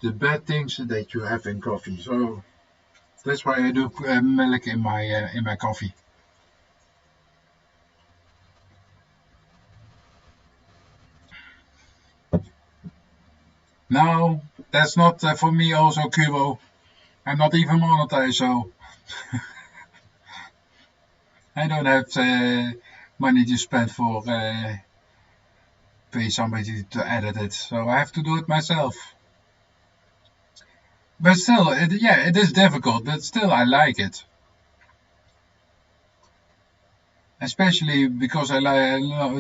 bad things that you have in coffee. So that's why I do milk in my coffee. No, that's not for me also, Kubo. I'm not even monetized, so I don't have money to spend for pay somebody to edit it, so I have to do it myself. But still, yeah, it is difficult, but still I like it. Especially because I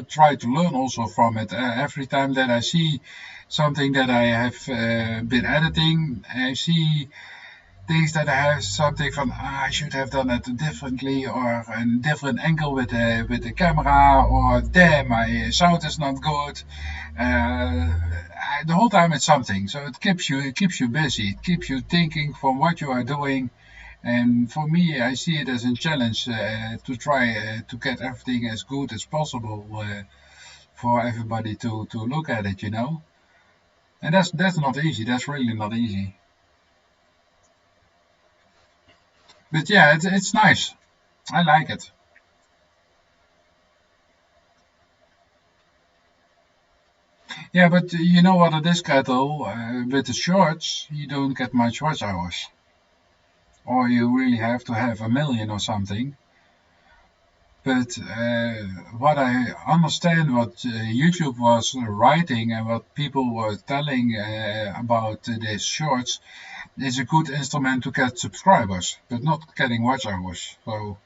try to learn also from it. Every time that I see something that I have been editing, I see things that I have something from, I should have done it differently, or a different angle with the camera, or damn, my sound is not good. The whole time it's something, so it keeps you busy, it keeps you thinking from what you are doing. And for me, I see it as a challenge to try to get everything as good as possible for everybody to look at it, And that's not easy. That's really not easy. But yeah, it's nice. I like it. Yeah, but you know what it is, Gretel? With the shorts, you don't get much watch hours. Or you really have to have 1 million or something. But what I understand, what YouTube was writing and what people were telling about these shorts, is a good instrument to get subscribers, but not getting watch hours. So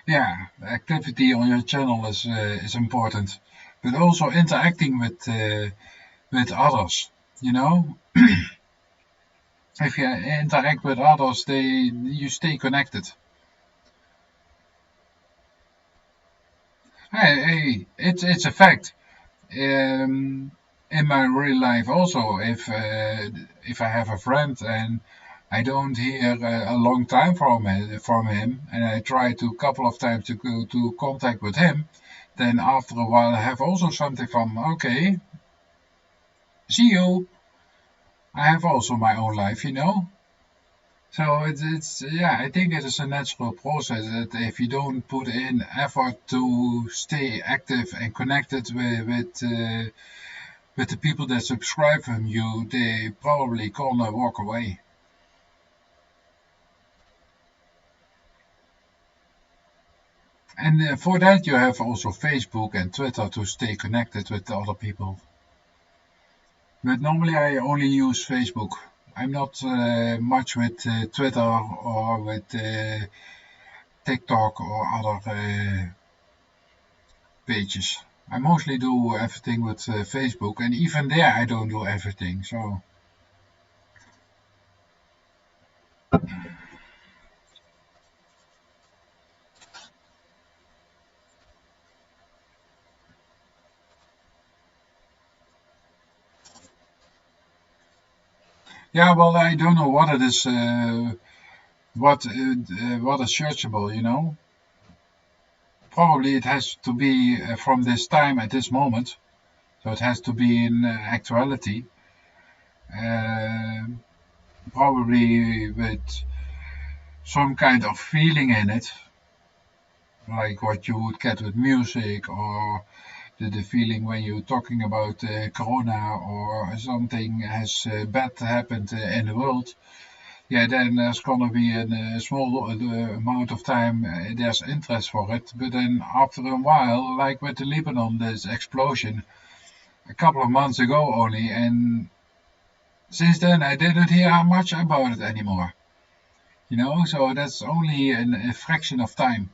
yeah, activity on your channel is important, but also interacting with others. You know, if you interact with others, you stay connected. Hey, it's a fact. In my real life also, if I have a friend and I don't hear a long time from him, and I try to couple of times to go to contact with him, then after a while I have also something from, okay, see you. I have also my own life. So it's yeah, I think it is a natural process that if you don't put in effort to stay active and connected with the people that subscribe from you, they probably gonna walk away. And for that, you have also Facebook and Twitter to stay connected with the other people. But normally, I only use Facebook. I'm not much with Twitter or with TikTok or other pages. I mostly do everything with Facebook, and even there, I don't do everything. So. Yeah, well, I don't know what it is, what is searchable. Probably it has to be from this time at this moment, so it has to be in actuality. Uh, Probably with some kind of feeling in it, like what you would get with music, or the feeling when you're talking about Corona or something has bad happened in the world. Yeah, then there's gonna be a small amount of time there's interest for it, but then after a while, like with the Lebanon, this explosion a couple of months ago only, and since then I didn't hear much about it anymore. So that's only a fraction of time.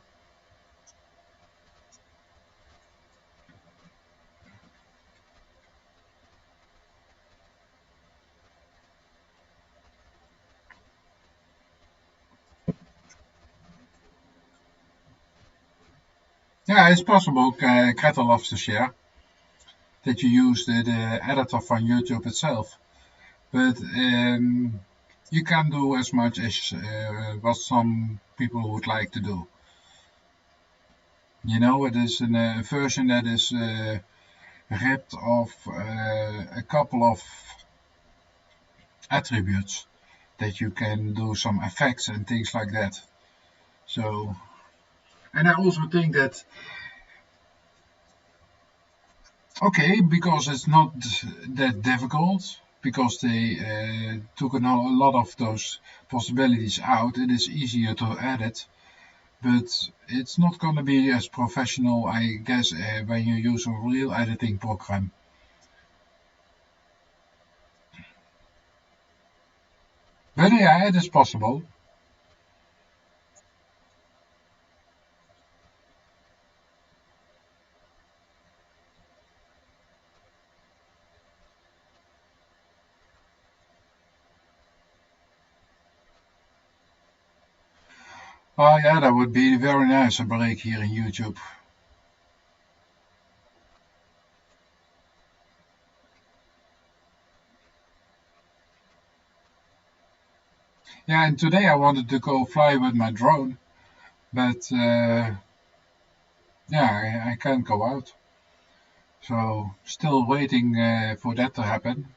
Yeah, it's possible, Gretel loves to share, that you use the editor from YouTube itself, but you can't do as much as what some people would like to do. It is a version that is ripped off a couple of attributes that you can do some effects and things like that. So, and I also think that, okay, because it's not that difficult, because they took a lot of those possibilities out, it is easier to edit, but it's not going to be as professional, I guess, when you use a real editing program. But yeah, it is possible. Oh yeah, that would be very nice, a break here in YouTube. Yeah, and today I wanted to go fly with my drone, but yeah, I can't go out. So still waiting for that to happen,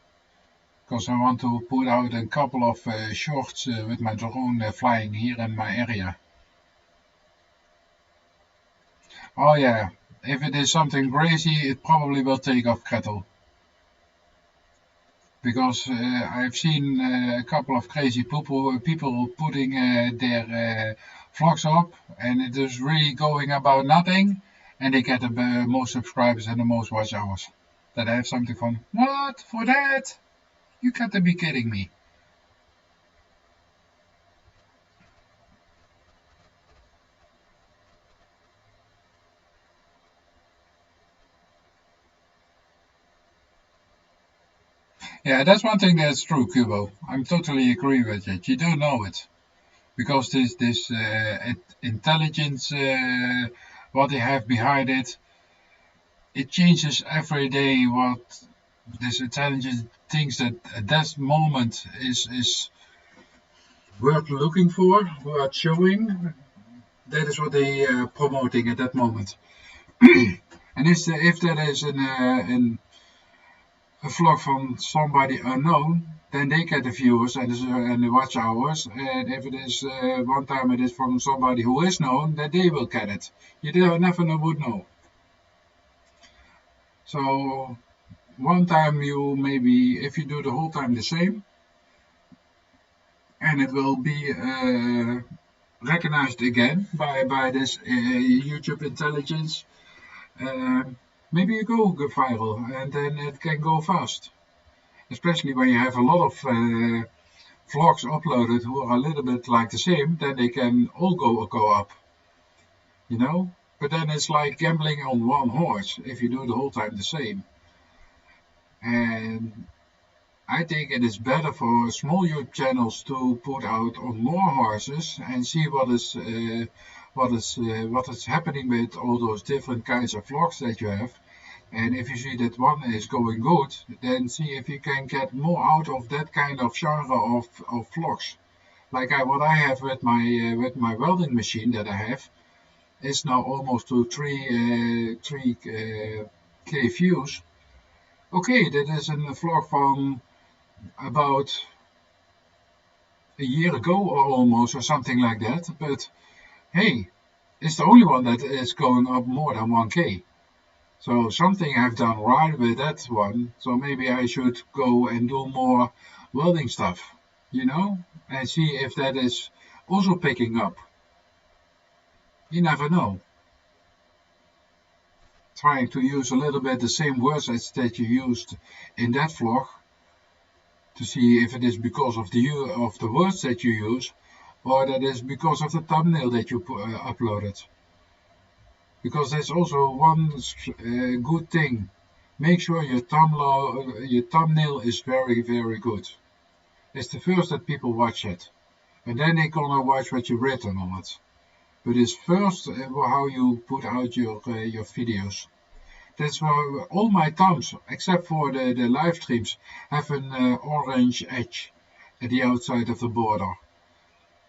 because I want to put out a couple of shorts with my drone flying here in my area. Oh yeah, if it is something crazy, it probably will take off cattle. Because I've seen a couple of crazy people putting their vlogs up, and it is really going about nothing, and they get the most subscribers and the most watch hours. That I have something from, what, for that? You got to be kidding me. Yeah, that's one thing that's true, Kubo. I'm totally agree with it. You do know it. Because this intelligence, what they have behind it, it changes every day. What this intelligence thinks that at that moment is worth looking for, worth showing. That is what they promoting at that moment. And if that is a vlog from somebody unknown, then they get the viewers and the watch hours. And if it is one time it is from somebody who is known, then they will get it. You never would know. So one time you maybe, if you do the whole time the same, and it will be recognized again by this YouTube intelligence, uh, maybe you go viral, and then it can go fast. Especially when you have a lot of vlogs uploaded who are a little bit like the same, then they can all go up, you know. But then it's like gambling on one horse if you do the whole time the same. And I think it is better for small YouTube channels to put out on more horses and see what is happening with all those different kinds of vlogs that you have. And if you see that one is going good, then see if you can get more out of that kind of genre of vlogs. Like what I have with my welding machine that I have is now almost to 3K views. Okay, that is a vlog from about a year ago or almost, or something like that. But hey, it's the only one that is going up more than 1K. So something I've done right with that one. So maybe I should go and do more welding stuff, you know, and see if that is also picking up. You never know. Trying to use a little bit the same words as that you used in that vlog, to see if it is because of the words that you use, or that is because of the thumbnail that you uploaded. Because that's also one good thing. Make sure your thumbnail is very, very good. It's the first that people watch it, and then they're gonna watch what you've written on it. But it's first how you put out your videos. That's why all my thumbs, except for the live streams, have an orange edge at the outside of the border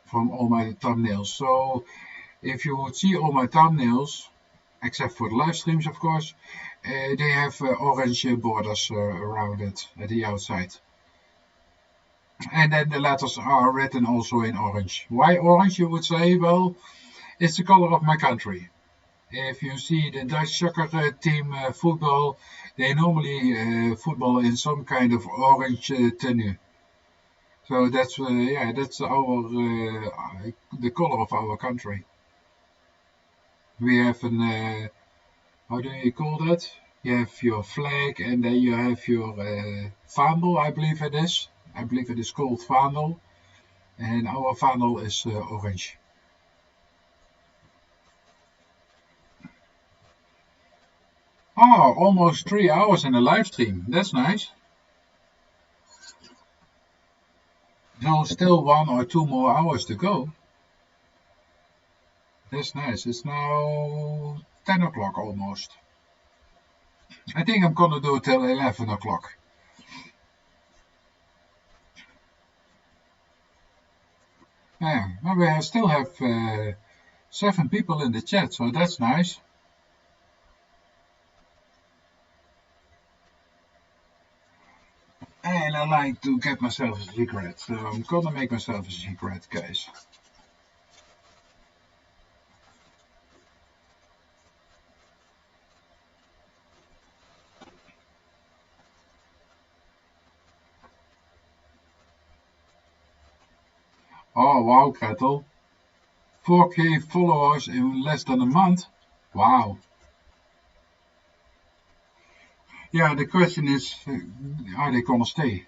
from all my thumbnails. So if you would see all my thumbnails, except for the live streams, of course, they have orange borders around it at the outside. And then the letters are written also in orange. Why orange, you would say? Well, It's the color of my country. If you see the Dutch soccer team football, they normally football in some kind of orange tenue. So that's yeah, that's our the color of our country. We have an how do you call that? You have your flag, and then you have your vaandel, I believe it is. I believe it is called vaandel, and our vaandel is orange. Oh, almost 3 hours in a live stream. That's nice. So still 1 or 2 more hours to go. That's nice. It's now 10 o'clock almost. I think I'm gonna do it till 11 o'clock. Yeah, well, we still have 7 people in the chat, so that's nice. And I like to get myself a cigarette, so I'm gonna make myself a cigarette, guys. Oh wow, Gretel. 4K followers in less than a month? Wow. Yeah, the question is, are they gonna stay?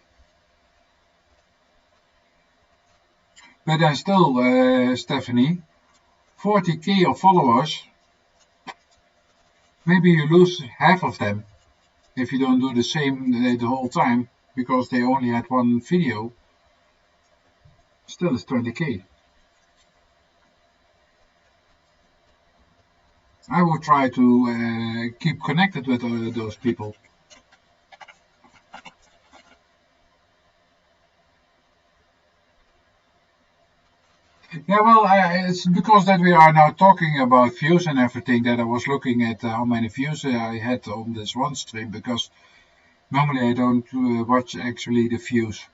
But then still, Stephanie, 40K of followers, maybe you lose half of them if you don't do the same the whole time, because they only had one video. Still is 20K. I will try to keep connected with those people. Yeah, well, it's because that we are now talking about views and everything that I was looking at how many views I had on this one stream, because normally I don't watch actually the views.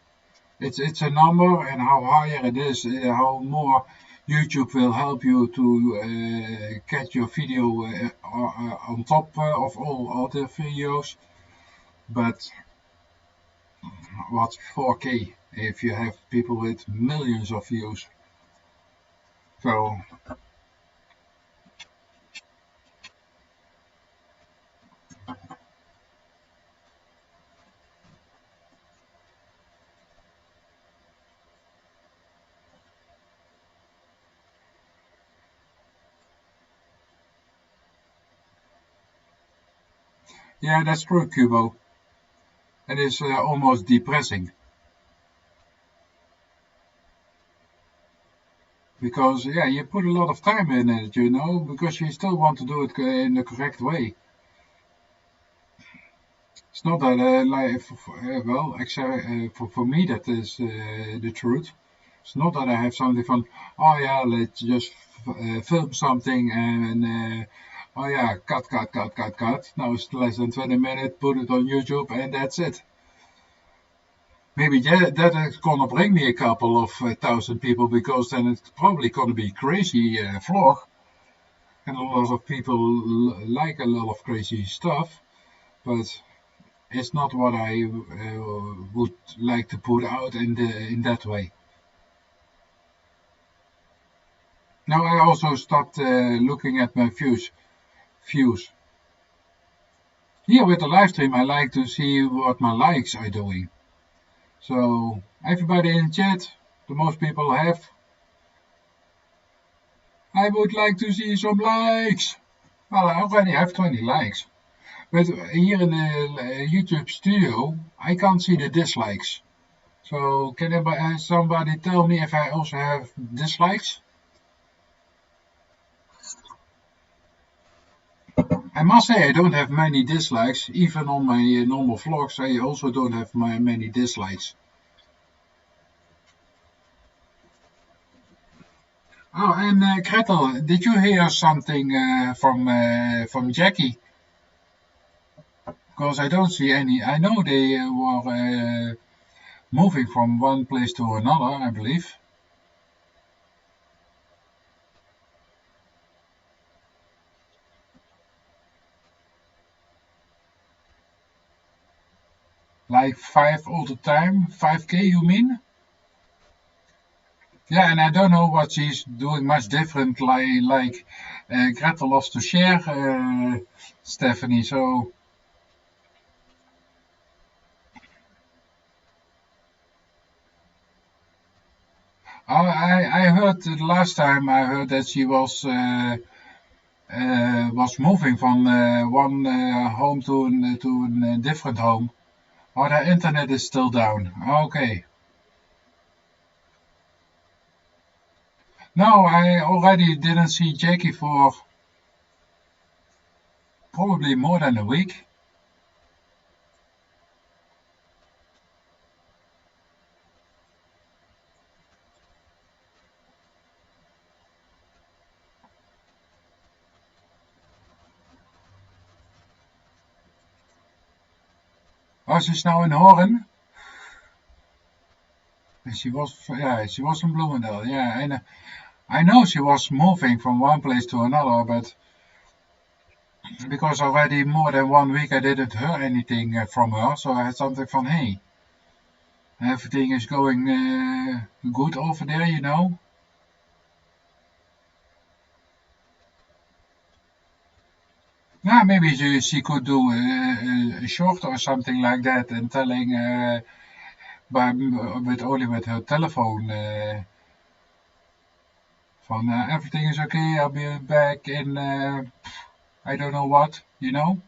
It's a number, and how higher it is, how more YouTube will help you to get your video on top of all other videos. But what's 4K if you have people with millions of views? So yeah, that's true, Kubo. It is almost depressing. Because, yeah, you put a lot of time in it, because you still want to do it in the correct way. It's not that, well, actually, for me, that is the truth. It's not that I have something from, oh yeah, let's just film something and, oh yeah, cut. Now it's less than 20 minutes, put it on YouTube, and that's it. Maybe that is gonna bring me a couple of thousand people, because then it's probably gonna be crazy vlog, and a lot of people like a lot of crazy stuff, but it's not what I would like to put out in that way. Now I also stopped looking at my views. Here with the live stream, I like to see what my likes are doing. So everybody in chat, the most people have. I would like to see some likes. Well, I already have 20 likes. But here in the YouTube studio, I can't see the dislikes. So can somebody tell me if I also have dislikes? I must say I don't have many dislikes. Even on my normal vlogs, I also don't have many dislikes. Oh, and Gretel, did you hear something from Jackie? Because I don't see any. I know they were moving from one place to another, I believe. Like 5 all the time? 5K you mean? Yeah, and I don't know what she's doing much different, like Gretel loves to share, Stephanie. So I heard the last time I heard that she was moving from one home to a different home. Oh, the internet is still down. Okay. No, I already didn't see Jackie for probably more than a week. Oh, she's now in Horen. She was in Bloomingdale. Yeah, and I know she was moving from one place to another, but because already more than 1 week I didn't hear anything from her, so I had something from, hey, everything is going good over there, you know? Yeah, maybe she could do a short or something like that and telling, but only with her telephone, from everything is okay, I'll be back in, I don't know what, you know?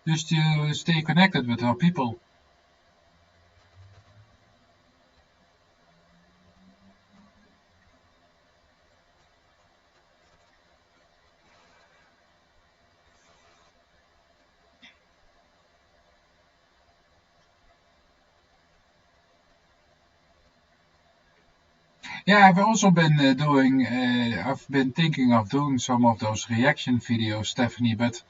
Just to stay connected with her people. Yeah, I've also been I've been thinking of doing some of those reaction videos, Stephanie, but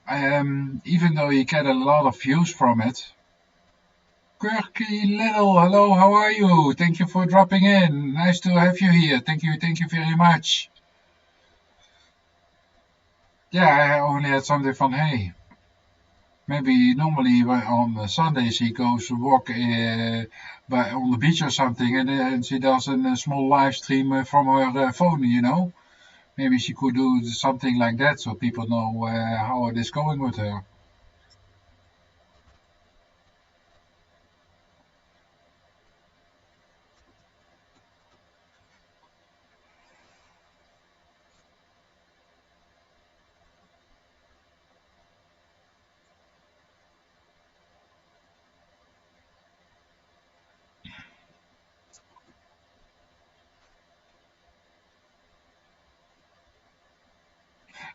even though you get a lot of views from it, Quirky Little, hello, how are you? Thank you for dropping in. Nice to have you here. Thank you very much. Yeah, I only had something from, hey, maybe normally on Sundays he goes to walk on the beach or something, and she does a small live stream from her phone, you know? Maybe she could do something like that so people know how it is going with her.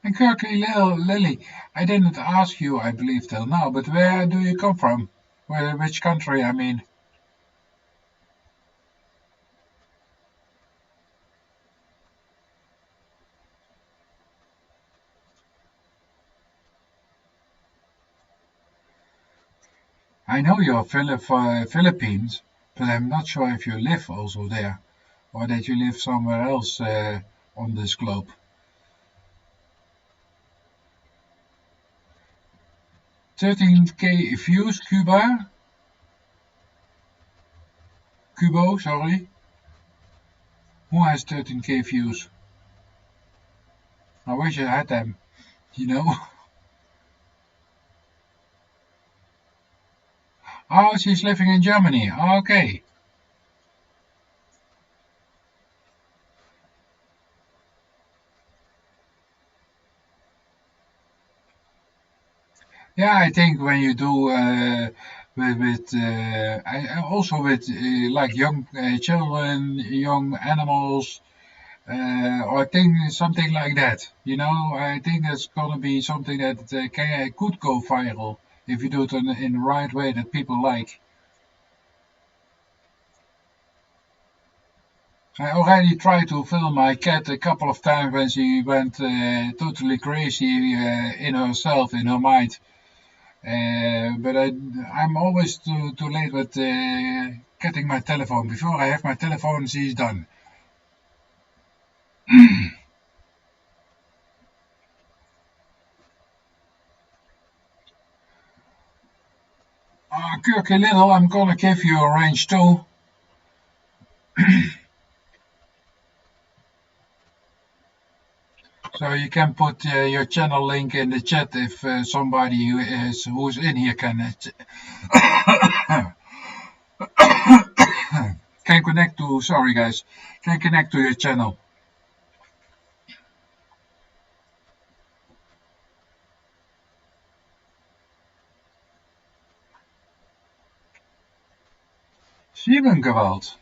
And Kirky Lily, I didn't ask you, I believe, till now, but where do you come from? Which country, I mean? I know you're Philippines, but I'm not sure if you live also there, or that you live somewhere else on this globe. 13K views, Cubo, sorry. Who has 13K views? I wish I had them, you know? Oh, she's living in Germany. Okay. Yeah, I think when you do also with like young children, young animals, or I think something like that. You know, I think that's gonna be something that could go viral if you do it in the right way that people like. I already tried to film my cat a couple of times when she went totally crazy in herself, in her mind. But I'm always too late with getting my telephone. Before I have my telephone, she's done. Quirky Little, I'm gonna give you a range too. So you can put your channel link in the chat if somebody who's in here can can connect to. Sorry guys, can connect to your channel. Siebengewalt.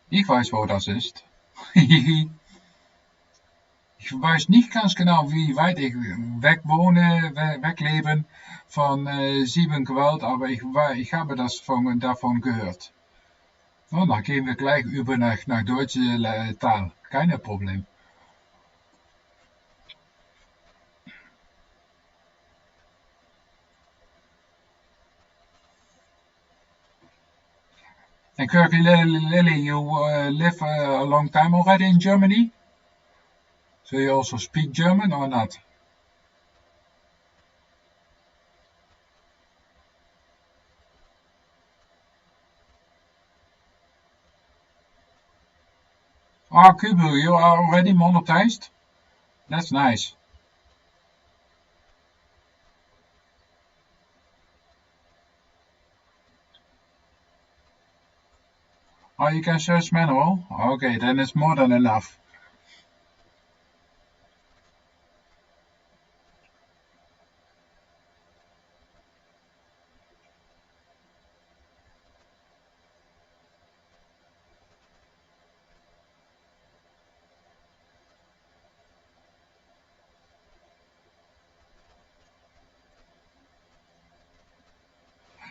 Ich weiß, wo das ist. Ich weiß nicht ganz genau, wie weit ich wegleben von Siebengewalt, aber ich habe davon gehört. Oh, dann gehen wir gleich über nach deutsche Taal. Kein Problem. And Kirky Lily, you live a long time already in Germany? So you also speak German or not? Oh, Kubu, you are already monetized? That's nice. Oh, you can search manual? Okay, then it's more than enough.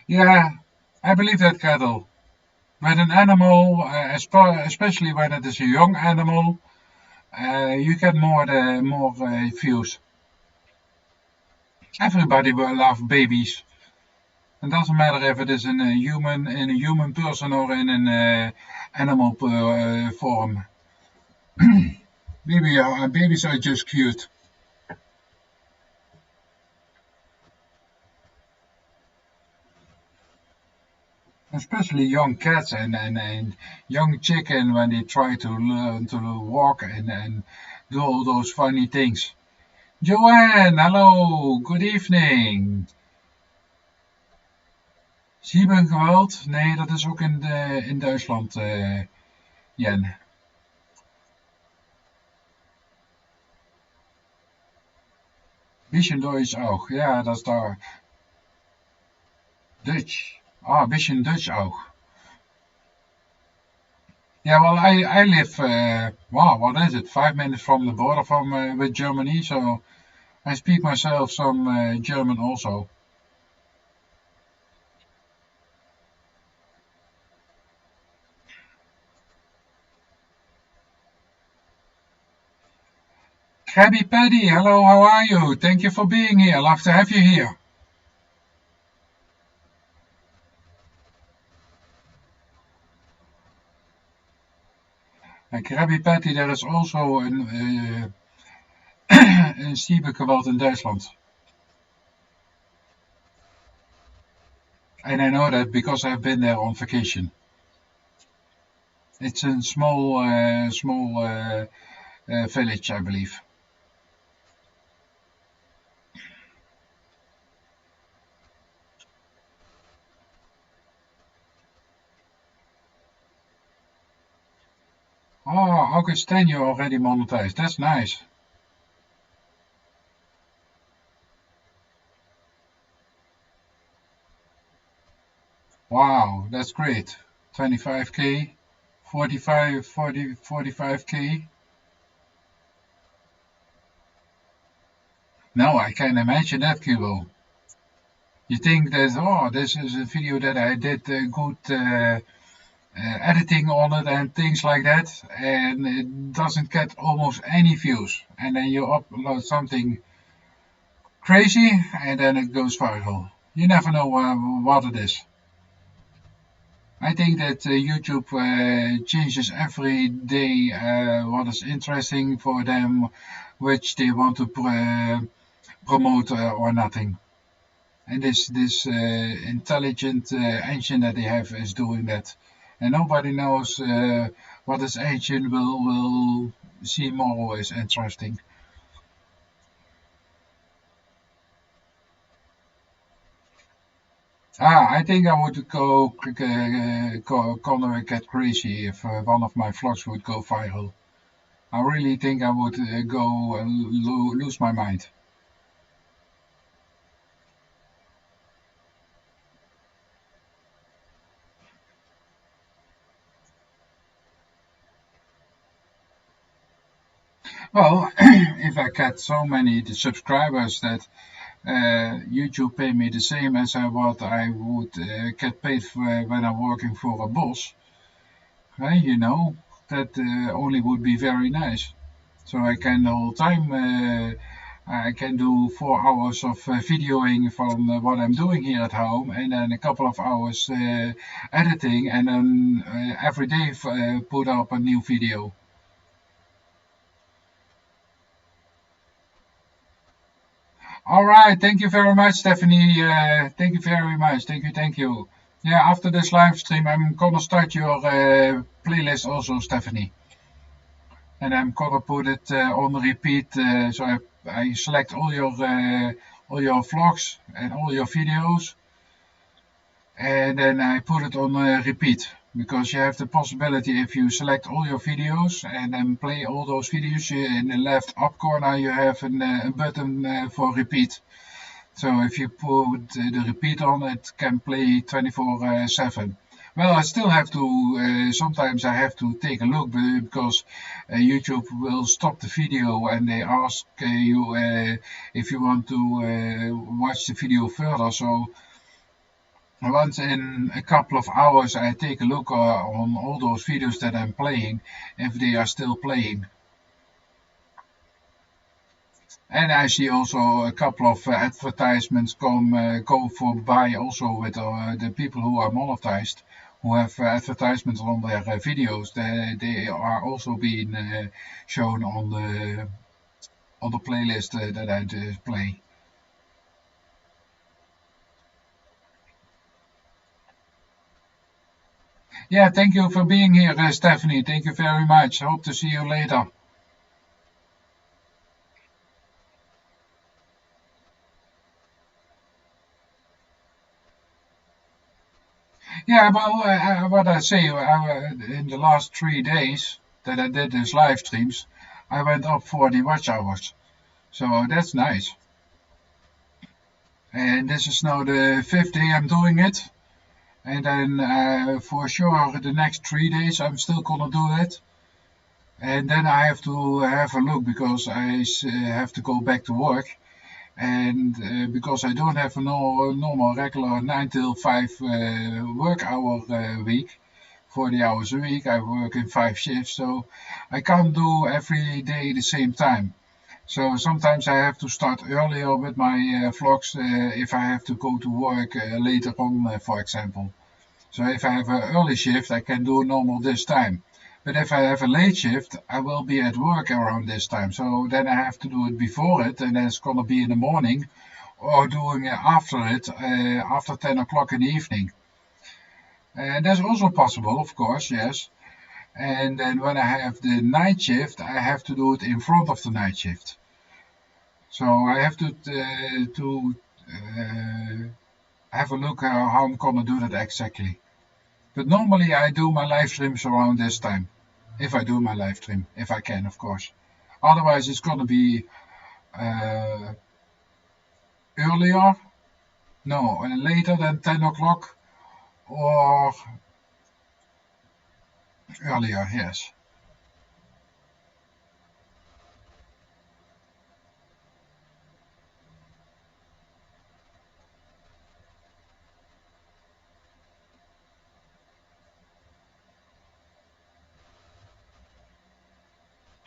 Yeah, I believe that, Kettle. With an animal, especially when it is a young animal, you get more views. Everybody will love babies. It doesn't matter if it is in a human person or in an animal form. Babies are just cute. Especially young cats and young chicken when they try to learn to walk and do all those funny things. Joanne, hello, good evening. Siebengewalt? Nee, dat is ook in Duitsland, Jen. Bisschen Deutsch auch, ja, dat is daar. Dutch. Ah, bisschen Dutch auch. Yeah, well, I live, wow, what is it, 5 minutes from the border with Germany, so I speak myself some German also. Krabby Patty, hello, how are you? Thank you for being here. Love to have you here. And Krabby Patty, there is also een Siebengewalt in Duitsland. And I know that because I've been there on vacation. It's a small village, I believe. Oh, August 10, you're already monetized. That's nice. Wow, that's great. 25k, 45k. No, I can imagine that, Kubo. You think that, oh, this is a video that I did good editing on it and things like that, and it doesn't get almost any views. And then you upload something crazy, and then it goes viral. You never know what it is. I think that YouTube changes every day what is interesting for them, which they want to promote or nothing. And this intelligent engine that they have is doing that, and nobody knows what this engine will seem always interesting. I think I would gonna get crazy if one of my vlogs would go viral. I really think I would go lose my mind. Well, if I get so many subscribers that YouTube pay me the same as what I would get paid for when I'm working for a boss, right? You know, that only would be very nice. So I can the whole time I can do 4 hours of videoing from what I'm doing here at home, and then a couple of hours editing, and then every day put up a new video. All right, thank you very much, Stephanie. Thank you very much. Thank you, thank you. Yeah, after this live stream, I'm gonna start your playlist also, Stephanie, and I'm gonna put it on repeat. So I select all your vlogs and all your videos, and then I put it on repeat, because you have the possibility, if you select all your videos and then play all those videos, in the left up corner you have a button for repeat. So if you put the repeat on, it can play 24/7. Well, I still have to, sometimes I have to take a look, because YouTube will stop the video and they ask you if you want to watch the video further. So once in a couple of hours I take a look on all those videos that I'm playing, if they are still playing. And I see also a couple of advertisements go for by also with the people who are monetized, who have advertisements on their videos. They are also being shown on the playlist that I play. Yeah, thank you for being here, Stephanie. Thank you very much. Hope to see you later. Yeah, well, what I say, in the last 3 days that I did these live streams, I went up 40 watch hours. So that's nice. And this is now the 5th day I'm doing it. And then for sure the next 3 days I'm still gonna do it. And then I have to have a look, because I have to go back to work. And because I don't have a normal regular 9 till 5 work hour week, 40 hours a week, I work in 5 shifts, so I can't do every day the same time. So sometimes I have to start earlier with my vlogs if I have to go to work later on, for example. So if I have an early shift, I can do normal this time. But if I have a late shift, I will be at work around this time. So then I have to do it before it, and then it's gonna be in the morning, or doing it after after 10 o'clock in the evening. And that's also possible, of course, yes. And then when I have the night shift, I have to do it in front of the night shift. So I have to have a look how I'm gonna do that exactly. But normally I do my live streams around this time. If I do my live stream, if I can, of course. Otherwise it's gonna be earlier, no, later than 10 o'clock, or earlier, yes.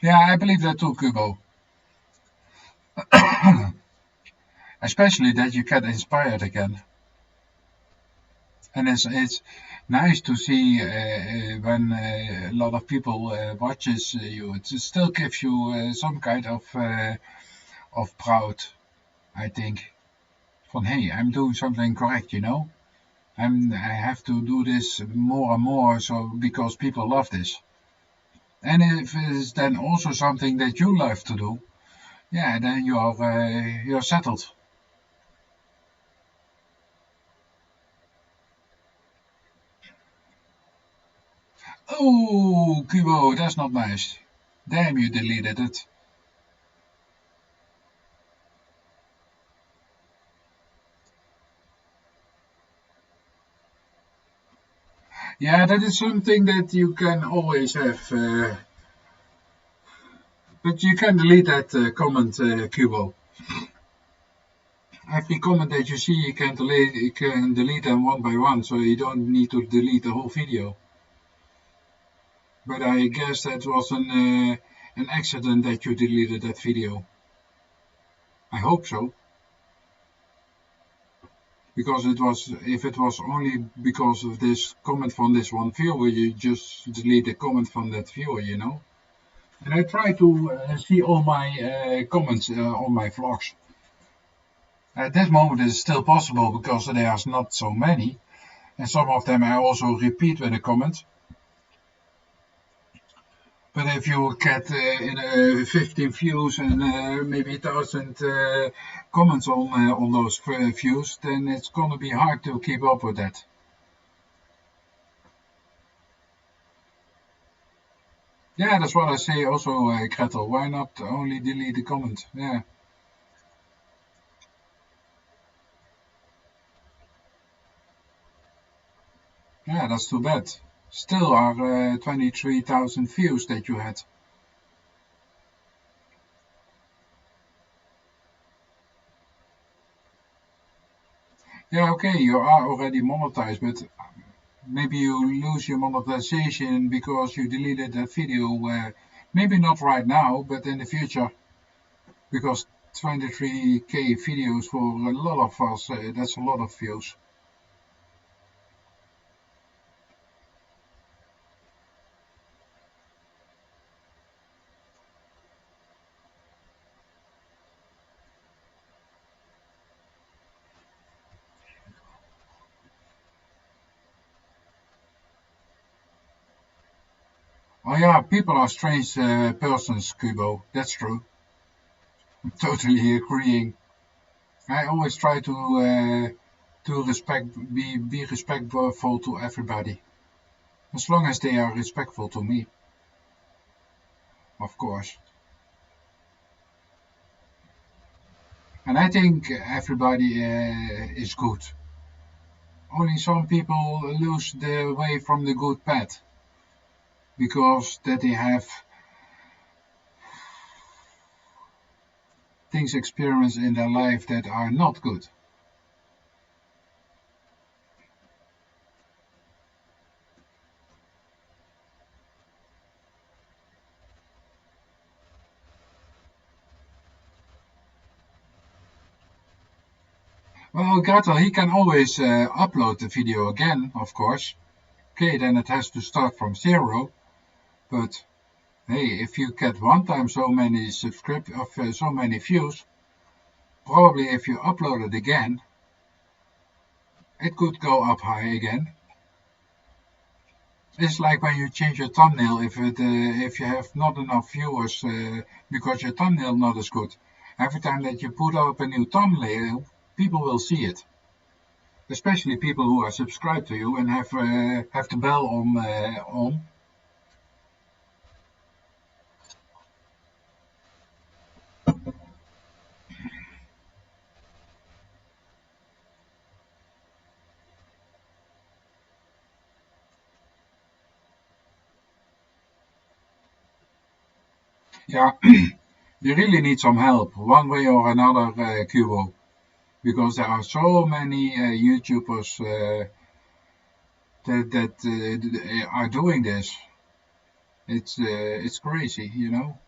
Yeah, I believe that too, Kubo. Especially that you get inspired again. And it's nice to see when a lot of people watches you. It still gives you some kind of proud, I think. Van, hey, I'm doing something correct, you know. I have to do this more and more, so because people love this. And if it's then also something that you love to do, yeah, then you're settled. Oh, Kubo, that's not nice. Damn, you deleted it. Yeah, that is something that you can always have, but you can delete that comment, Kubo. Every comment that you see, you can delete them one by one, so you don't need to delete the whole video. But I guess that was an accident that you deleted that video. I hope so. Because if it was only because of this comment from this one viewer, you just delete the comment from that viewer, you know. And I try to see all my comments on my vlogs. At this moment, it's still possible because there are not so many, and some of them I also repeat with a comment. But if you get 15 views and maybe 1,000 comments on those views, then it's gonna be hard to keep up with that. Yeah, that's what I say also, Gretel. Why not only delete the comment? Yeah. Yeah, that's too bad. Still are 23,000 views that you had. Yeah, okay, you are already monetized, but maybe you lose your monetization because you deleted that video. Maybe not right now, but in the future, because 23k videos for a lot of us, that's a lot of views. Oh yeah, people are strange persons, Kubo. That's true. I'm totally agreeing. I always try to be respectful to everybody, as long as they are respectful to me, of course. And I think everybody is good. Only some people lose their way from the good path because that they have things experienced in their life that are not good. Well, Gretel, he can always upload the video again, of course. Okay, then it has to start from zero. But hey, if you get one time so many so many views, probably if you upload it again, it could go up high again. It's like when you change your thumbnail. If you have not enough viewers because your thumbnail not as good, every time that you put up a new thumbnail, people will see it. Especially people who are subscribed to you and have the bell on. Yeah, you really need some help, one way or another, Kubo, because there are so many YouTubers that are doing this. It's crazy, you know.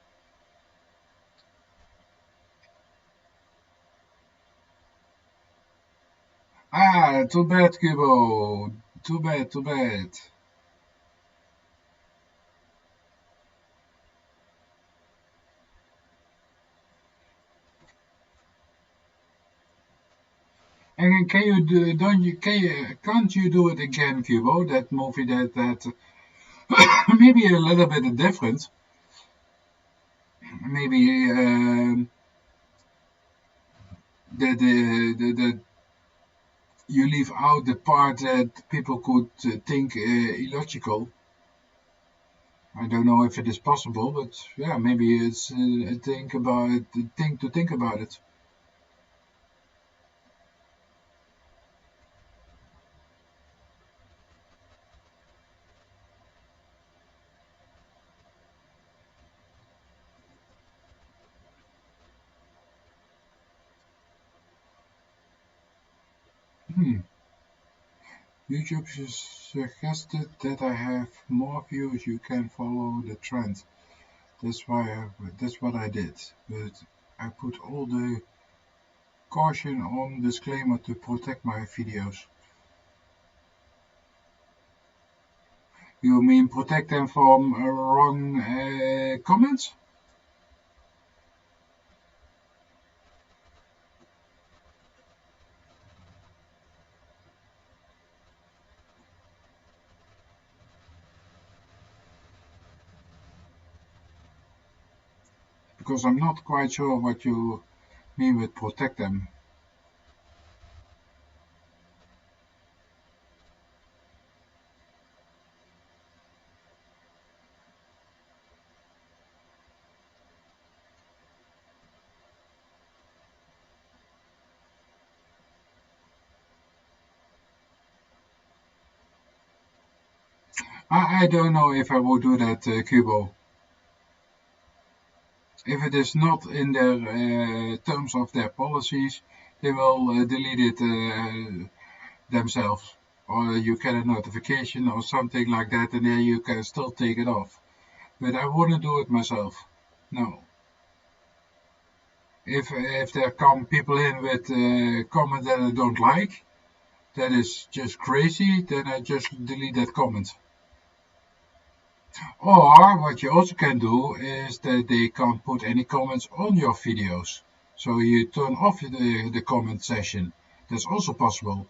Ah, too bad, Kubo. Too bad, too bad. And can you do? Can't you do it again, Kubo? That movie that maybe a little bit different. Maybe the you leave out the part that people could think illogical. I don't know if it is possible, but yeah, maybe it's a thing to think about it. Hmm. YouTube suggested that I have more views. You can follow the trend. That's what I did. But I put all the caution on disclaimer to protect my videos. You mean protect them from wrong comments? Because I'm not quite sure what you mean with protect them. I don't know if I will do that, Kubo. If it is not in their terms of their policies, they will delete it themselves. Or you get a notification or something like that, and then you can still take it off. But I wouldn't do it myself. No. If there come people in with comment that I don't like, that is just crazy, then I just delete that comment. Or what you also can do is that they can't put any comments on your videos. So you turn off the comment session. That's also possible.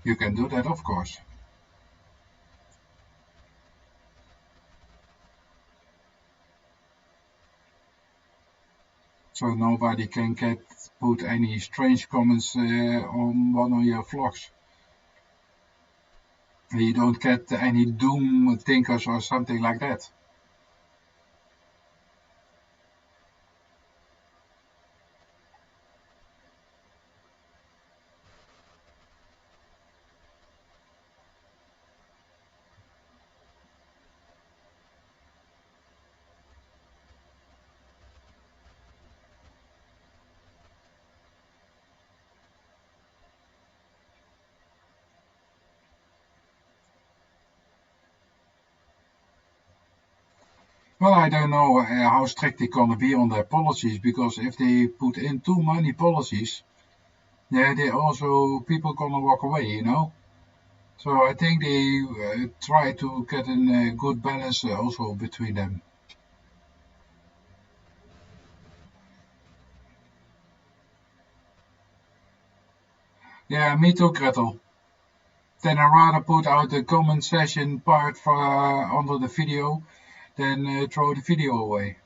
You can do that, of course. So nobody can put any strange comments on one of your vlogs. You don't get any doom thinkers or something like that. Well, I don't know how strict they're gonna be on their policies, because if they put in too many policies, yeah, they also people gonna walk away, you know. So I think they try to get a good balance also between them. Yeah, me too, Gretel. Then I rather put out the comment session part for under the video than throw the video away.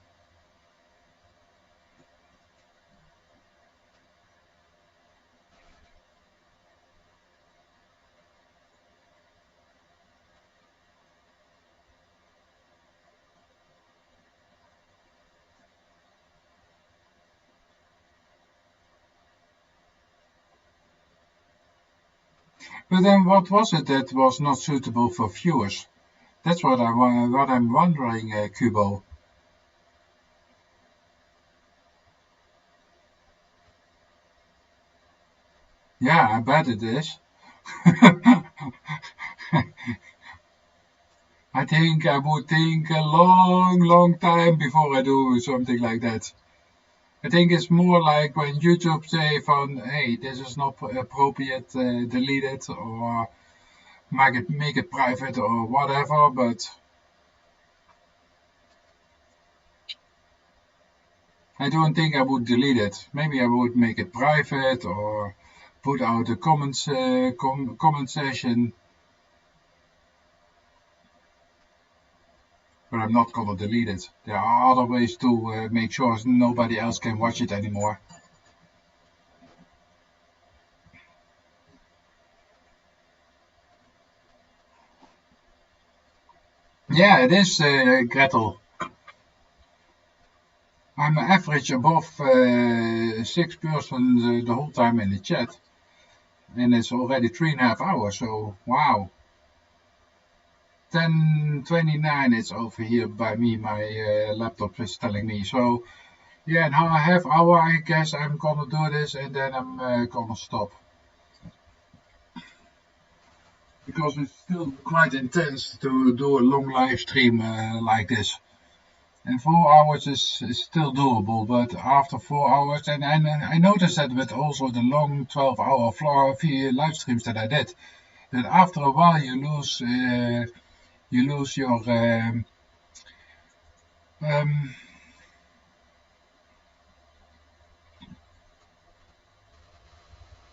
But then what was it that was not suitable for viewers? That's what I'm wondering, Kubo. Yeah, I bet it is. I think I would think a long time before I do something like that. I think it's more like when YouTube say from, hey, this is not appropriate, delete it or make it private or whatever. But I don't think I would delete it. Maybe I would make it private or put out a comments comment session, but I'm not gonna delete it. There are other ways to make sure nobody else can watch it anymore. Yeah, it is, Gretel. I'm average above 6 persons the whole time in the chat, and it's already 3.5 hours. So wow, 10:29 it's over here by me. My laptop is telling me. So yeah, now I have hour. I guess I'm gonna do this, and then I'm gonna stop because it's still quite intense to do a long live stream like this. And 4 hours is still doable, but after 4 hours, and I noticed that with also the long 12-hour live streams that I did, that after a while you lose your um,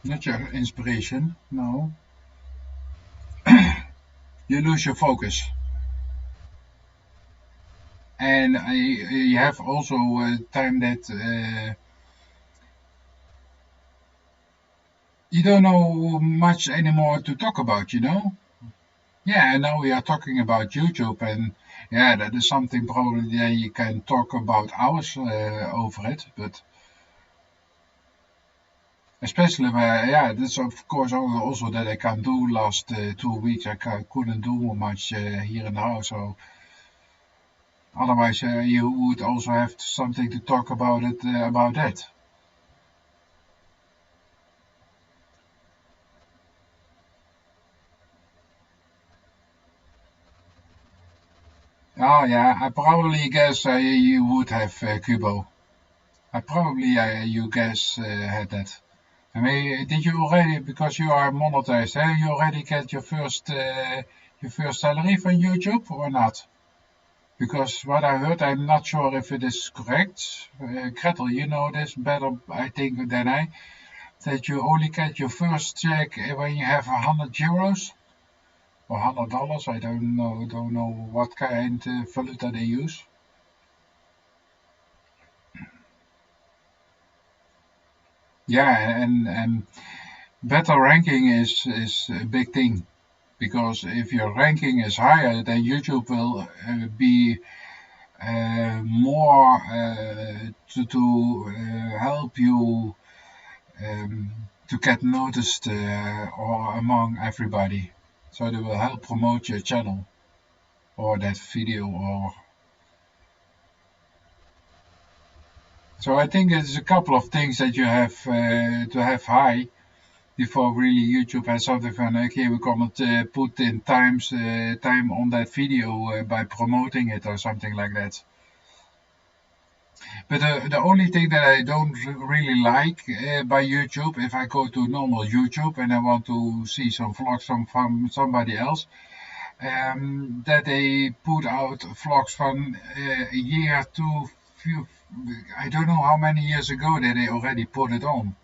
not your inspiration, no, you lose your focus, and you have also time that you don't know much anymore to talk about, you know. Yeah, and now we are talking about YouTube, and yeah, that is something probably that you can talk about hours over it, but especially where, yeah, that's of course also that I can't do last 2 weeks. Couldn't do much here in the house, so otherwise you would also have something to talk about it about that. Oh yeah, I probably guess you would have Kubo. I probably you guess had that. I mean, did you already, because you are monetized, you already get your first salary from YouTube or not? Because what I heard, I'm not sure if it is correct. Gretel, you know this better, I think, than I. That you only get your first check when you have 100 euros or $100. I don't know what kind of valuta they use. Yeah, and better ranking is a big thing. Because if your ranking is higher, then YouTube will be more to help you to get noticed or among everybody. So they will help promote your channel or that video or. So I think it's a couple of things that you have to have high before really YouTube has something from, okay, we're gonna put in time on that video by promoting it or something like that. But the only thing that I don't really like by YouTube, if I go to normal YouTube and I want to see some vlogs from somebody else, that they put out vlogs from a year to few, I don't know how many years ago that they already put it on.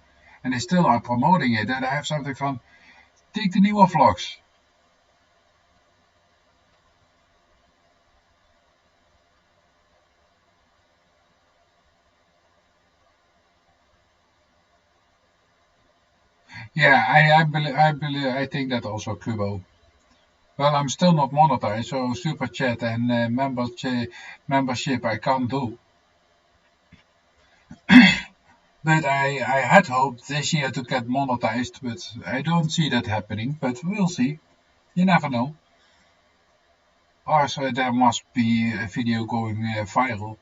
And they still are promoting it. And I have something from, take the newer vlogs. Yeah, I think that also Kubo. Well, I'm still not monetized, so super chat and membership I can't do. But I had hoped this year to get monetized, but I don't see that happening. But we'll see. You never know. Also, there must be a video going viral.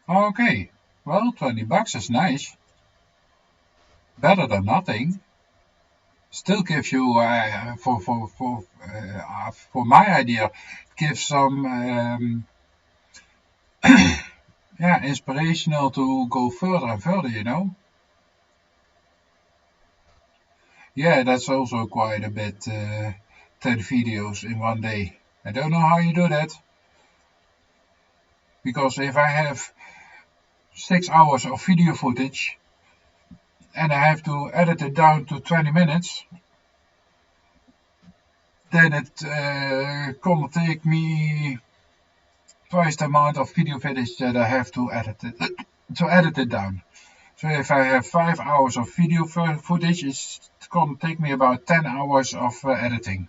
Okay, well, $20 is nice. Better than nothing. Still gives you, for my idea, gives some yeah, inspirational to go further and further, you know. Yeah, that's also quite a bit, 10 videos in one day. I don't know how you do that, because if I have 6 hours of video footage and I have to edit it down to 20 minutes, then it gonna take me twice the amount of video footage that I have to edit it down. So if I have 5 hours of video footage, it's gonna take me about 10 hours of editing.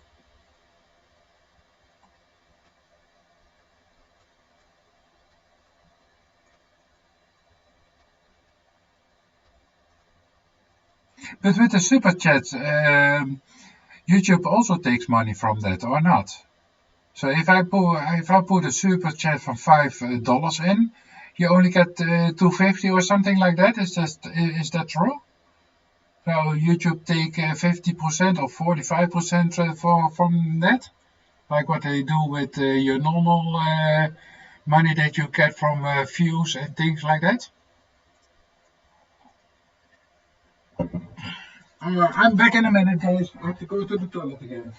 But with the super chat, YouTube also takes money from that, or not? So if I put a super chat from $5 in, you only get 250 or something like that. Is that true? So YouTube take 50% or 45% from that, like what they do with your normal money that you get from views and things like that. I'm back in a minute, guys. I have to go to the toilet again.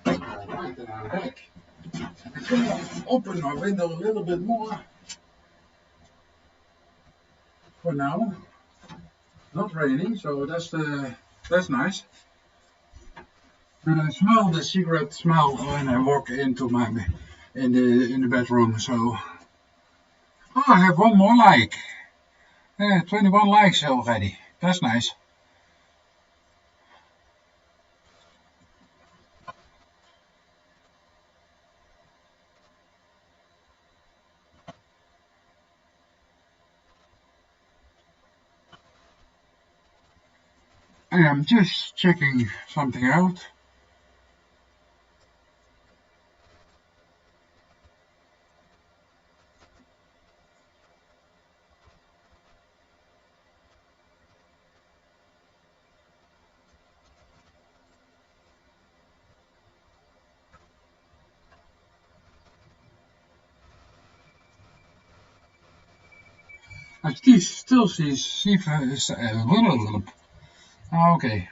Alright, and I'm back. I'm gonna open my window a little bit more for now. Not raining, so that's nice. But I smell the cigarette smell when I walk into in the bedroom. So I have one more like. 21 likes already. That's nice. And I'm just checking something out. I still see okay.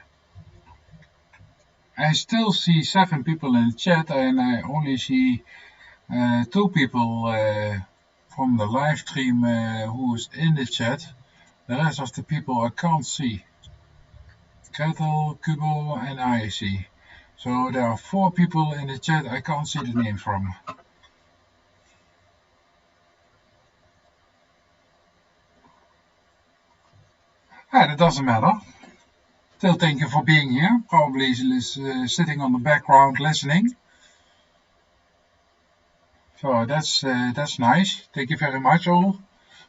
I still see 7 people in the chat, and I only see 2 people from the live stream who's in the chat. The rest of the people I can't see. Gretel, Kubo, and I see. So there are 4 people in the chat I can't see the names from. That doesn't matter. Still, thank you for being here. Probably sitting on the background listening. So that's nice. Thank you very much, all.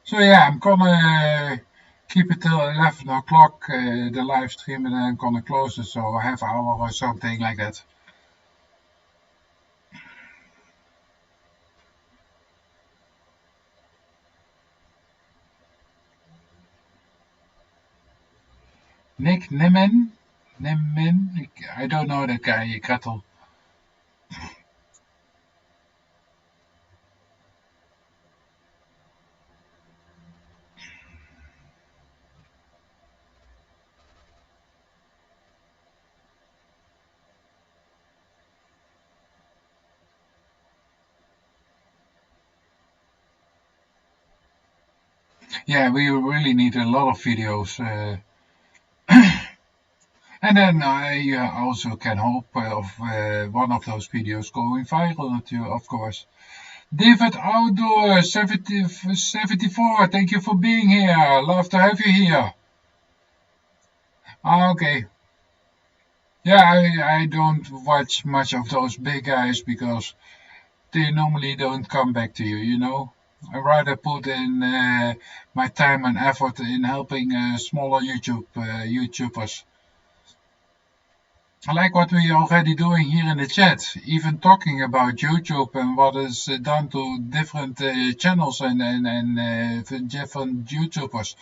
So yeah, I'm gonna keep it till 11 o'clock, the live stream, and then I'm gonna close it, so a half hour or something like that. Nick Nimmin, I don't know that guy, Gretel. Yeah, we really need a lot of videos. And then I also can hope of one of those videos going viral, too, of course. David Outdoor 74, thank you for being here. Love to have you here. Okay. Yeah, I don't watch much of those big guys because they normally don't come back to you, you know. I rather put in my time and effort in helping smaller YouTubers. I like what we're already doing here in the chat, even talking about YouTube and what is done to different channels and different YouTubers.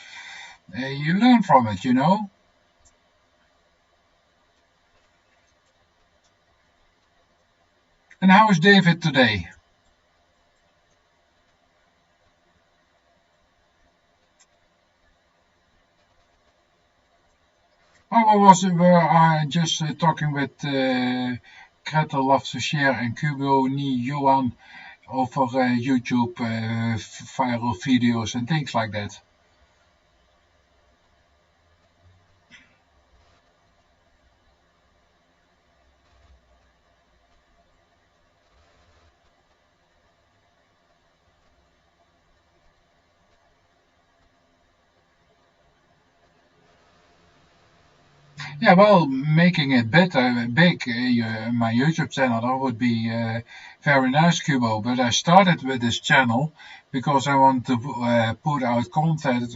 You learn from it, you know. And how is David today? Oh, I was just talking with Gretel Loves to Share and Kubo Ni Yuan over YouTube viral videos and things like that. Yeah, well, making it better, big, my YouTube channel, that would be very nice, Kubo. But I started with this channel because I want to put out content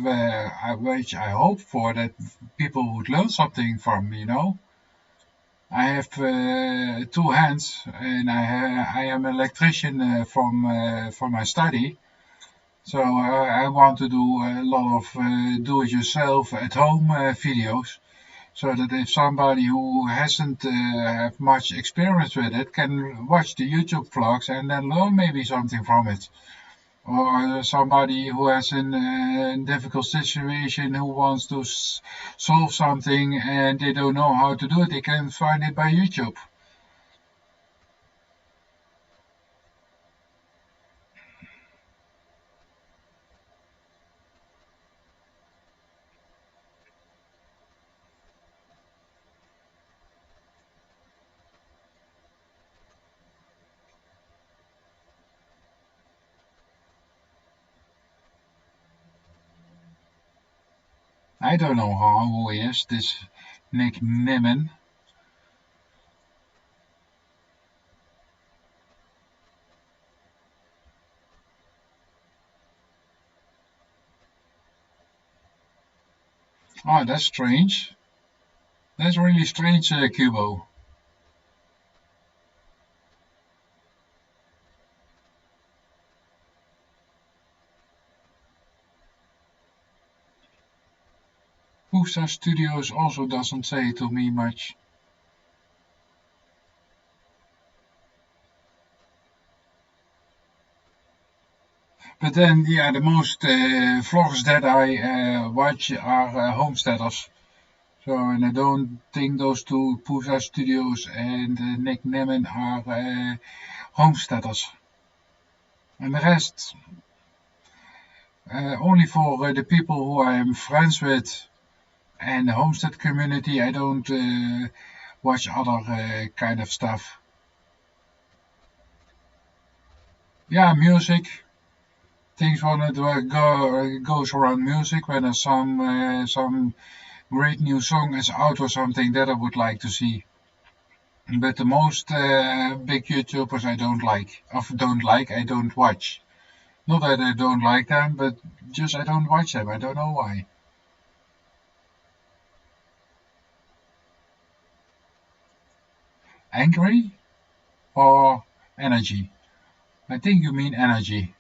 which I hope for that people would learn something from, you know. I have two hands, and I am an electrician from my study. So I want to do a lot of do-it-yourself at home videos, so that if somebody who hasn't have much experience with it can watch the YouTube vlogs and then learn maybe something from it. Or somebody who has a difficult situation who wants to solve something and they don't know how to do it, they can find it by YouTube. I don't know who he is, this Nick Nimmin. Oh, that's strange. That's really strange, Kubo. Poosa Studios also doesn't say to me much. But then, yeah, the most vlogs that I watch are homesteaders. So, and I don't think those two, Poosa Studios and Nick Nemeth, are homesteaders. And the rest, only for the people who I am friends with and the homestead community, I don't watch other kind of stuff. Yeah, music. Things when it goes around music, when there's some great new song is out or something that I would like to see. But the most big YouTubers I don't like, I don't watch. Not that I don't like them, but just I don't watch them. I don't know why. Angry or energy? I think you mean energy.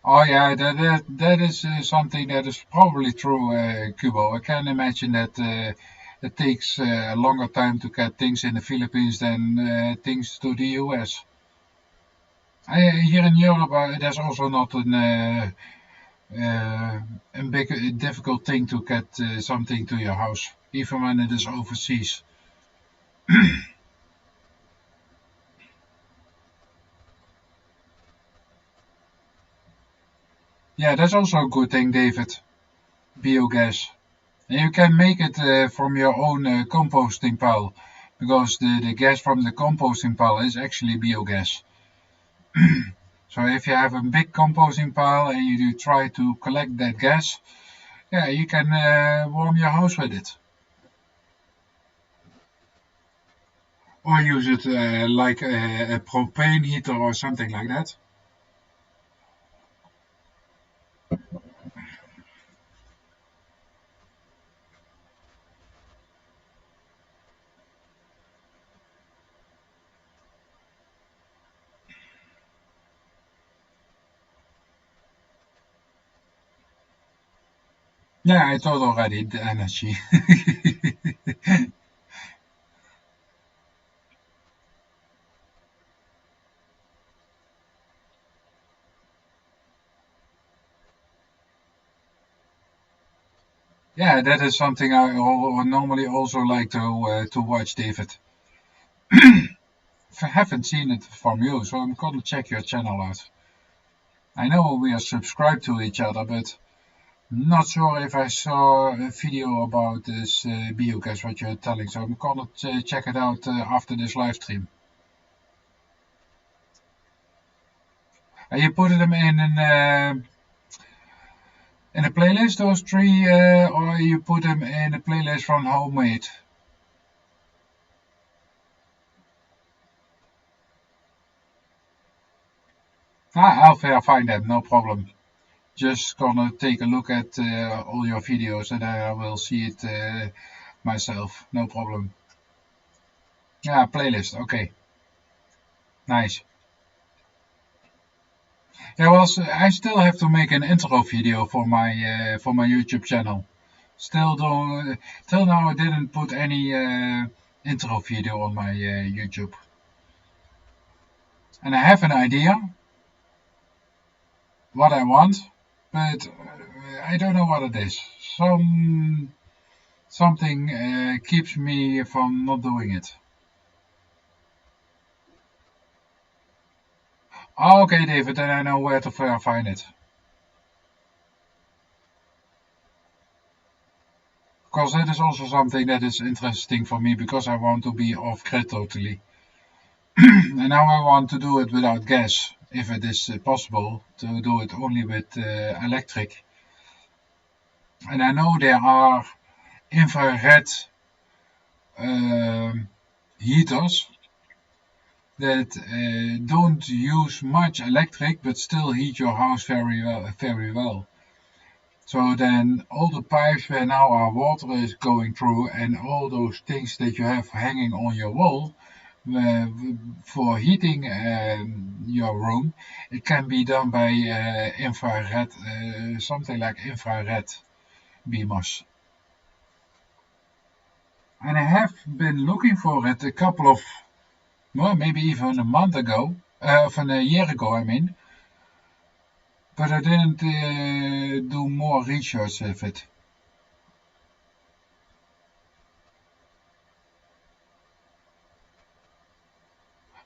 Oh yeah, that is something that is probably true, Kubo. I can imagine that it takes a longer time to get things in the Philippines than things to the US. Here in Europe, there's also not a big difficult thing to get something to your house, even when it is overseas. Yeah, that's also a good thing, David. Biogas. And you can make it from your own composting pile, because the gas from the composting pile is actually biogas. So if you have a big composting pile and you try to collect that gas, yeah, you can warm your house with it. Or use it like a propane heater or something like that. Yeah, I thought already the energy. Yeah, that is something I normally also like to watch, David. I haven't seen it from you, so I'm gonna check your channel out. I know we are subscribed to each other, but not sure if I saw a video about this biogas what you're telling, so I'm gonna check it out after this live stream. And you put them in a playlist, those three, or you put them in a playlist from homemade? I'll find them, no problem. Just gonna take a look at all your videos and then I will see it myself, no problem. Yeah, playlist, okay, nice. Yeah, well, I still have to make an intro video for my YouTube channel. Still don't, till now I didn't put any intro video on my YouTube. And I have an idea what I want, but I don't know what it is. Something keeps me from not doing it. Oh, okay, David, then I know where to find it. Because that is also something that is interesting for me because I want to be off grid totally. And now I want to do it without gas, if it is possible to do it only with electric. And I know there are infrared um heaters that don't use much electric but still heat your house very well, very well. So then all the pipes where now our water is going through and all those things that you have hanging on your wall uh, for heating your room, it can be done by infrared, something like infrared beamers. And I have been looking for it a couple of, well, maybe even a month ago, of a year ago, I mean, but I didn't do more research with it.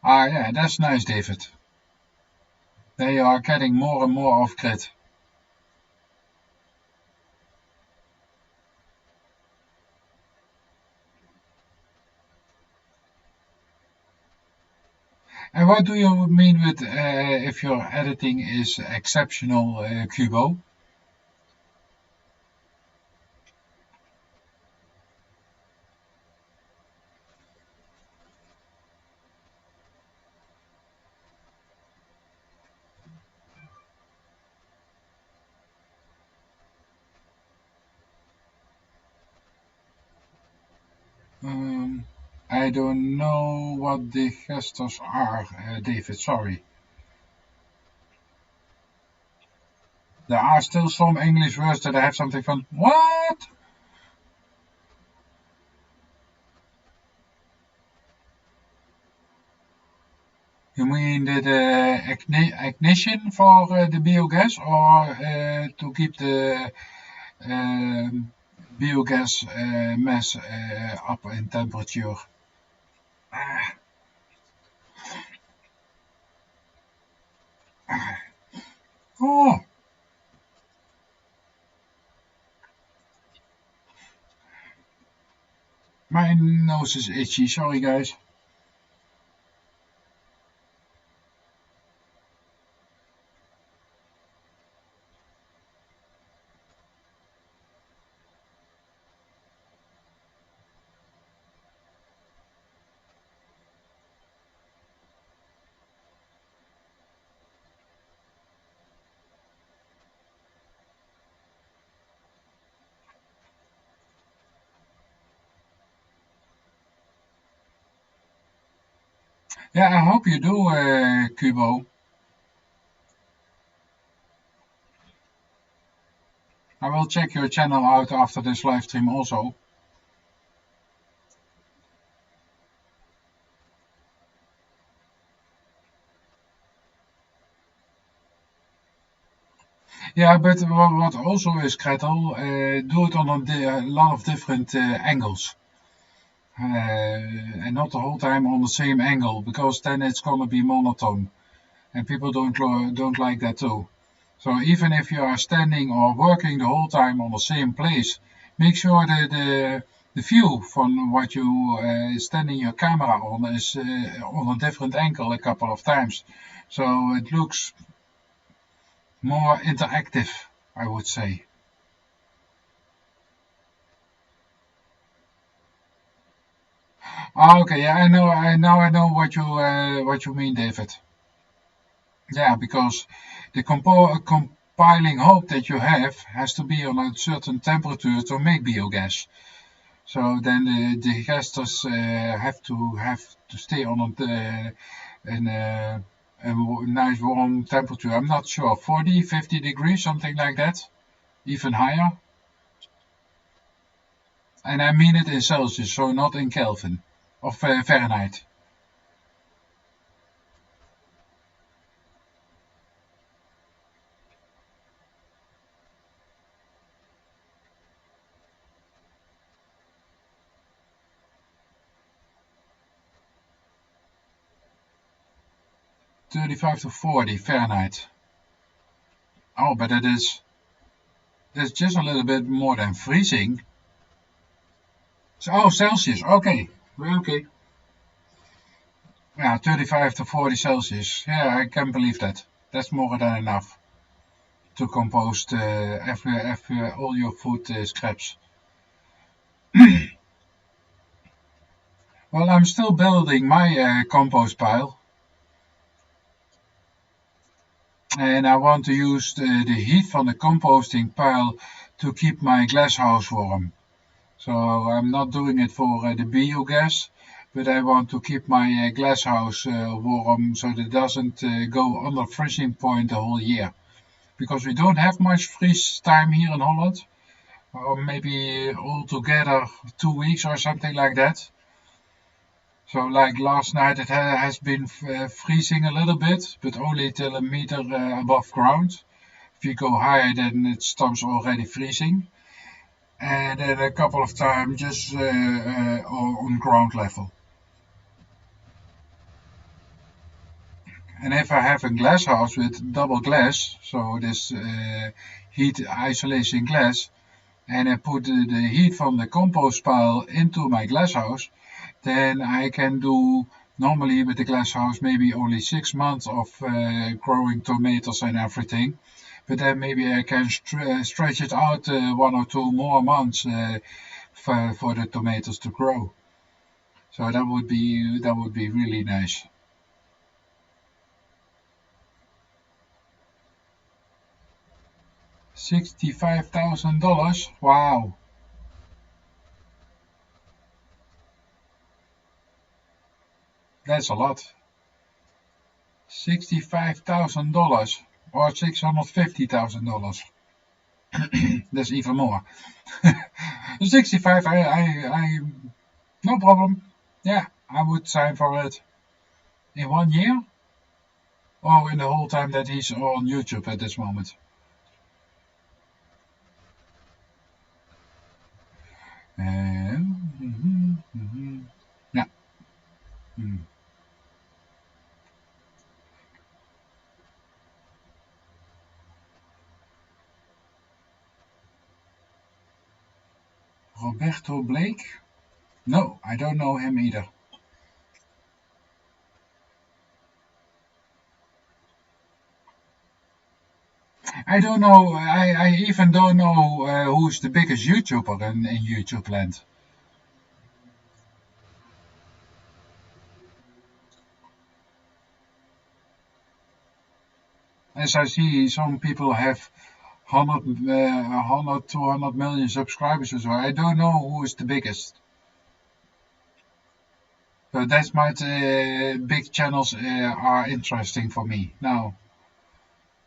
Ah, yeah, that's nice, David. They are getting more and more off grid. And what do you mean with if your editing is exceptional, Kubo? Um, I don't know what the gestures are, David, sorry. There are still some English words that I have something from, what? You mean the ignition for the biogas, or to keep the biogas mass up in temperature? Ah, ah. Oh, my nose is itchy. Sorry, guys. Yeah, I hope you do, Kubo. I will check your channel out after this live stream also. Yeah, but what also is, Gretel, do it on a lot of different angles. And not the whole time on the same angle, because then it's gonna be monotone, and people don't like that too. So even if you are standing or working the whole time on the same place, make sure that the view from what you standing your camera on is on a different angle a couple of times, so it looks more interactive, I would say. Ah, okay, yeah, I know what you mean, David. Yeah, because the compiling hope that you have has to be on a certain temperature to make biogas. So then the gases have to stay on a nice warm temperature. I'm not sure, 40, 50 degrees, something like that, even higher. And I mean it in Celsius, so not in Kelvin or Fahrenheit. 35 to 40 Fahrenheit. Oh, but that's just a little bit more than freezing. So, oh, Celsius. Okay. Okay. Yeah, 35 to 40 Celsius. Yeah, I can believe that. That's more than enough to compost every all your food scraps. Well, I'm still building my compost pile, and I want to use the heat from the composting pile to keep my glass house warm. So I'm not doing it for the biogas, but I want to keep my glass house warm so that it doesn't go under freezing point the whole year. Because we don't have much freeze time here in Holland, or maybe altogether 2 weeks or something like that. So like last night it has been freezing a little bit, but only till a meter above ground. If you go higher, then it stops already freezing. And then a couple of times just on ground level. And if I have a glass house with double glass, so this heat isolation glass, and I put the heat from the compost pile into my glass house, then I can do normally with the glass house maybe only 6 months of growing tomatoes and everything. But then maybe I can stretch it out 1 or 2 more months for the tomatoes to grow. So that would be really nice. $65,000. Wow, that's a lot. $65,000. or $650,000. That's even more. 65, I, no problem. Yeah, I would sign for it. In 1 year? Or in the whole time that he's on YouTube at this moment? Yeah. Roberto Blake? No, I don't know him either. I don't know, I even don't know who's the biggest YouTuber in YouTube land. As I see, some people have 100, 200 million subscribers or so. I don't know who is the biggest. So that's why big channels are interesting for me now.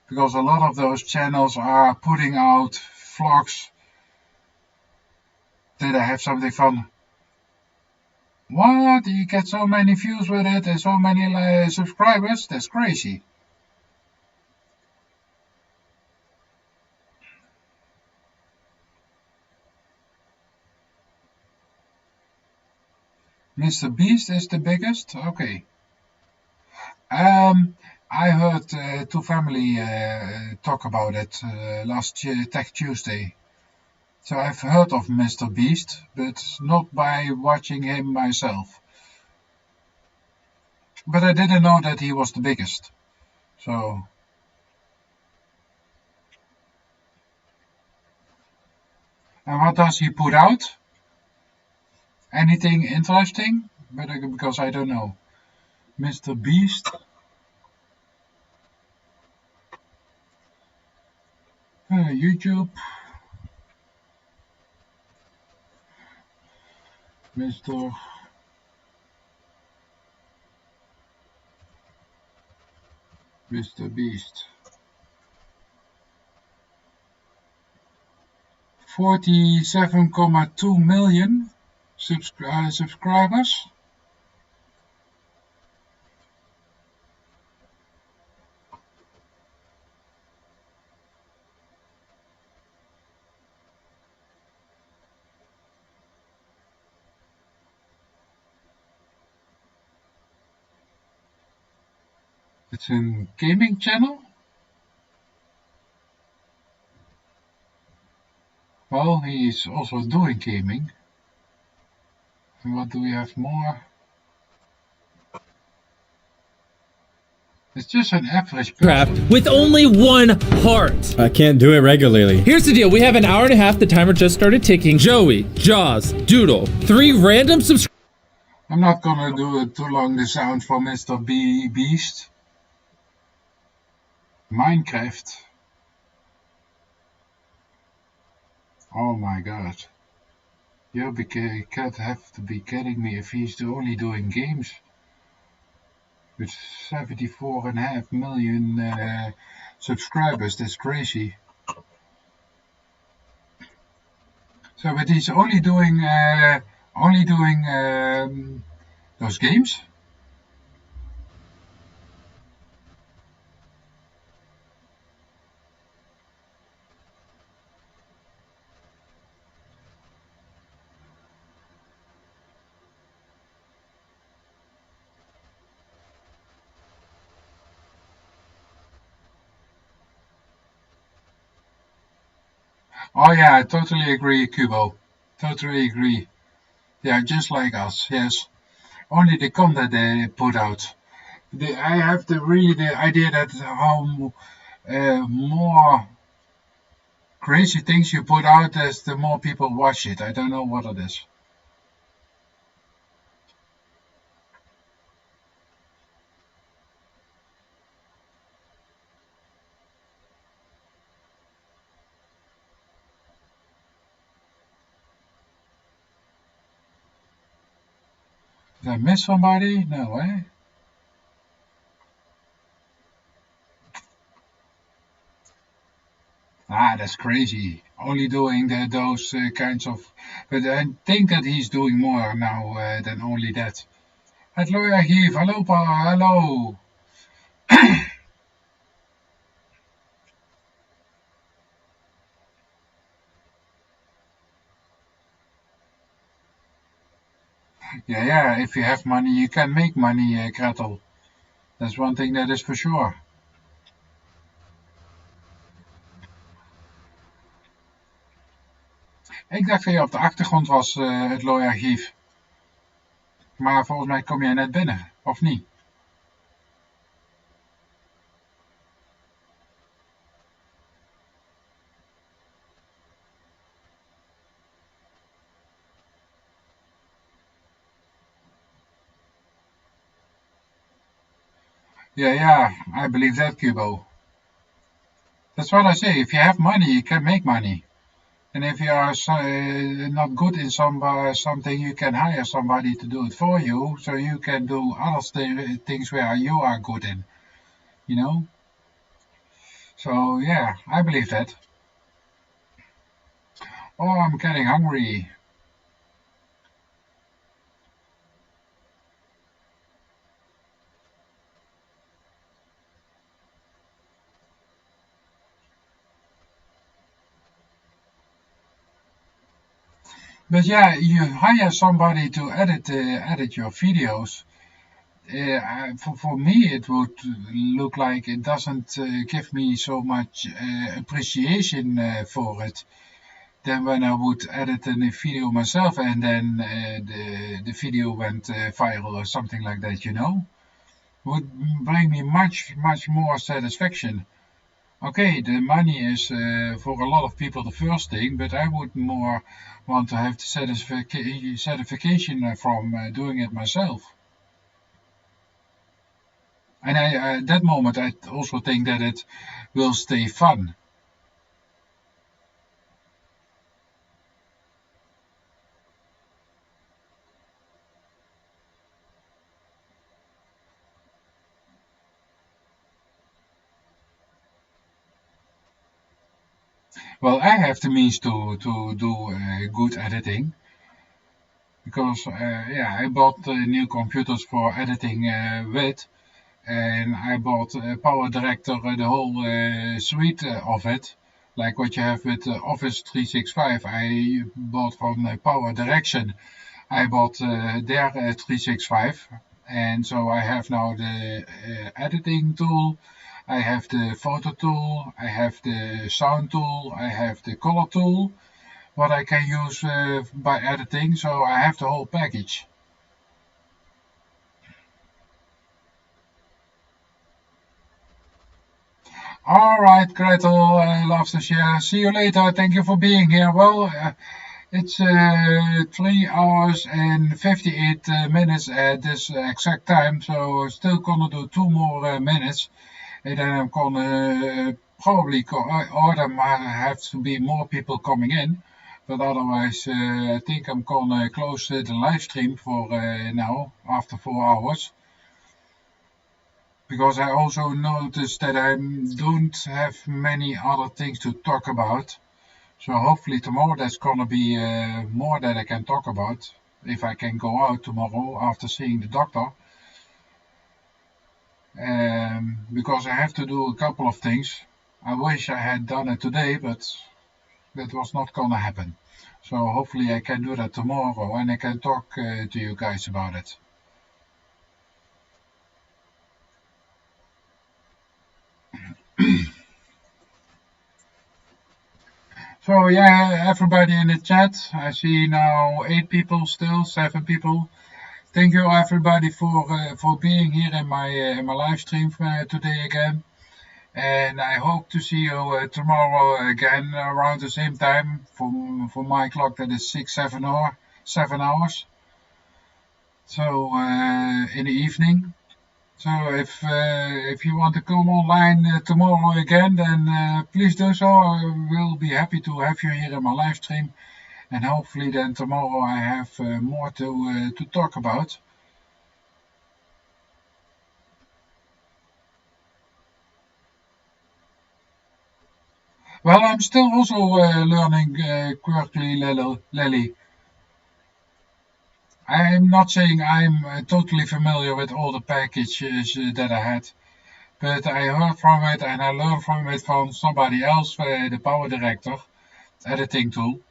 Because a lot of those channels are putting out vlogs that I have something from. What? You get so many views with it and so many subscribers? That's crazy. Mr. Beast is the biggest? Okay. I heard two family talk about it last Tech Tuesday. So I've heard of Mr. Beast, but not by watching him myself. But I didn't know that he was the biggest. So. And what does he put out? Anything interesting? Because I don't know. Mr. Beast. YouTube. Mr. Beast. 47.2 million subscribers. It's a gaming channel. Well, he's also doing gaming. And what do we have more? It's just an average person. With only one heart. I can't do it regularly. Here's the deal. We have an hour and a half. The timer just started ticking. Joey, Jaws, Doodle, 3 random subscribers. I'm not gonna do it too long, the sound for Mr. Beast. Minecraft. Oh my god. You can't have to be kidding me if he's only doing games. With 74.5 million subscribers, that's crazy. So, but he's only doing those games. Oh yeah, I totally agree, Kubo. Totally agree. Yeah, just like us, yes. Only the content they put out. I have the idea that how more crazy things you put out, as the more people watch it. I don't know what it is. Did I miss somebody? No, eh? that's crazy. Only doing those kinds of, but I think that he's doing more now than only that. Hallo Archief, hallo pa, hallo. Yeah, if you have money, you can make money, Gretel. That's one thing that is for sure. Ik dacht dat je op de achtergrond was, het Looiarchief. Maar volgens mij kom jij net binnen, of niet? Yeah, I believe that, Kubo. That's what I say. If you have money, you can make money. And if you are not good in something, you can hire somebody to do it for you, so you can do other things where you are good in, you know? So, yeah, I believe that. Oh, I'm getting hungry. But yeah, you hire somebody to edit your videos. For me, it would look like it doesn't give me so much appreciation for it than when I would edit a video myself and then the video went viral or something like that, you know? Would bring me much more satisfaction. Okay, the money is for a lot of people the first thing, but I would more want to have the satisfaction from doing it myself. And at that moment, I also think that it will stay fun. Well, I have the means to do good editing because yeah, I bought new computers for editing with, and I bought Power Director, the whole suite of it, like what you have with Office 365. I bought from Power Direction. I bought their 365, and so I have now the editing tool. I have the photo tool, I have the sound tool, I have the color tool, what I can use by editing, so I have the whole package. Alright, Gretel, loves to share. See you later, thank you for being here. Well, it's 3 hours and 58 minutes at this exact time, so still gonna do 2 more minutes. And then I'm gonna probably order, might have to be more people coming in, but otherwise I think I'm gonna close the live stream for now after 4 hours, because I also noticed that I don't have many other things to talk about. So hopefully tomorrow there's gonna be more that I can talk about if I can go out tomorrow after seeing the doctor. Because I have to do a couple of things. I wish I had done it today, but that was not gonna happen. So hopefully I can do that tomorrow and I can talk to you guys about it. So yeah, everybody in the chat, I see now 8 people still, 7 people. Thank you everybody for being here in my live stream today again. And I hope to see you tomorrow again around the same time. For my clock that is 7 hours. So in the evening. So if you want to come online tomorrow again, then please do so. I will be happy to have you here in my live stream, and hopefully then tomorrow I have more to talk about. Well, I'm still also learning Quirkly Lily. I'm not saying I'm totally familiar with all the packages that I had, but I heard from it and I learned from it from somebody else, the Power Director editing tool.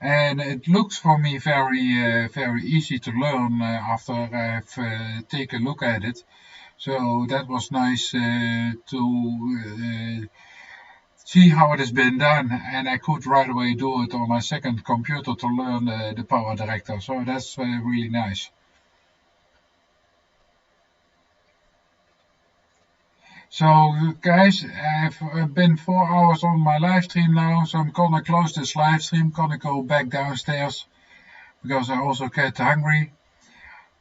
And it looks for me very easy to learn after I've taken a look at it. So that was nice to see how it has been done, and I could right away do it on my second computer to learn the Power Director. So that's really nice. So guys, I've been 4 hours on my live stream now, so I'm gonna close this live stream, gonna go back downstairs because I also get hungry.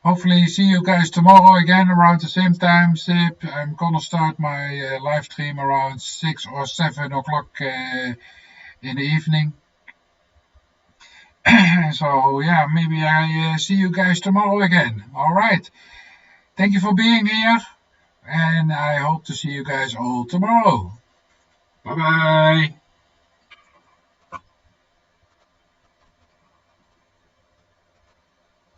Hopefully see you guys tomorrow again around the same time. I'm gonna start my live stream around 6 or 7 o'clock in the evening. So yeah, maybe I see you guys tomorrow again. All right. Thank you for being here, and I hope to see you guys all tomorrow. Bye bye.